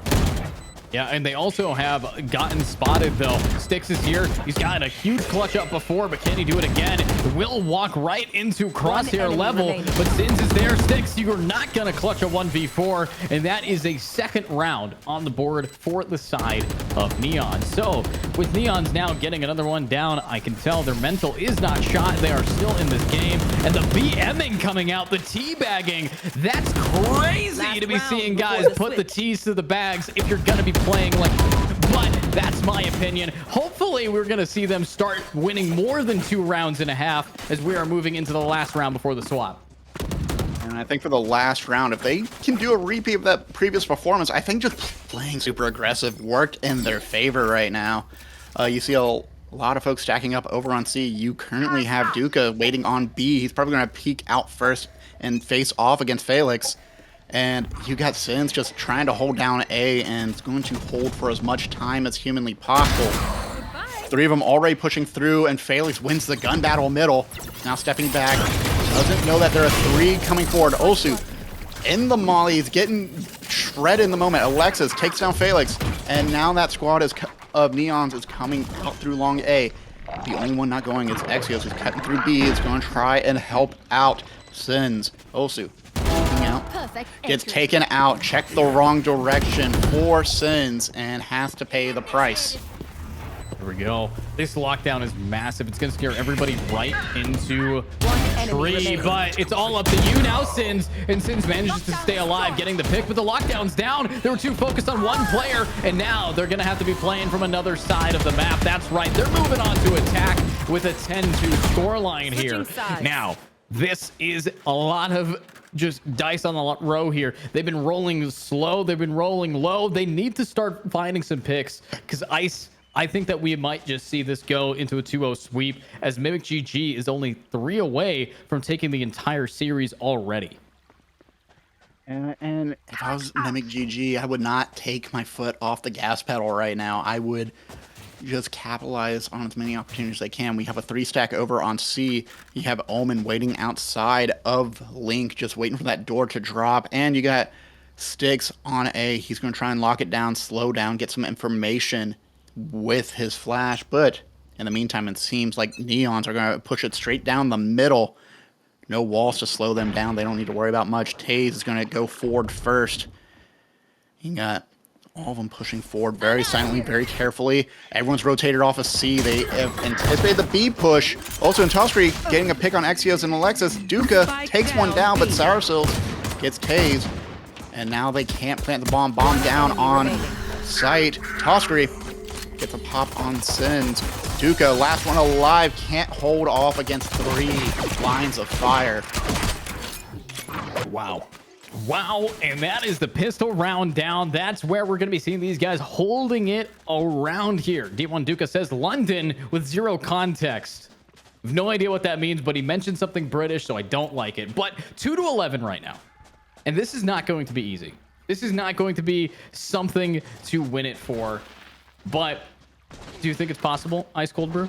Yeah, and they also have gotten spotted, though. Styx is here. He's gotten a huge clutch up before, but can he do it again? Will walk right into crosshair level, but Sins is there. Styx, you're not going to clutch a 1v4, and that is a second round on the board for the side of Neon. So, with Neon's now getting another one down, I can tell their mental is not shot. They are still in this game, and the BMing coming out, the teabagging. That's crazy to be seeing guys put the T's to the bags if you're going to be playing like, but that's my opinion. Hopefully we're going to see them start winning more than 2 rounds and a half as we are moving into the last round before the swap. And I think for the last round, if they can do a repeat of that previous performance, I think just playing super aggressive worked in their favor right now. You see a lot of folks stacking up over on C. You currently have Duca waiting on B. He's probably going to peek out first and face off against Felix. And you got Sins just trying to hold down A, and it's going to hold for as much time as humanly possible. 3 of them already pushing through, and Felix wins the gun battle middle. Now stepping back. Doesn't know that there are 3 coming forward. Osu in the molly. He's getting shredded in the moment. Alexis takes down Felix, and now that squad of Neons is coming out through long A. The only one not going is Axios, who's cutting through B. Is going to try and help out Sins. Osu out, gets taken out, checked the wrong direction for Sins, and has to pay the price. There we go. This lockdown is massive. It's going to scare everybody right into 3, but it's all up to you now, Sins. And Sins manages to stay alive, getting the pick, but the lockdown's down. They were too focused on one player, and now they're going to have to be playing from another side of the map. That's right. They're moving on to attack with a 10-2 scoreline here. Now, this is a lot of just dice on the row here. They've been rolling slow. They've been rolling low. They need to start finding some picks, because I think that we might just see this go into a 2-0 sweep, as MimicGG is only 3 away from taking the entire series already. And if I was MimicGG, I would not take my foot off the gas pedal right now. I would just capitalize on as many opportunities as they can. We have a 3-stack over on C. You have Omen waiting outside of Link, just waiting for that door to drop. And you got Styx on A. He's going to try and lock it down, slow down, get some information with his flash. But in the meantime, it seems like Neons are going to push it straight down the middle. No walls to slow them down. They don't need to worry about much. Taze is going to go forward first. You got all of them pushing forward very silently, very carefully. Everyone's rotated off of C. They have anticipated the B push. Also in Toscary, getting a pick on Axios and Alexis. Duca takes one down, but Soursills gets tased. And now they can't plant the bomb. Bomb down on site. Toscary gets a pop on Sins. Duca, last one alive, can't hold off against 3 lines of fire. Wow. Wow, and that is the pistol round down. That's where we're going to be seeing these guys holding it around here. D1 Duca says London with 0 context. I have no idea what that means, but he mentioned something British, so I don't like it. But 2-11 right now. And this is not going to be easy. This is not going to be something to win it for. But do you think it's possible, Ice Cold Brew?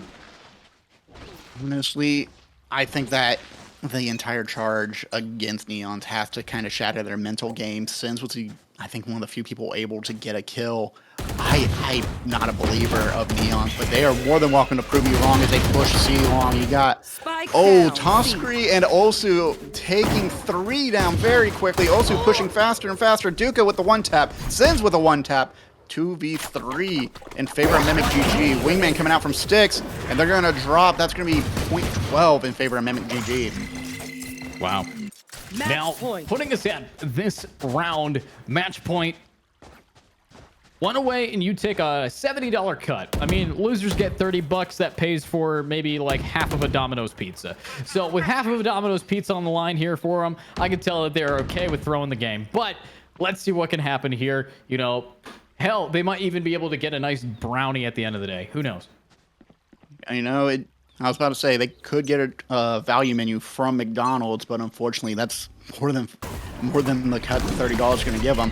Honestly, I think that the entire charge against Neons has to kind of shatter their mental game. Sins was, I think, one of the few people able to get a kill. I'm not a believer of Neons, but they are more than welcome to prove me wrong as they push C long. You got, Toscary and Osu taking 3 down very quickly. Osu pushing faster and faster. Duca with the 1-tap. Sins with a 1-tap. 2v3 in favor of MimicGG. Wingman coming out from Styx, and they're going to drop. That's going to be 0.12 in favor of MimicGG. Wow. Now, putting us at this round, match point. one away and you take a $70 cut. I mean, losers get $30. That pays for maybe like half of a Domino's pizza. So with half of a Domino's pizza on the line here for them, I can tell that they're okay with throwing the game. But let's see what can happen here. You know, hell, they might even be able to get a nice brownie at the end of the day. Who knows? You know, I was about to say they could get a value menu from McDonald's, but unfortunately, that's more than the cut $30 is going to give them.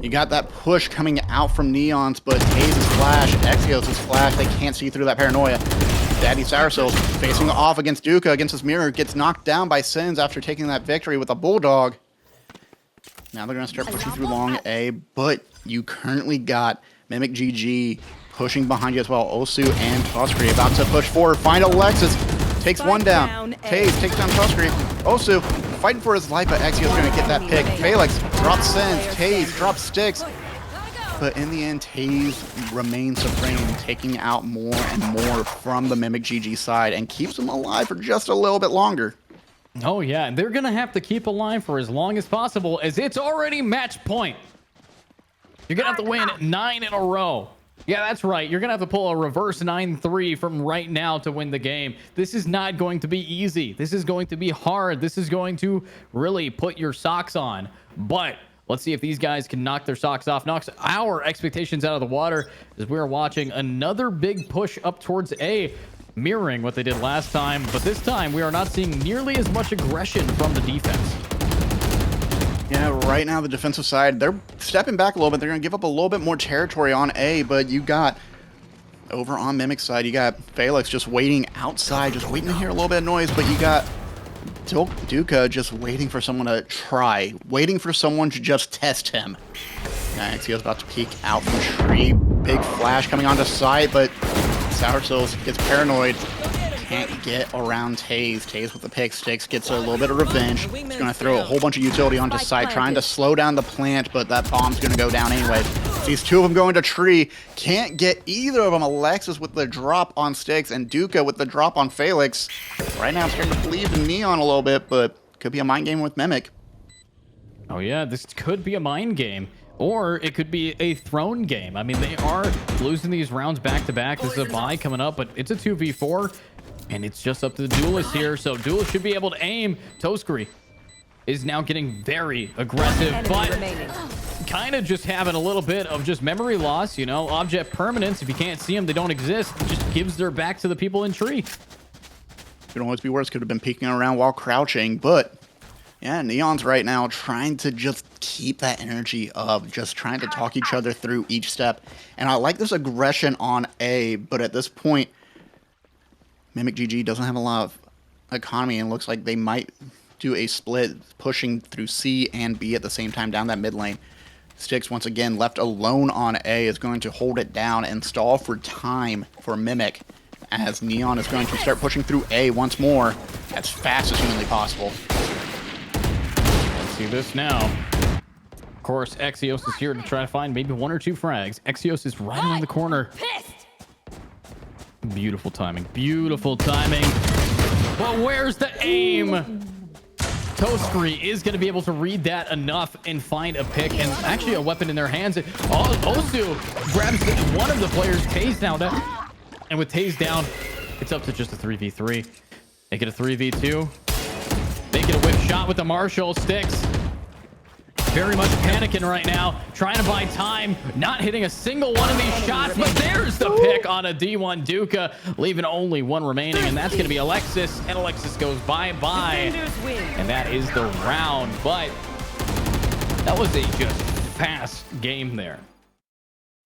You got that push coming out from Neon's, but Taze's flash, Exios' flash, they can't see through that paranoia. Daddy Soursills facing off against Duca, against his mirror, gets knocked down by Sins after taking that victory with a Bulldog. Now they're going to start pushing through long A, but you currently got MimicGG pushing behind you as well. Osu and Tuskry about to push forward, find Alexis, takes one down. Taze takes down Tuskry. Osu fighting for his life, but Exio's going to get that pick. Felix drops Sins, Taze drops Sticks. But in the end, Taze remains supreme, taking out more and more from the MimicGG side and keeps them alive for just a little bit longer. Oh, yeah. They're going to have to keep alive for as long as possible, as it's already match point. You're going to have to win 9 in a row. Yeah, that's right. You're going to have to pull a reverse 9-3 from right now to win the game. This is not going to be easy. This is going to be hard. This is going to really put your socks on. But let's see if these guys can knock their socks off, knocks our expectations out of the water, as we're watching another big push up towards A, mirroring what they did last time. But this time, we are not seeing nearly as much aggression from the defense. Yeah, right now the defensive side, they're stepping back a little bit. They're going to give up a little bit more territory on A, but you got, over on Mimic's side, you got Felix just waiting outside, just waiting to hear a little bit of noise, but you got Duca just waiting for someone to try, waiting for someone to just test him. Next, he was about to peek out from tree. Big flash coming onto site, but Soursills gets paranoid. Can't get around Taze. Taze with the pick. Sticks gets a little bit of revenge. He's going to throw a whole bunch of utility onto site, trying to slow down the plant, but that bomb's going to go down anyway. These two of them going to tree. Can't get either of them. Alexis with the drop on Sticks and Duca with the drop on Felix. Right now I'm starting to believe in Neon a little bit, but could be a mind game with Mimic. Oh yeah, this could be a mind game. Or it could be a throne game. I mean, they are losing these rounds back to back. This is a bye coming up, but it's a 2v4. And it's just up to the duelist here. So duelist should be able to aim. Toskry is now getting very aggressive, but kind of just having a little bit of just memory loss, you know, object permanence. If you can't see them, they don't exist. It just gives their back to the people in tree. Could always be worse. Could have been peeking around while crouching, but yeah, Neon's right now trying to just keep that energy up, just trying to talk each other through each step. And I like this aggression on A, but at this point, MimicGG doesn't have a lot of economy, and looks like they might do a split, pushing through C and B at the same time down that mid lane. Sticks, once again, left alone on A, is going to hold it down and stall for time for Mimic, as Neon is going to start pushing through A once more as fast as humanly possible. Let's see this now. Of course, Exios is here to try to find maybe 1 or 2 frags. Exios is right around the corner. Beautiful timing. Beautiful timing. But where's the aim? Toskry is going to be able to read that enough and find a pick and actually a weapon in their hands. Osu grabs one of the players. Taze now. And with Taze down, it's up to just a 3v3. Make it a 3v2. They get a whip shot with the Marshall. Sticks very much panicking right now, trying to buy time, not hitting a single one of these shots, but there's the pick on a D1 Duca, leaving only one remaining, and that's going to be Alexis, and Alexis goes bye-bye, and that is the round. But that was a just fast game there.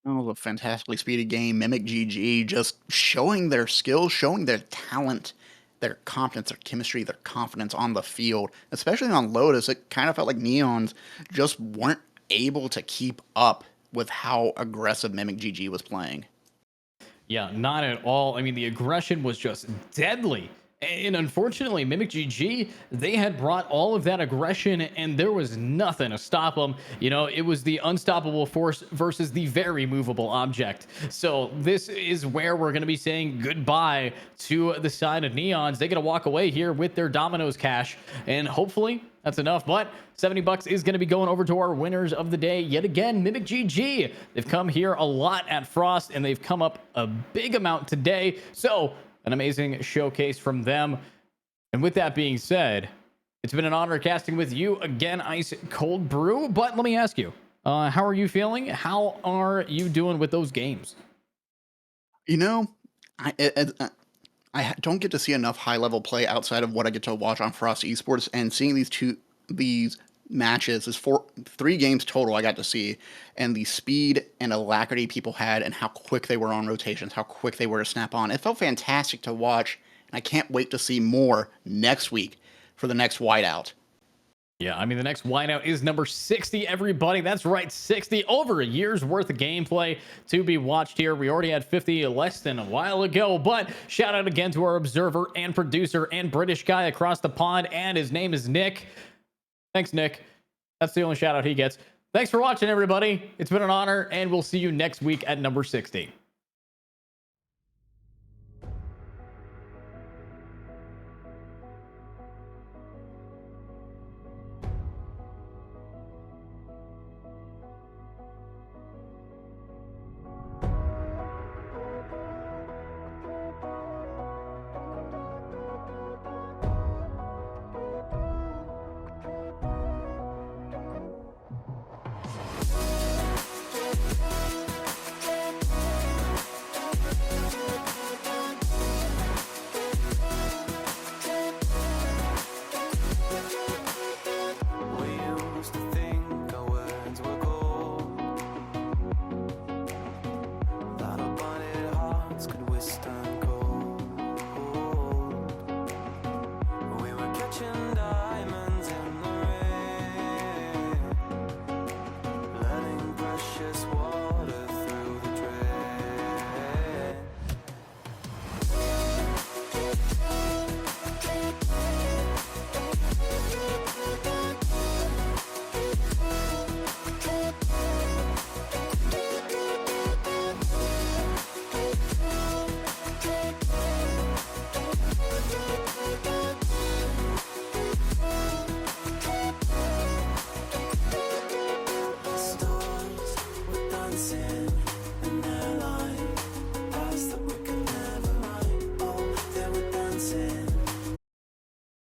Oh, a fantastically speedy game. MimicGG just showing their skills, showing their talent, their confidence, their chemistry, their confidence on the field, especially on Lotus. It kind of felt like Neons just weren't able to keep up with how aggressive MimicGG was playing. Yeah, not at all. I mean, the aggression was just deadly. And unfortunately, MimicGG, they had brought all of that aggression, and there was nothing to stop them. You know, it was the unstoppable force versus the very movable object. So this is where we're going to be saying goodbye to the side of Neons. They're going to walk away here with their Domino's cash, and hopefully That's enough, but $70 is going to be going over to our winners of the day yet again, MimicGG. They've come here a lot at Frost, and they've come up a big amount today. So an amazing showcase from them. And with that being said, it's been an honor casting with you again, Ice Cold Brew. But let me ask you, how are you feeling? How are you doing with those games? You know, I don't get to see enough high level play outside of what I get to watch on Frost Esports, and seeing these matches is 3 games total I got to see, and the speed and alacrity people had, and how quick they were on rotations, how quick they were to snap on. It felt fantastic to watch, and I can't wait to see more next week for the next Whiteout. Yeah, I mean, the next Whiteout is number 60, everybody. That's right, 60. Over a year's worth of gameplay to be watched here. We already had 50 less than a while ago, but shout out again to our observer and producer and British guy across the pond, and his name is Nick. Thanks, Nick. That's the only shout out he gets. Thanks for watching, everybody. It's been an honor, and we'll see you next week at number 60. Stars were dancing